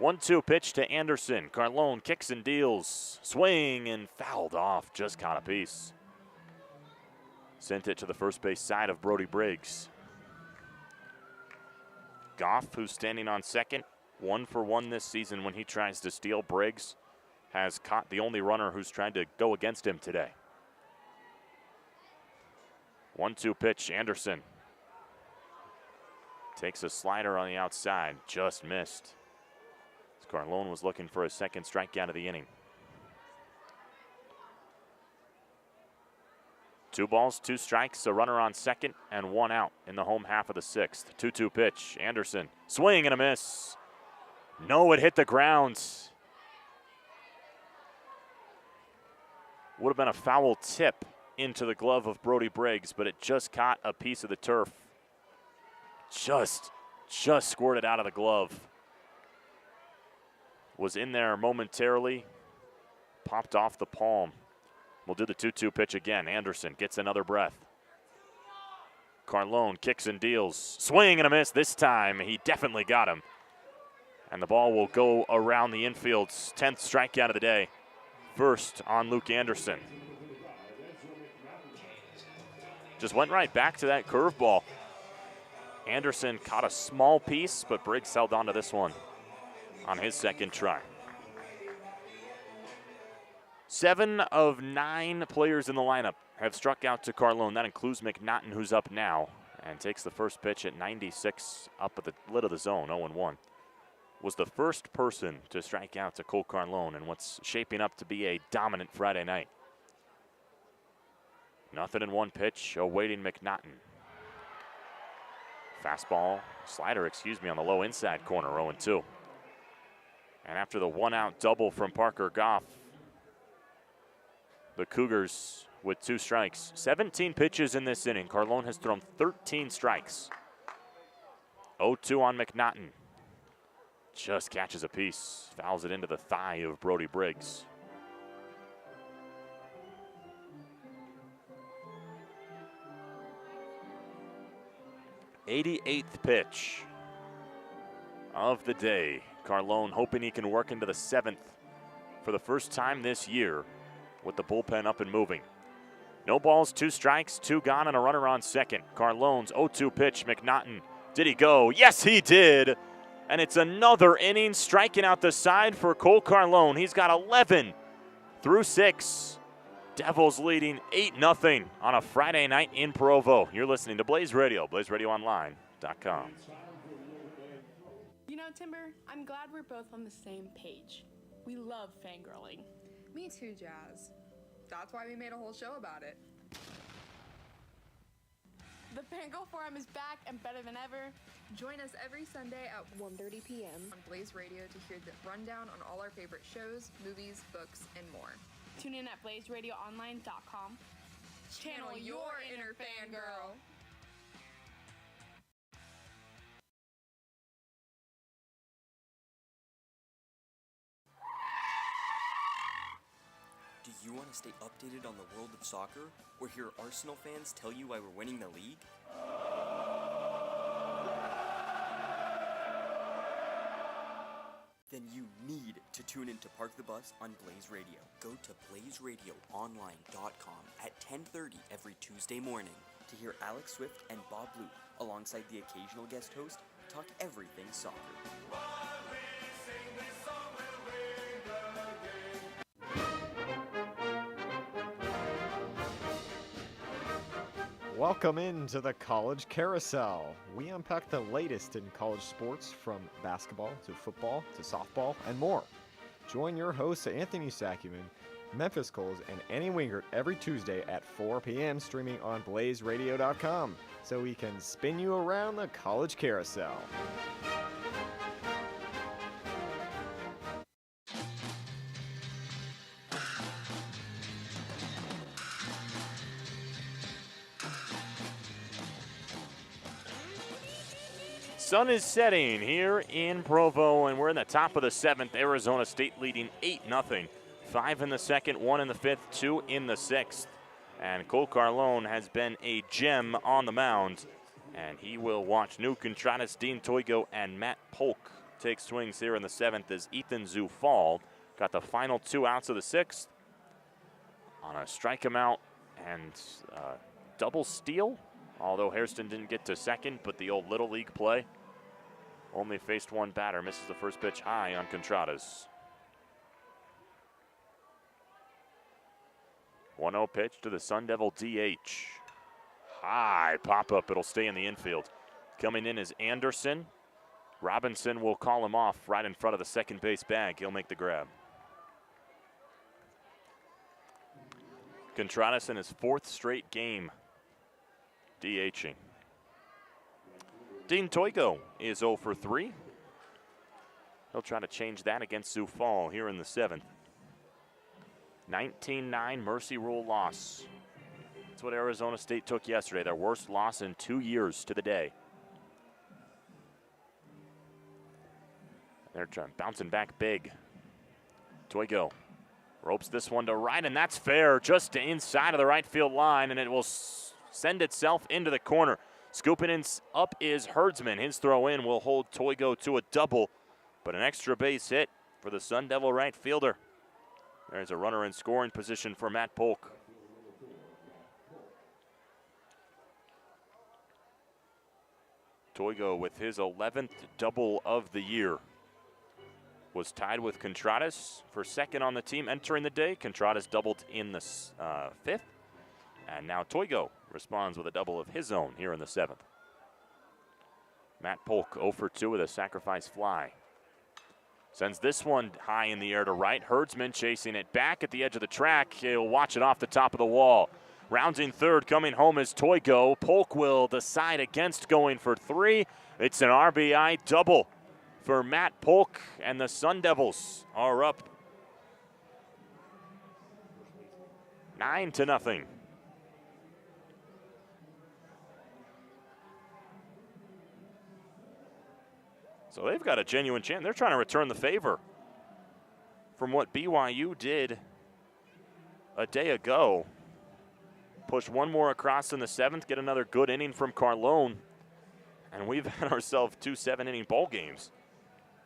1-2 pitch to Anderson. Carlone kicks and deals. Swing and fouled off. Just caught a piece. Sent it to the first base side of Brody Briggs. Goff, who's standing on second, 1 for 1 this season when he tries to steal. Briggs has caught the only runner who's tried to go against him today. 1-2 pitch, Anderson. Takes a slider on the outside, just missed. Carlone was looking for his 2nd strikeout of the inning. 2 balls, 2 strikes, a runner on second, and 1 out in the home half of the 6th. 2-2 pitch, Anderson. Swing and a miss. No, it hit the ground. Would have been a foul tip into the glove of Brody Briggs, but it just caught a piece of the turf. Just squirted out of the glove. Was in there momentarily, popped off the palm. We'll do the 2-2 pitch again. Anderson gets another breath. Carlone kicks and deals. Swing and a miss this time. He definitely got him. And the ball will go around the infield's 10th strikeout of the day. First on Luke Anderson. Just went right back to that curveball. Anderson caught a small piece, but Briggs held on to this one on his 2nd try. 7 of 9 players in the lineup have struck out to Carlone. That includes McNaughton, who's up now, and takes the first pitch at 96 up at the lid of the zone, 0-1. Was the first person to strike out to Cole Carlone in what's shaping up to be a dominant Friday night. 0-1 pitch awaiting McNaughton. Fastball, slider, on the low inside corner, 0-2. And after the 1-out double from Parker Goff, the Cougars with 2 strikes. 17 pitches in this inning. Carlone has thrown 13 strikes. 0-2 on McNaughton. Just catches a piece. Fouls it into the thigh of Brody Briggs. '88th pitch of the day. Carlone hoping he can work into the 7th for the first time this year with the bullpen up and moving. No balls, 2 strikes, 2 gone, and a runner on second. Carlone's 0-2 pitch, McNaughton. Did he go? Yes, he did. And it's another inning, striking out the side for Cole Carlone. He's got 11 through 6. Devils leading 8-0 on a Friday night in Provo. You're listening to Blaze Radio, blazeradioonline.com. You know, Timber, I'm glad we're both on the same page. We love fangirling. Me too, Jazz. That's why we made a whole show about it. The Fangirl Forum is back and better than ever. Join us every Sunday at 1:30 p.m. on Blaze Radio to hear the rundown on all our favorite shows, movies, books, and more. Tune in at blazeradioonline.com. Channel your inner fangirl. Do you want to stay updated on the world of soccer, or hear Arsenal fans tell you why we're winning the league? Then you need to tune in to Park the Bus on Blaze Radio. Go to blazeradioonline.com at 10:30 every Tuesday morning to hear Alex Swift and Bob Luke, alongside the occasional guest host, talk everything soccer. Welcome into the College Carousel. We unpack the latest in college sports from basketball to football to softball and more. Join your hosts Anthony Sakuman, Memphis Coles, and Annie Wingert every Tuesday at 4 p.m. streaming on blazeradio.com so we can spin you around the College Carousel. Sun is setting here in Provo, and we're in the top of the 7th. Arizona State leading 8-0. 5 in the second, 1 in the 5th, 2 in the 6th. And Cole Carlone has been a gem on the mound, and he will watch New Contreras, Dean Toigo, and Matt Polk take swings here in the 7th as Ethan Zufall got the final 2 outs of the 6th on a strike him out and double steal. Although Hairston didn't get to second, but the old Little League play. Only faced 1 batter, misses the first pitch high on Contreras. 1-0 pitch to the Sun Devil DH. High pop-up, it'll stay in the infield. Coming in is Anderson. Robinson will call him off right in front of the second base bag. He'll make the grab. Contreras in his 4th straight game DHing. Dean Toigo is 0 for 3. He'll try to change that against Sioux Fall here in the 7th. 19-9 Mercy Rule loss. That's what Arizona State took yesterday, their worst loss in 2 years to the day. They're bouncing back big. Toigo ropes this one to right, and that's fair, just to inside of the right field line, and it will send itself into the corner. Scooping in up is Herdsman. His throw in will hold Toigo to a double, but an extra base hit for the Sun Devil right fielder. There's a runner in scoring position for Matt Polk. Toigo with his 11th double of the year. Was tied with Contreras for second on the team entering the day. Contreras doubled in the 5th. And now Toigo responds with a double of his own here in the 7th. Matt Polk 0 for 2 with a sacrifice fly. Sends this one high in the air to right. Herdsman chasing it back at the edge of the track. He'll watch it off the top of the wall. Rounding third, coming home is Toigo. Polk will decide against going for 3. It's an RBI double for Matt Polk, and the Sun Devils are up 9-0. So they've got a genuine chance. They're trying to return the favor from what BYU did a day ago. Push one more across in the 7th, get another good inning from Carlone, and we've had ourselves 2 7-inning ball games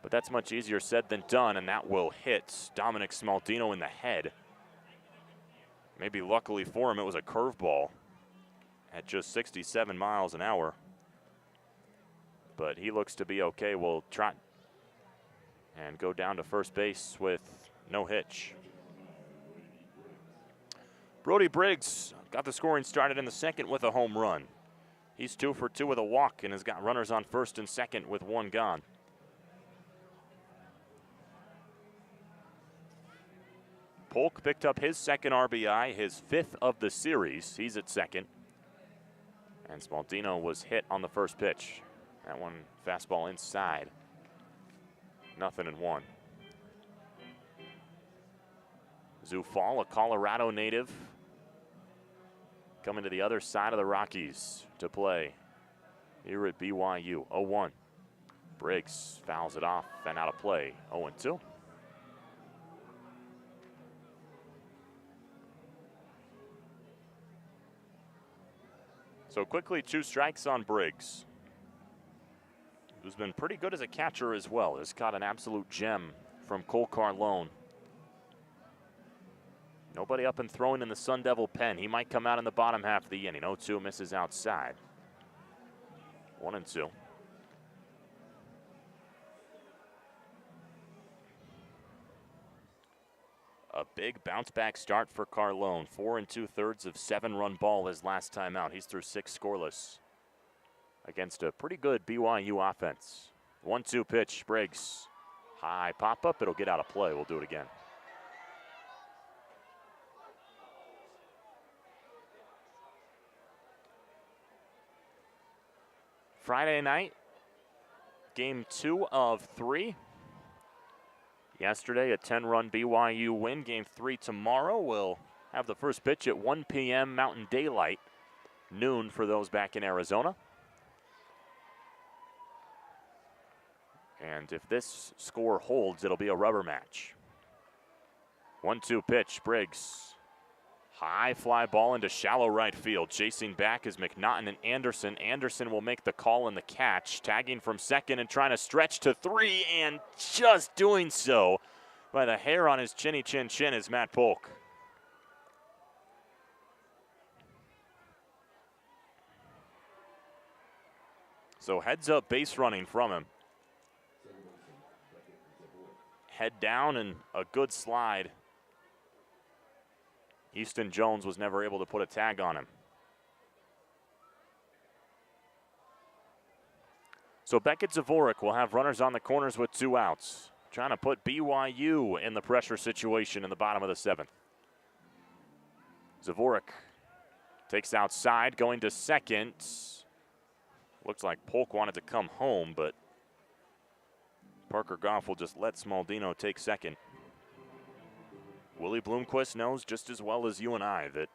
But that's much easier said than done, and that will hit Dominic Smaldino in the head. Maybe luckily for him, it was a curveball at just 67 miles an hour. But he looks to be okay. We'll trot and go down to first base with no hitch. Brody Briggs got the scoring started in the second with a home run. He's 2 for 2 with a walk and has got runners on first and second with one gone. Polk picked up his second RBI, his 5th of the series. He's at second. And Smaldino was hit on the first pitch. That one fastball inside. 0-1. Zufall, a Colorado native, coming to the other side of the Rockies to play here at BYU. 0-1. Briggs fouls it off and out of play. 0-2. So quickly 2 strikes on Briggs, who's been pretty good as a catcher as well. Has caught an absolute gem from Cole Carlone. Nobody up and throwing in the Sun Devil pen. He might come out in the bottom half of the inning. 0-2, misses outside. 1-2. A big bounce back start for Carlone. 4 2/3 of 7-run ball his last time out. He's through 6 scoreless against a pretty good BYU offense. 1-2 pitch, Briggs. High pop up, it'll get out of play. We'll do it again. Friday night, game 2 of 3. Yesterday, a 10-run BYU win. Game 3 tomorrow. We'll have the first pitch at 1 p.m. Mountain Daylight, noon for those back in Arizona. And if this score holds, it'll be a rubber match. 1-2 pitch, Briggs. High fly ball into shallow right field. Chasing back is McNaughton and Anderson. Anderson will make the call and the catch. Tagging from second and trying to stretch to 3, and just doing so by the hair on his chinny chin chin is Matt Polk. So heads up base running from him. Head down and a good slide. Easton Jones was never able to put a tag on him. So Beckett Zavorik will have runners on the corners with 2 outs. Trying to put BYU in the pressure situation in the bottom of the 7th. Zavorik takes outside, going to second. Looks like Polk wanted to come home, but Parker Goff will just let Smaldino take second. Willie Bloomquist knows just as well as you and I that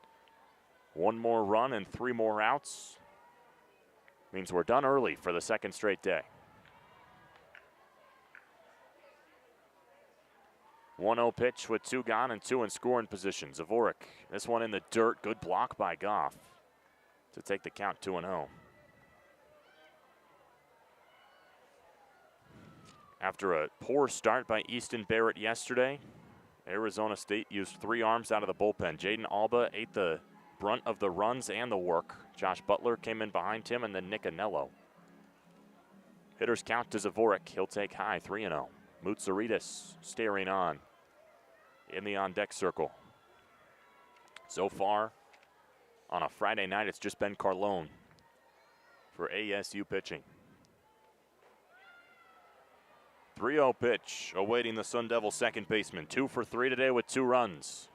1 more run and 3 more outs means we're done early for the 2nd straight day. 1-0 pitch with 2 gone and 2 in scoring position. Zavorik, this one in the dirt. Good block by Goff to take the count 2-0. After a poor start by Easton Barrett yesterday, Arizona State used 3 arms out of the bullpen. Jaden Alba ate the brunt of the runs and the work. Josh Butler came in behind him, and then Nick Anello. Hitters count to Zavorik. He'll take high, 3-0. Moutsaritas staring on in the on-deck circle. So far, on a Friday night, it's just been Carlone for ASU pitching. 3-0 pitch, awaiting the Sun Devil second baseman. 2 for 3 today with 2 runs.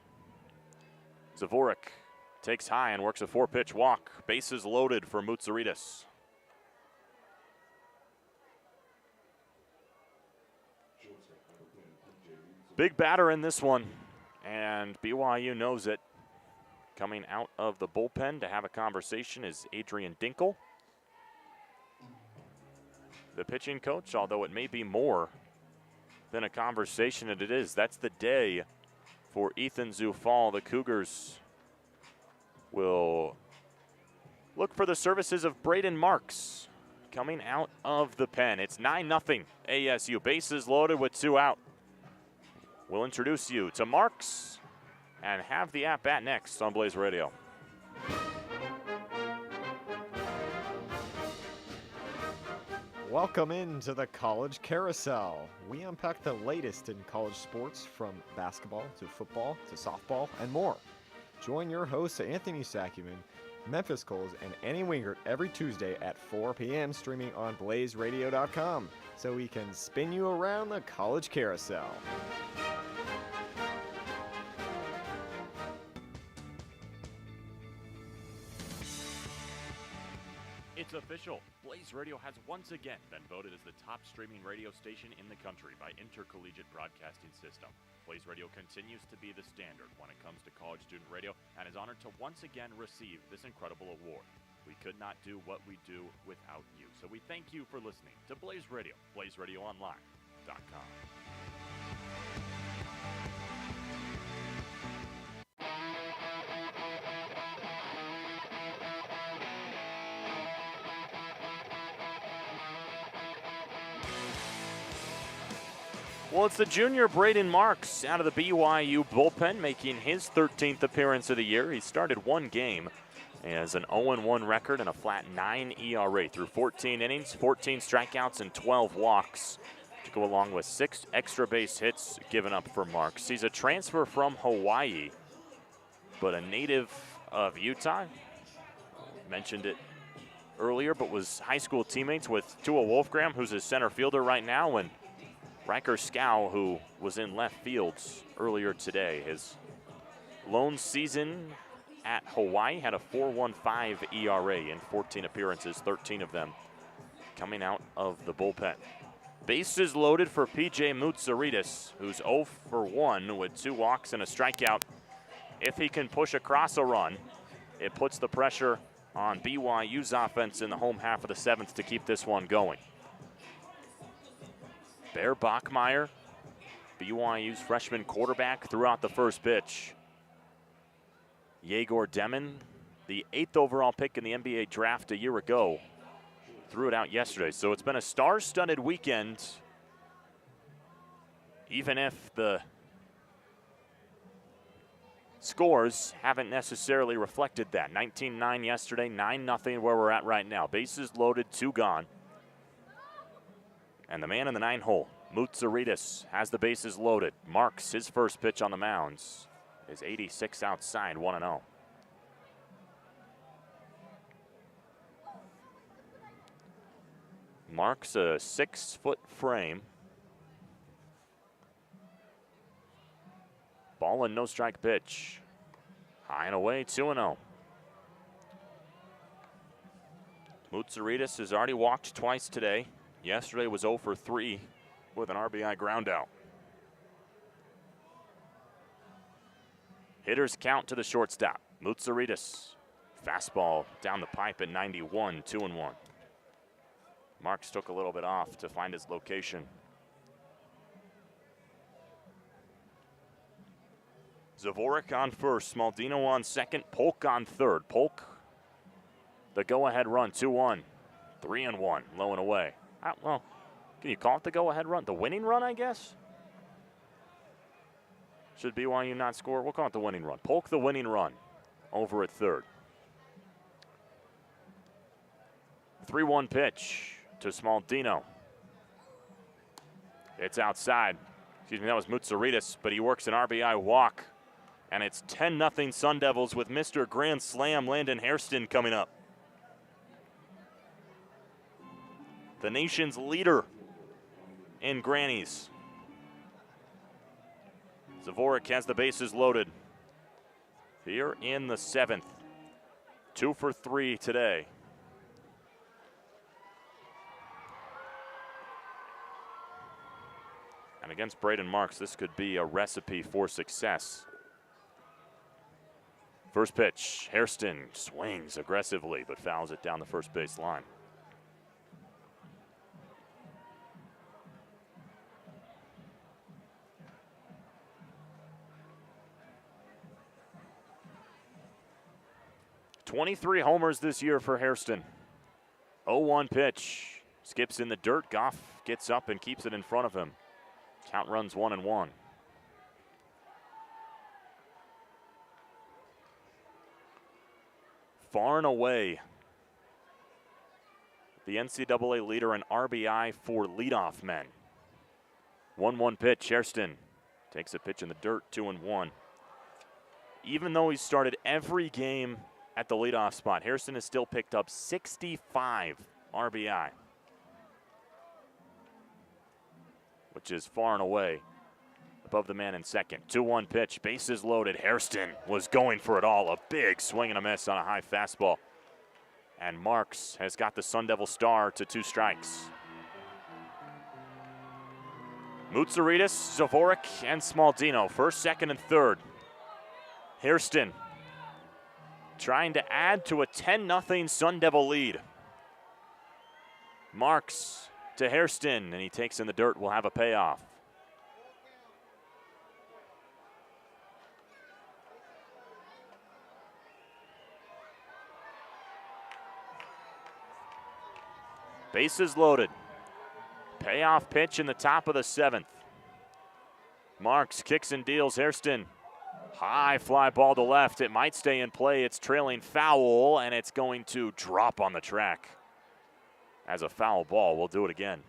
Zavorik takes high and works a 4-pitch walk. Bases loaded for Moutsaritas. Big batter in this one, and BYU knows it. Coming out of the bullpen to have a conversation is Adrian Dinkle, the pitching coach, although it may be more than a conversation, and it is. That's the day for Ethan Zufall. The Cougars will look for the services of Braden Marks coming out of the pen. It's 9-0 ASU. Bases loaded with 2 out. We'll introduce you to Marks and have the at-bat next on Blaze Radio. Welcome into the College Carousel. We unpack the latest in college sports from basketball to football to softball and more. Join your hosts Anthony Sakuman, Memphis Coles, and Annie Wingert every Tuesday at 4 p.m. streaming on blazeradio.com so we can spin you around the College Carousel. It's official. Blaze Radio has once again been voted as the top streaming radio station in the country by Intercollegiate Broadcasting System. Blaze Radio continues to be the standard when it comes to college student radio and is honored to once again receive this incredible award. We could not do what we do without you. So we thank you for listening to Blaze Radio, BlazeRadioOnline.com. Well, it's the junior Braden Marks out of the BYU bullpen making his 13th appearance of the year. He started 1 game. He has an 0-1 record and a flat 9 ERA through 14 innings, 14 strikeouts, and 12 walks to go along with 6 extra base hits given up for Marks. He's a transfer from Hawaii, but a native of Utah. Mentioned it earlier, but was high school teammates with Tua Wolfgram, who's a center fielder right now, and Riker Scow, who was in left field earlier today. His lone season at Hawaii had a 4.15 ERA in 14 appearances, 13 of them coming out of the bullpen. Bases loaded for PJ Moutsouridis, who's 0 for 1 with 2 walks and a strikeout. If he can push across a run, it puts the pressure on BYU's offense in the home half of the 7th to keep this one going. Bear Bachmeier, BYU's freshman quarterback, threw out the first pitch. Yegor Demon, the 8th overall pick in the NBA draft a year ago, threw it out yesterday. So it's been a star-studded weekend, even if the scores haven't necessarily reflected that. 19-9 yesterday, 9-0 where we're at right now. Bases loaded, 2 gone. And the man in the 9 hole, Moutsouridis, has the bases loaded. Marks his first pitch on the mounds. Is 86 outside, 1-0. Marks a 6-foot frame. Ball and no strike pitch. High and away, 2-0. Moutsouridis has already walked twice today. Yesterday was 0 for 3 with an RBI groundout. Hitters count to the shortstop. Moutsouridis, fastball down the pipe at 91, 2-1. Marks took a little bit off to find his location. Zavorik on first, Smaldino on second, Polk on third. Polk, the go-ahead run, 2-1, 3-1, low and away. Well, can you call it the go-ahead run? The winning run, I guess? Should BYU not score? We'll call it the winning run. Polk the winning run over at third. 3-1 pitch to Smaldino. It's outside. Excuse me, that was Moutsouridis, but he works an RBI walk. And it's 10-0 Sun Devils with Mr. Grand Slam Landon Hairston coming up. The nation's leader in grannies. Zavorik has the bases loaded here in the 7th. 2 for 3 today. And against Braden Marks, this could be a recipe for success. First pitch, Hairston swings aggressively, but fouls it down the first base line. "23 homers this year for Hairston. 0-1 pitch. Skips in the dirt. Goff gets up and keeps it in front of him. Count runs 1-1. Far and away, the NCAA leader in RBI for leadoff men. 1-1 pitch. Hairston takes a pitch in the dirt, 2-1. Even though he started every game at the leadoff spot, Hairston has still picked up 65 RBI, which is far and away above the man in second. 2-1 pitch, bases loaded. Hairston was going for it all. A big swing and a miss on a high fastball. And Marks has got the Sun Devil star to 2 strikes. Mutsaritas, Zavorik, and Smaldino, first, second, and third. Hairston trying to add to a 10-0 Sun Devil lead. Marks to Hairston, and he takes in the dirt. Will have a payoff. Bases loaded. Payoff pitch in the top of the 7th. Marks kicks and deals. Hairston, high fly ball to left. It might stay in play. It's trailing foul, and it's going to drop on the track. As a foul ball, we'll do it again.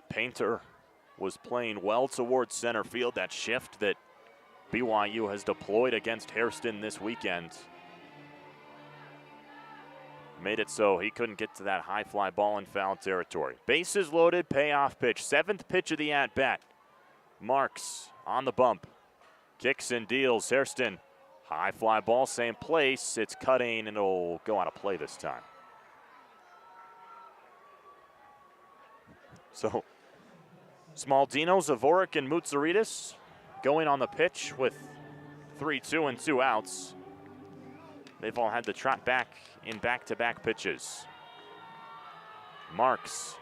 Painter was playing well towards center field. That shift that BYU has deployed against Hairston this weekend made it so he couldn't get to that high fly ball in foul territory. Bases loaded, payoff pitch. 7th pitch of the at-bat. Marks on the bump. Kicks and deals. Hairston, high fly ball, same place. It's cutting, and it'll go out of play this time. So, Smaldino, Zavorik, and Mutsaritas going on the pitch with 3-2 and 2 outs. They've all had to trot back in back-to-back pitches. Marks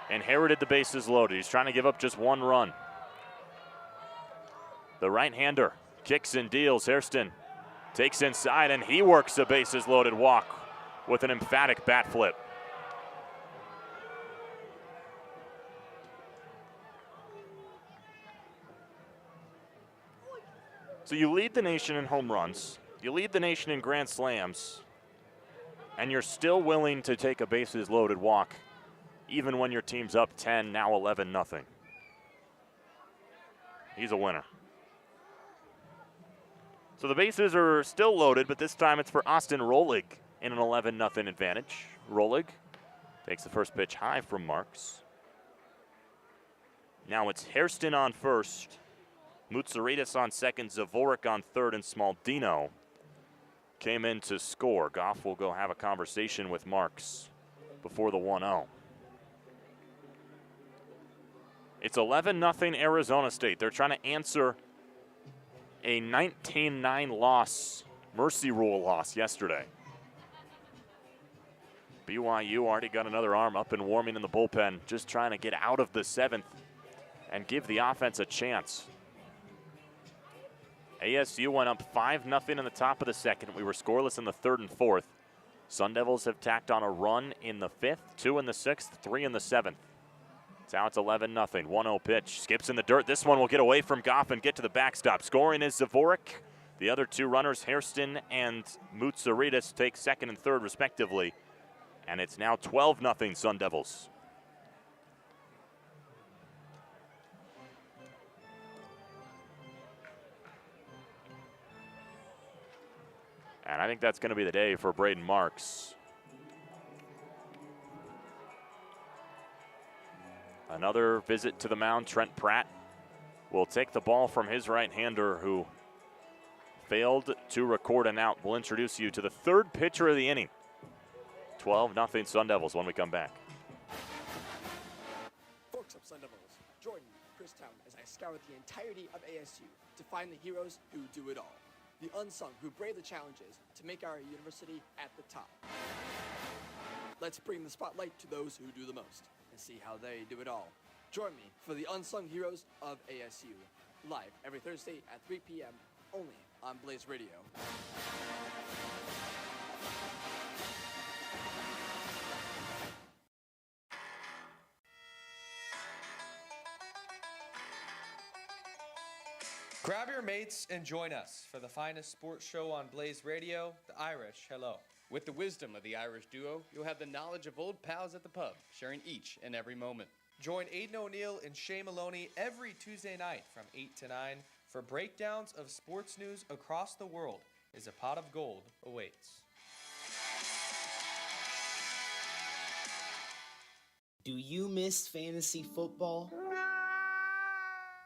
inherited the bases loaded. He's trying to give up just 1 run. The right-hander kicks and deals. Hairston takes inside, and he works a bases loaded walk with an emphatic bat flip. So you lead the nation in home runs, you lead the nation in grand slams, and you're still willing to take a bases loaded walk even when your team's up 10, now 11-0. He's a winner. So the bases are still loaded, but this time it's for Austin Rolig in an 11-0 advantage. Rolig takes the first pitch high from Marks. Now it's Hairston on first. Mutsaritas on second, Zavorik on third, and Smaldino came in to score. Goff will go have a conversation with Marks before the 1-0. It's 11-0 Arizona State. They're trying to answer a 19-9 loss, mercy rule loss yesterday. BYU already got another arm up and warming in the bullpen, just trying to get out of the 7th and give the offense a chance. ASU went up 5-0 in the top of the 2nd. We were scoreless in the 3rd and 4th. Sun Devils have tacked on a run in the 5th, 2 in the 6th, 3 in the 7th. Now it's 11-0, 1-0 pitch. Skips in the dirt. This one will get away from Goff and get to the backstop. Scoring is Zavorik. The other 2 runners, Hairston and Mutsaritas, take 2nd and 3rd respectively. And it's now 12-0 Sun Devils. And I think that's going to be the day for Braden Marks. Another visit to the mound. Trent Pratt will take the ball from his right-hander who failed to record an out. We'll introduce you to the 3rd pitcher of the inning. 12-0 Sun Devils when we come back. Folks up, Sun Devils. Jordan, Christown, as I scour the entirety of ASU to find the heroes who do it all. The unsung who brave the challenges to make our university at the top. Let's bring the spotlight to those who do the most and see how they do it all. Join me for the unsung heroes of ASU. live every Thursday at 3 p.m. only on Blaze Radio. Grab your mates and join us for the finest sports show on Blaze Radio, The Irish Hello. With the wisdom of the Irish duo, you'll have the knowledge of old pals at the pub, sharing each and every moment. Join Aidan O'Neill and Shay Maloney every Tuesday night from 8 to 9 for breakdowns of sports news across the world as a pot of gold awaits. Do you miss fantasy football?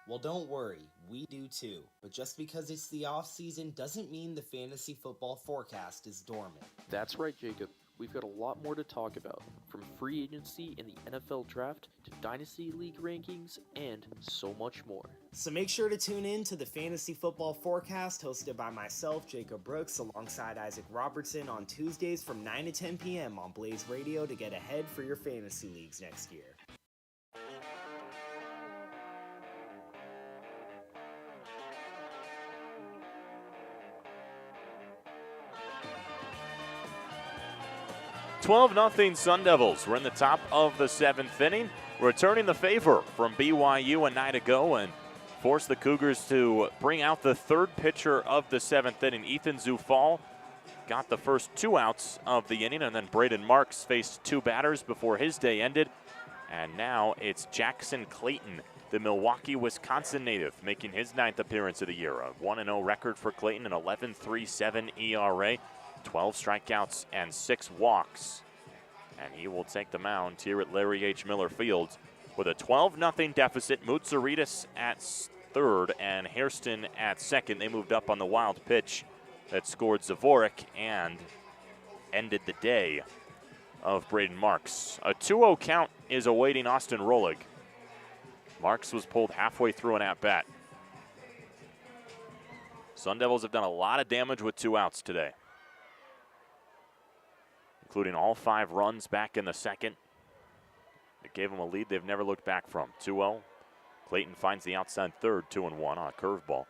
Well, don't worry, we do too. But just because it's the off-season doesn't mean the fantasy football forecast is dormant. That's right, Jacob. We've got a lot more to talk about, from free agency and the NFL draft to Dynasty League rankings and so much more. So make sure to tune in to the Fantasy Football Forecast hosted by myself, Jacob Brooks, alongside Isaac Robertson on Tuesdays from 9 to 10 p.m. on Blaze Radio to get ahead for your fantasy leagues next year. "12-0 Sun Devils. We're in the top of the 7th inning, returning the favor from BYU a night ago and forced the Cougars to bring out the third pitcher of the 7th inning. Ethan Zufall got the first 2 outs of the inning, and then Braden Marks faced 2 batters before his day ended. And now it's Jackson Clayton, the Milwaukee, Wisconsin native, making his 9th appearance of the year. A 1-0 record for Clayton, an 11.37 ERA. 12 strikeouts and 6 walks. And he will take the mound here at Larry H. Miller Field with a 12-0 deficit. Mutsaritas at third and Hairston at second. They moved up on the wild pitch that scored Zavorik and ended the day of Braden Marks. A 2-0 count is awaiting Austin Rolig. Marks was pulled halfway through an at-bat. Sun Devils have done a lot of damage with 2 outs today, including all 5 runs back in the second. It gave them a lead they've never looked back from. 2-0. Clayton finds the outside third, 2-1 on a curveball.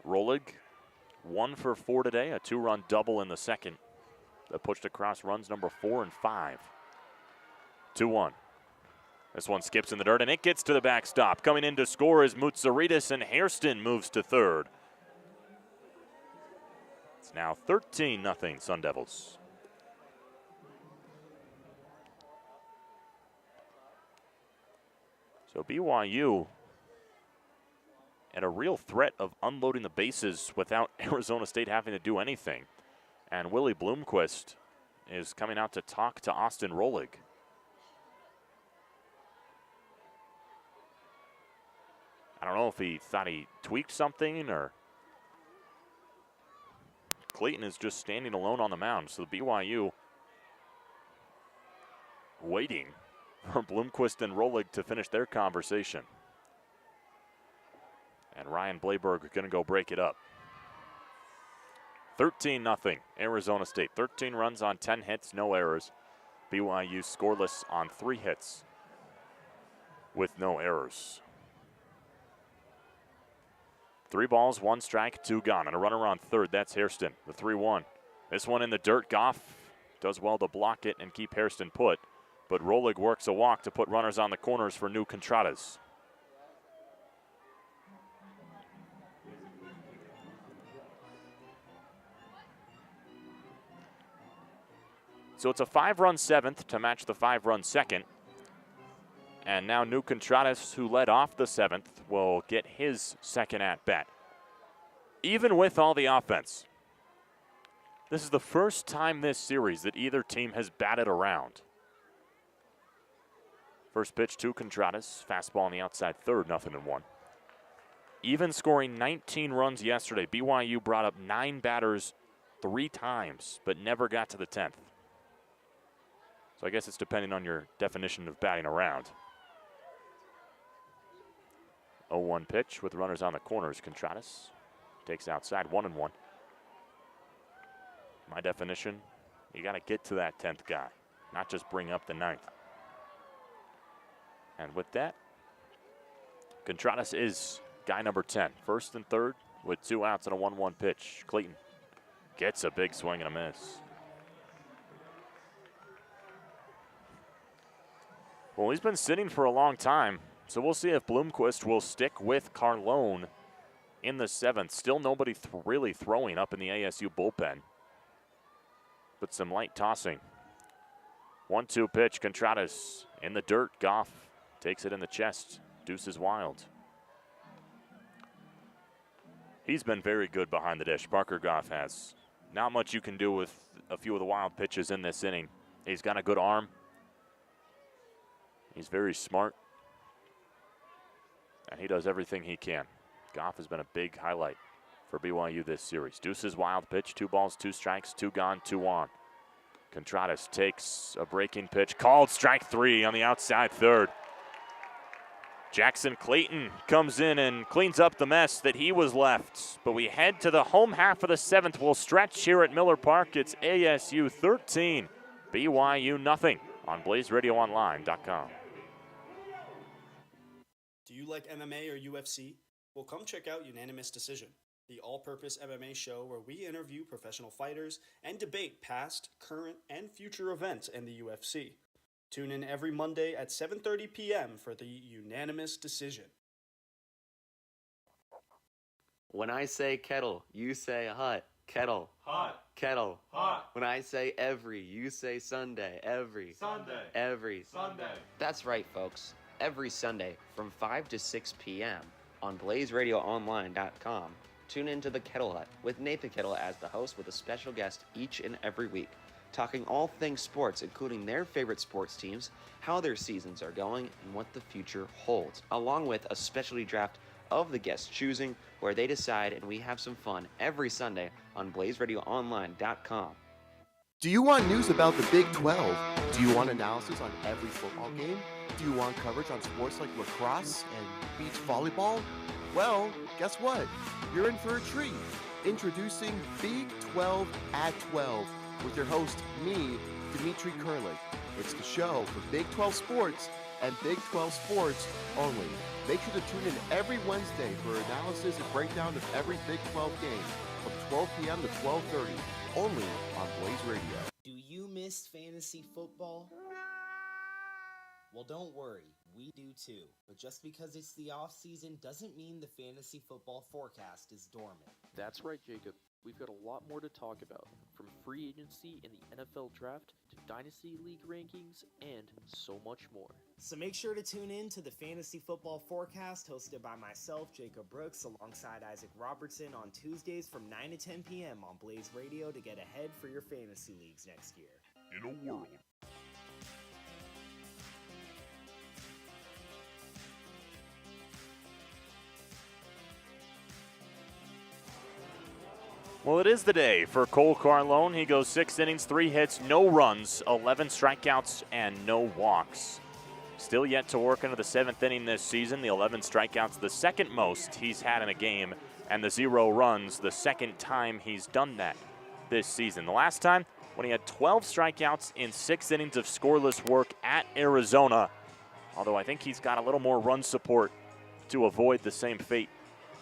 Rolig, 1 for 4 today, a 2-run double in the second that pushed across runs number 4 and 5. 2-1. This one skips in the dirt, and it gets to the backstop. Coming in to score is Mutsaritas, and Hairston moves to third. It's now 13-0 Sun Devils. So BYU at a real threat of unloading the bases without Arizona State having to do anything. And Willie Bloomquist is coming out to talk to Austin Rolig. I don't know if he thought he tweaked something or Clayton is just standing alone on the mound. So the BYU waiting for Bloomquist and Rolig to finish their conversation. And Ryan Blaberg going to go break it up. 13-0 Arizona State. 13 runs on 10 hits, no errors. BYU scoreless on 3 hits with no errors. 3 balls, 1 strike, 2 gone, and a runner on third. That's Hairston, the 3-1. This one in the dirt. Goff does well to block it and keep Hairston put, but Rolig works a walk to put runners on the corners for New Contradas. So it's a 5-run 7th to match the 5-run 2nd. And now New Contradas, who led off the 7th, will get his 2nd at-bat. Even with all the offense, this is the first time this series that either team has batted around. First pitch to Contradas, fastball on the outside third, 0-1. Even scoring 19 runs yesterday, BYU brought up 9 batters 3 times, but never got to the 10th. So I guess it's depending on your definition of batting around. 0-1 pitch with runners on the corners. Contradas takes outside, 1-1. My definition, you got to get to that 10th guy, not just bring up the 9th. And with that, Contreras is guy number 10. First and third with 2 outs and a 1-1 pitch. Clayton gets a big swing and a miss. Well, he's been sitting for a long time, so we'll see if Bloomquist will stick with Carlone in the 7th. Still nobody really throwing up in the ASU bullpen, but some light tossing. 1-2 pitch, Contreras in the dirt. Goff takes it in the chest. Deuces wild. He's been very good behind the dish, Parker Goff has. Not much you can do with a few of the wild pitches in this inning. He's got a good arm. He's very smart. And he does everything he can. Goff has been a big highlight for BYU this series. Deuces wild pitch, 2 balls, 2 strikes, 2 gone, 2 on. Contreras takes a breaking pitch, called strike 3 on the outside third. Jackson Clayton comes in and cleans up the mess that he was left. But we head to the home half of the 7th. We'll stretch here at Miller Park. It's ASU 13, BYU nothing on BlazeRadioOnline.com. Do you like MMA or UFC? Well, come check out Unanimous Decision, the all-purpose MMA show where we interview professional fighters and debate past, current, and future events in the UFC. Tune in every Monday at 7:30 p.m. for the Unanimous Decision. When I say kettle, you say hot. Kettle. Hot. Kettle. Hot. When I say every, you say Sunday. Every. Sunday. Every. Sunday. That's right, folks. Every Sunday from 5 to 6 p.m. on BlazeRadioOnline.com. Tune into the Kettle Hut with Nathan Kettle as the host with a special guest each and every week, talking all things sports, including their favorite sports teams, how their seasons are going, and what the future holds, along with a specialty draft of the guest's choosing where they decide, and we have some fun every Sunday on BlazeRadioOnline.com. Do you want news about the Big 12? Do you want analysis on every football game? Do you want coverage on sports like lacrosse and beach volleyball? Well, guess what? You're in for a treat. Introducing Big 12 at 12 with your host, me, Dimitri Kurlik. It's the show for Big 12 sports and Big 12 sports only. Make sure to tune in every Wednesday for analysis and breakdown of every Big 12 game from 12 p.m. to 12:30, only on Blaze Radio. Do you miss fantasy football? Well, don't worry, we do too. But just because it's the off season doesn't mean the fantasy football forecast is dormant. That's right, Jacob. We've got a lot more to talk about, from free agency and the NFL draft to Dynasty League rankings and so much more. So make sure to tune in to the Fantasy Football Forecast hosted by myself, Jacob Brooks, alongside Isaac Robertson on Tuesdays from 9 to 10 p.m. on Blaze Radio to get ahead for your fantasy leagues next year. In a world. Well, it is the day for Cole Carlone. He goes 6 innings, 3 hits, no runs, 11 strikeouts, and no walks. Still yet to work into the 7th inning this season. The 11 strikeouts, the second most he's had in a game, and the 0 runs, the second time he's done that this season. The last time, when he had 12 strikeouts in 6 innings of scoreless work at Arizona. Although I think he's got a little more run support to avoid the same fate.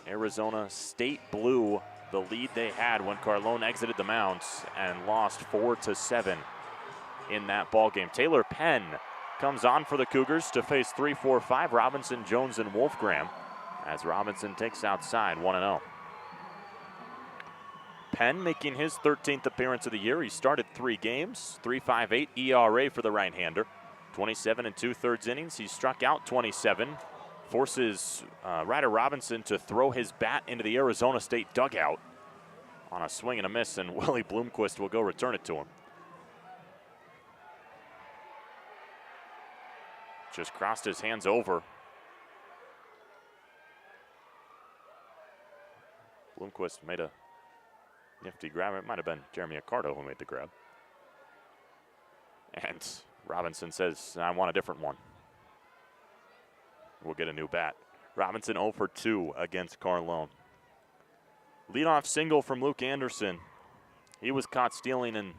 Arizona State blew the lead they had when Carlone exited the mound and lost 4-7 in that ball game. Taylor Penn comes on for the Cougars to face 3-4-5 Robinson, Jones, and Wolfgram as Robinson takes outside 1-0. Penn making his 13th appearance of the year. He started 3 games, 3.58 ERA for the right-hander, 27 2/3 innings. He struck out 27. Forces Ryder Robinson to throw his bat into the Arizona State dugout on a swing and a miss, and Willie Bloomquist will go return it to him. Just crossed his hands over. Bloomquist made a nifty grab. It might have been Jeremy Accardo who made the grab. And Robinson says, I want a different one. We'll get a new bat. Robinson 0 for 2 against Carlone. Leadoff single from Luke Anderson. He was caught stealing, and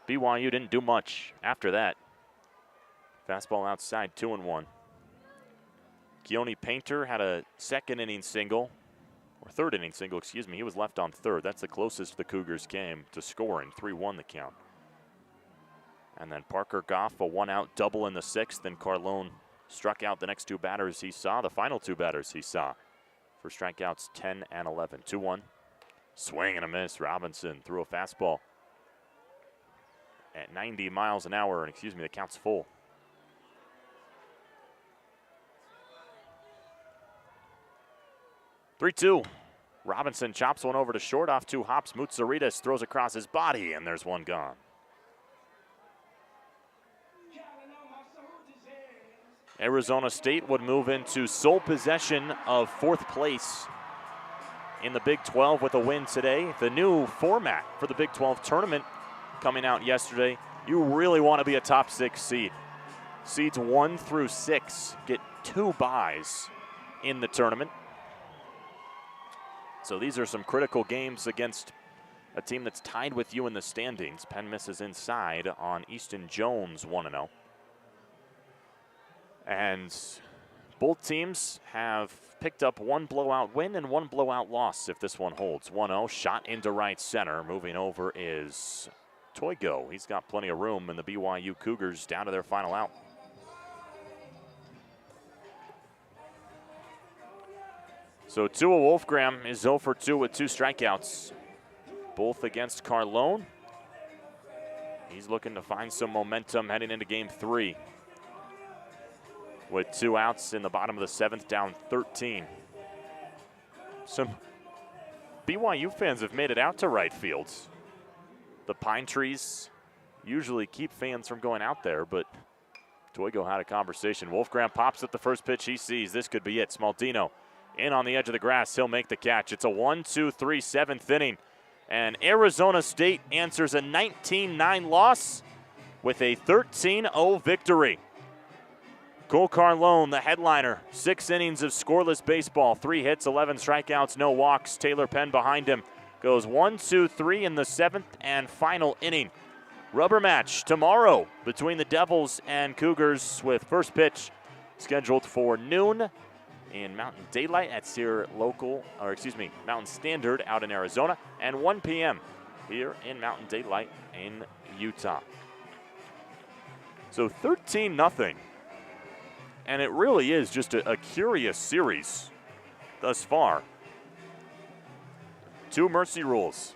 BYU didn't do much after that. Fastball outside, 2-1. Keone Painter had a second inning single, or third inning single, excuse me. He was left on third. That's the closest the Cougars came to scoring. 3-1 the count. And then Parker Goff, a one-out double in the sixth, and Carlone struck out the next two batters he saw, the final two batters he saw, for strikeouts 10 and 11. 2-1. Swing and a miss. Robinson threw a fastball at 90 miles an hour, and excuse me, the count's full. Three-two. Robinson chops one over to short off two hops. Mutsaritas throws across his body, and there's one gone. Arizona State would move into sole possession of fourth place in the Big 12 with a win today. The new format for the Big 12 tournament coming out yesterday. You really want to be a top 6 seed. Seeds 1 through 6 get 2 byes in the tournament. So these are some critical games against a team that's tied with you in the standings. Penn misses inside on Easton Jones 1-0. And both teams have picked up one blowout win and one blowout loss if this one holds. 1-0, shot into right center. Moving over is Toigo. He's got plenty of room, and the BYU Cougars down to their final out. So Tua Wolfgram is 0 for 2 with 2 strikeouts, both against Carlone. He's looking to find some momentum heading into game 3. With 2 outs in the bottom of the 7th, down 13. Some BYU fans have made it out to right field. The pine trees usually keep fans from going out there, but Toigo had a conversation. Wolfgram pops at the first pitch he sees. This could be it. Smaldino in on the edge of the grass. He'll make the catch. It's a 1-2-3 7th inning. And Arizona State answers a 19-9 loss with a 13-0 victory. Cole Carlone, the headliner, 6 innings of scoreless baseball, 3 hits, 11 strikeouts, no walks. Taylor Penn behind him goes 1-2-3 in the 7th and final inning. Rubber match tomorrow between the Devils and Cougars, with first pitch scheduled for noon in Mountain Daylight at Mountain Standard out in Arizona, and 1 p.m. here in Mountain Daylight in Utah. So 13-0. And it really is just a curious series thus far. 2 mercy rules.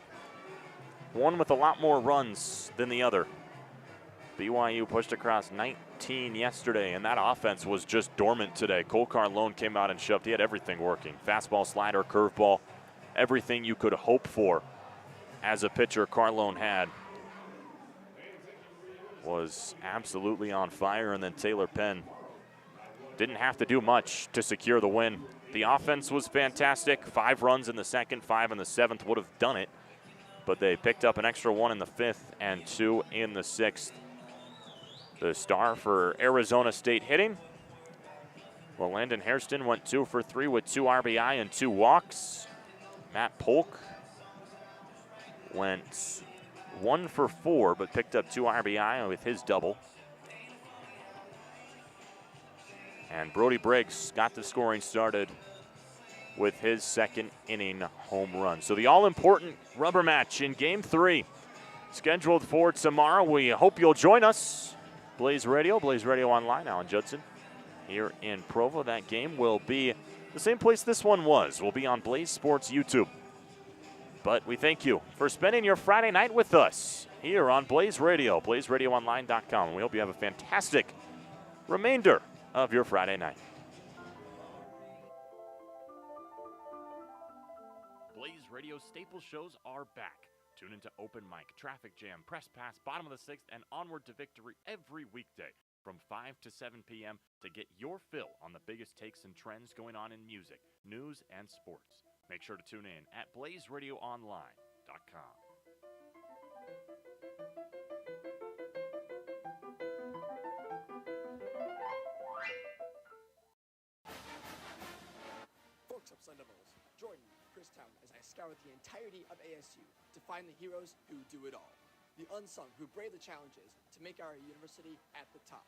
One with a lot more runs than the other. BYU pushed across 19 yesterday, and that offense was just dormant today. Cole Carlone came out and shoved. He had everything working. Fastball, slider, curveball, everything you could hope for as a pitcher Carlone had was absolutely on fire. And then Taylor Penn didn't have to do much to secure the win. The offense was fantastic. 5 runs in the 2nd, 5 in the 7th would have done it. But they picked up an extra 1 in the 5th and 2 in the 6th. The star for Arizona State hitting, well, Landon Hairston went 2 for 3 with 2 RBI and 2 walks. Matt Polk went 1 for 4 but picked up 2 RBI with his double. And Brody Briggs got the scoring started with his 2nd inning home run. So the all-important rubber match in Game 3, scheduled for tomorrow. We hope you'll join us. Blaze Radio Online, Alan Judson here in Provo. That game will be the same place this one was. We'll be on Blaze Sports YouTube. But we thank you for spending your Friday night with us here on Blaze Radio, blazeradioonline.com. We hope you have a fantastic remainder of your Friday night. Blaze Radio staple shows are back. Tune into Open Mic, Traffic Jam, Press Pass, Bottom of the 6th, and Onward to Victory every weekday from 5 to 7 p.m. to get your fill on the biggest takes and trends going on in music, news, and sports. Make sure to tune in at blazeradioonline.com. Folks up Sun Devils, join me, Chris Town, as I scour the entirety of ASU to find the heroes who do it all. The unsung who brave the challenges to make our university at the top.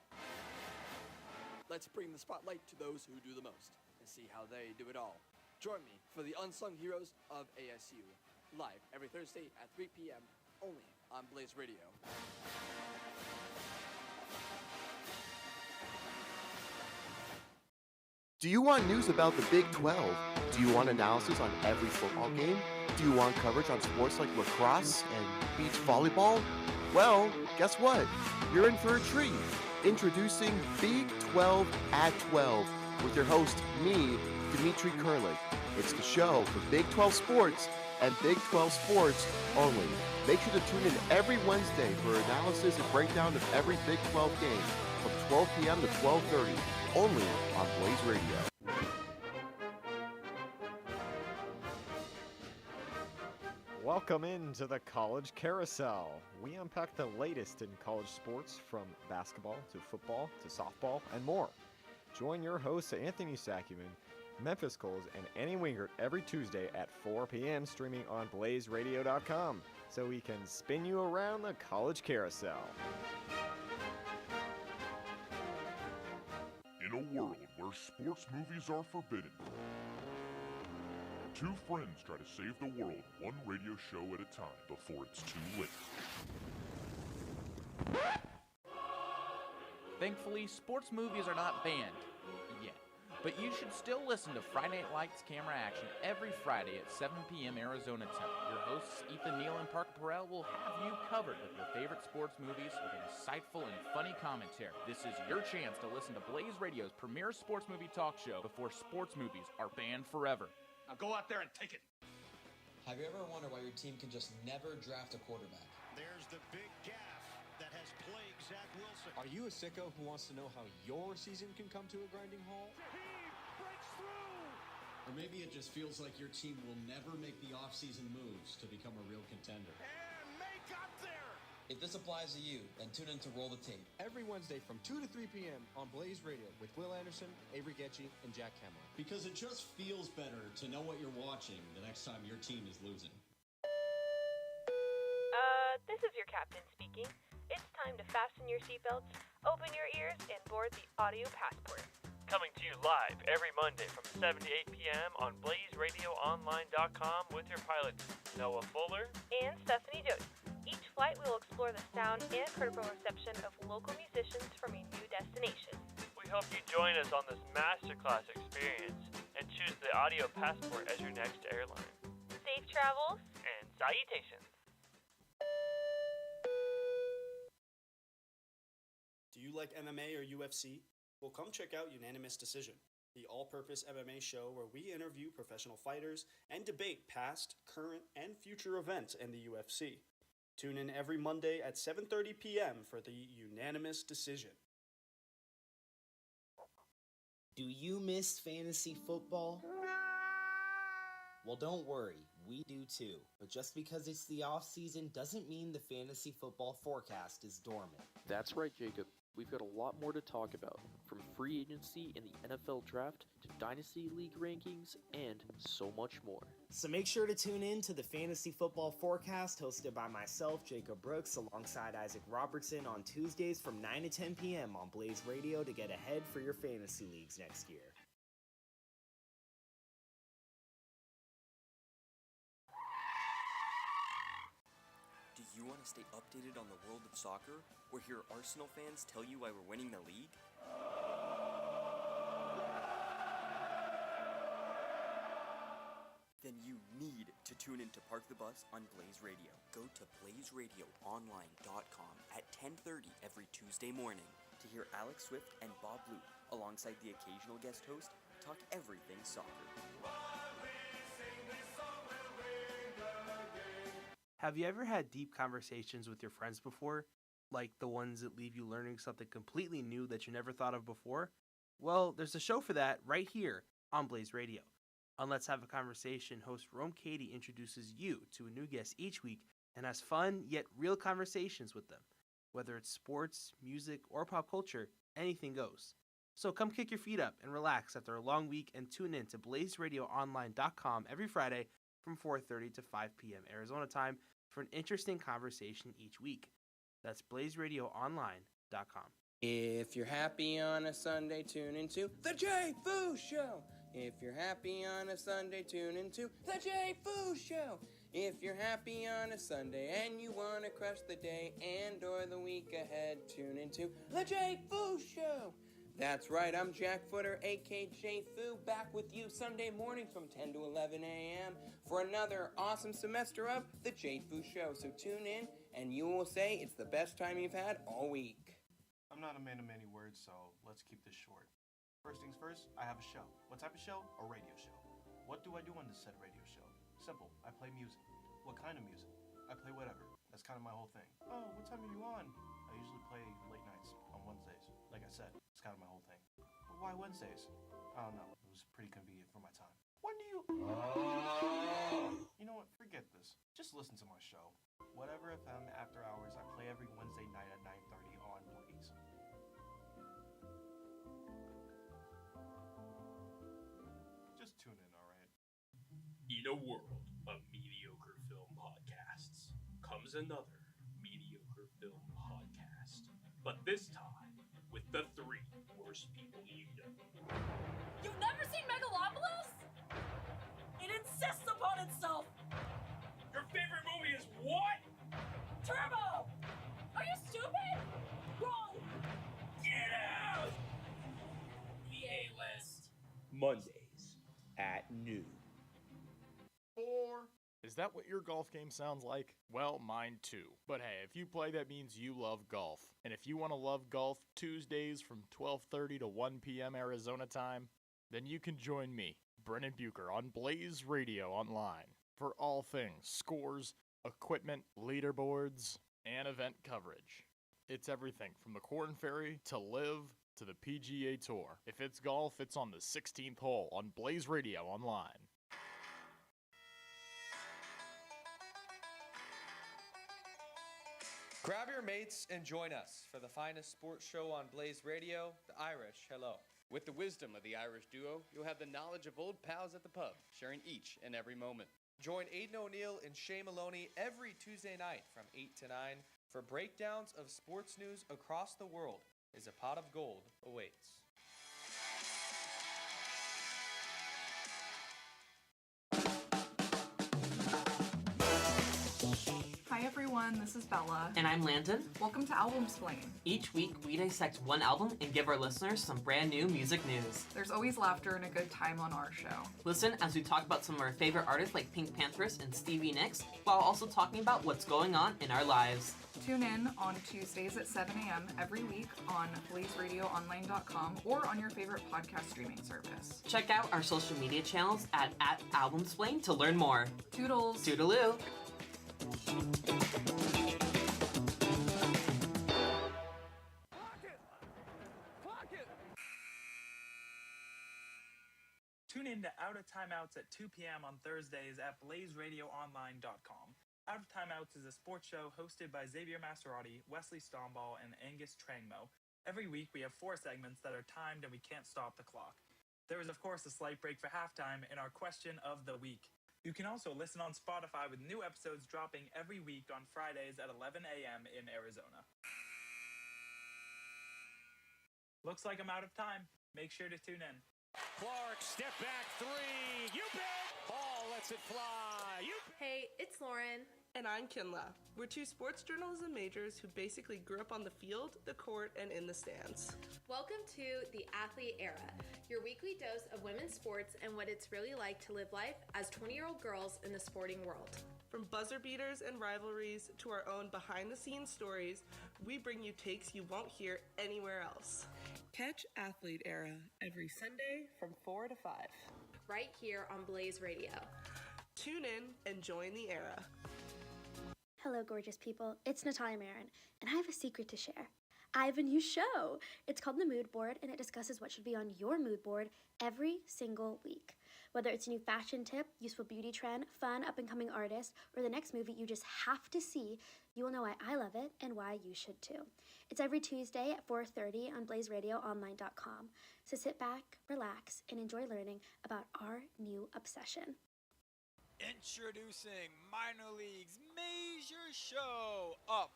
Let's bring the spotlight to those who do the most and see how they do it all. Join me for the Unsung Heroes of ASU, live every Thursday at 3 p.m. only on Blaze Radio. Do you want news about the Big 12? Do you want analysis on every football game? Do you want coverage on sports like lacrosse and beach volleyball? Well, guess what? You're in for a treat. Introducing Big 12 at 12 with your host, me, Dimitri Kurlik. It's the show for Big 12 sports and Big 12 sports only. Make sure to tune in every Wednesday for analysis and breakdown of every Big 12 game from 12 p.m. to 12:30, only on Blaze Radio. Welcome into the College Carousel. We unpack the latest in college sports from basketball to football to softball and more. Join your hosts Anthony Sakuman, Memphis Coles, and Annie Wingert every Tuesday at 4 p.m. streaming on blazeradio.com so we can spin you around the College Carousel. In a world where sports movies are forbidden, two friends try to save the world one radio show at a time before it's too late. Thankfully, sports movies are not banned yet, but you should still listen to Friday Night Lights Camera Action every Friday at 7 p.m. Arizona time. Your hosts Ethan Neal and Parker Perel will have you covered with your favorite sports movies with insightful and funny commentary. This is your chance to listen to Blaze Radio's premier sports movie talk show before sports movies are banned forever. Now go out there and take it. Have you ever wondered why your team can just never draft a quarterback? There's the big gaffe that has plagued Zach Wilson. Are you a sicko who wants to know how your season can come to a grinding halt? Breaks through. Or maybe it just feels like your team will never make the offseason moves to become a real contender. And May got there. If this applies to you, then tune in to Roll the Tape. Every Wednesday from 2 to 3 p.m. on Blaze Radio with Will Anderson, Avery Getchy, and Jack Cameron. Because it just feels better to know what you're watching the next time your team is losing. This is your captain speaking. It's time to fasten your seatbelts, open your ears, and board the audio passport. Coming to you live every Monday from 7 to 8 p.m. on BlazeRadioOnline.com with your pilots, Noah Fuller and Stephanie Jody. Each flight we will explore the sound and critical reception of local musicians from a new destination. We hope you join us on this masterclass experience and choose the audio passport as your next airline. Safe travels and salutations. Do you like MMA or UFC? Well, come check out Unanimous Decision, the all-purpose MMA show where we interview professional fighters and debate past, current, and future events in the UFC. Tune in every Monday at 7:30 p.m. for the Unanimous Decision. Do you miss fantasy football? Well, don't worry, we do too. But just because it's the off season doesn't mean the fantasy football forecast is dormant. That's right, Jacob. We've got a lot more to talk about, from free agency and the NFL draft to Dynasty League rankings and so much more. So make sure to tune in to the Fantasy Football Forecast hosted by myself, Jacob Brooks, alongside Isaac Robertson on Tuesdays from 9 to 10 p.m. on Blaze Radio to get ahead for your fantasy leagues next year. Do you want to stay updated on the world of soccer, or hear Arsenal fans tell you why we're winning the league? Then you need to tune in to Park the Bus on Blaze Radio. Go to BlazeRadioOnline.com at 10:30 every Tuesday morning to hear Alex Swift and Bob Blue, alongside the occasional guest host, talk everything soccer. Have you ever had deep conversations with your friends before? Like the ones that leave you learning something completely new that you never thought of before? Well, there's a show for that right here on Blaze Radio. On Let's Have a Conversation, host Rome Katie introduces you to a new guest each week and has fun yet real conversations with them. Whether it's sports, music, or pop culture, anything goes. So come kick your feet up and relax after a long week and tune in to BlazeRadioOnline.com every Friday from 4:30 to 5 p.m. Arizona time for an interesting conversation each week. That's BlazeRadioOnline.com. If you're happy on a Sunday, tune into The Jay Foo Show. If you're happy on a Sunday, tune into The Jay Foo Show. If you're happy on a Sunday and you want to crush the day and or the week ahead, tune into The Jay Foo Show. That's right, I'm Jack Footer, aka Jay Foo, back with you Sunday mornings from 10 to 11 a.m. for another awesome semester of The Jay Foo Show. So tune in and you will say it's the best time you've had all week. I'm not a man of many words, so let's keep this short. First things first, I have a show. What type of show? A radio show. What do I do on this said radio show? Simple, I play music. What kind of music? I play whatever. That's kind of my whole thing. Oh, what time are you on? I usually play late nights on Wednesdays. Like I said, it's kind of my whole thing. But why Wednesdays? I don't know. It was pretty convenient for my time. When do you... You know what? Forget this. Just listen to my show. Whatever FM After Hours, I play every Wednesday night at 9:30 on Blaze. Just tune in, alright? In a world of mediocre film podcasts comes another mediocre film podcast. But this time, with the three worst people you know. You've never seen Megalopolis? It insists upon itself! Your favorite movie is what? Turbo! Are you stupid? Wrong! Get out! The A-list. Mondays at noon. 4. Is that what your golf game sounds like? Well, mine too. But hey, if you play, that means you love golf. And if you want to love golf Tuesdays from 12:30 to 1 p.m. Arizona time, then you can join me, Brennan Bucher, on Blaze Radio Online for all things scores, equipment, leaderboards, and event coverage. It's everything from the Corn Ferry to Live to the PGA Tour. If it's golf, it's on the 16th hole on Blaze Radio Online. Grab your mates and join us for the finest sports show on Blaze Radio, The Irish Hello. With the wisdom of the Irish duo, you'll have the knowledge of old pals at the pub, sharing each and every moment. Join Aidan O'Neill and Shay Maloney every Tuesday night from 8 to 9 for breakdowns of sports news across the world as a pot of gold awaits. Hi everyone, this is Bella. And I'm Landon. Welcome to Album Splain. Each week we dissect one album and give our listeners some brand new music news. There's always laughter and a good time on our show. Listen as we talk about some of our favorite artists like Pink Panthers and Stevie Nicks, while also talking about what's going on in our lives. Tune in on Tuesdays at 7 a.m. every week on BlazeRadioOnline.com or on your favorite podcast streaming service. Check out our social media channels at @AlbumSplain to learn more. Toodles! Toodaloo! Tune in to Out of Timeouts at 2 p.m. on Thursdays at BlazeRadioOnline.com. Out of Timeouts is a sports show hosted by Xavier Maserati, Wesley Stomball, and Angus Trangmo. Every week we have 4 segments that are timed and we can't stop the clock. There is of course a slight break for halftime and our question of the week. You can also listen on Spotify with new episodes dropping every week on Fridays at 11 a.m. in Arizona. Looks like I'm out of time. Make sure to tune in. Clark, step back 3. You bet. Hall lets it fly. Hey, it's Lauren. And I'm Kinla. We're 2 sports journalism majors who basically grew up on the field, the court, and in the stands. Welcome to The Athlete Era, your weekly dose of women's sports and what it's really like to live life as 20-year-old girls in the sporting world. From buzzer beaters and rivalries to our own behind-the-scenes stories, we bring you takes you won't hear anywhere else. Catch Athlete Era every Sunday from 4 to 5. Right here on Blaze Radio. Tune in and join the era. Hello, gorgeous people. It's Natalia Marin, and I have a secret to share. I have a new show. It's called The Mood Board, and it discusses what should be on your mood board every single week. Whether it's a new fashion tip, useful beauty trend, fun up-and-coming artist, or the next movie you just have to see, you will know why I love it and why you should too. It's every Tuesday at 4:30 on BlazeRadioOnline.com. So sit back, relax, and enjoy learning about our new obsession. Introducing Minor League's major show, Up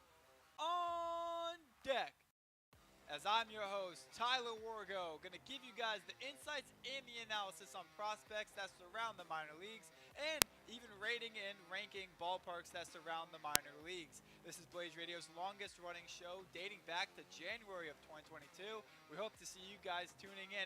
on Deck. as I'm your host, Tyler Wargo, going to give you guys the insights and the analysis on prospects that surround the minor leagues and even rating and ranking ballparks that surround the minor leagues. This is Blaze Radio's longest running show dating back to January of 2022. We hope to see you guys tuning in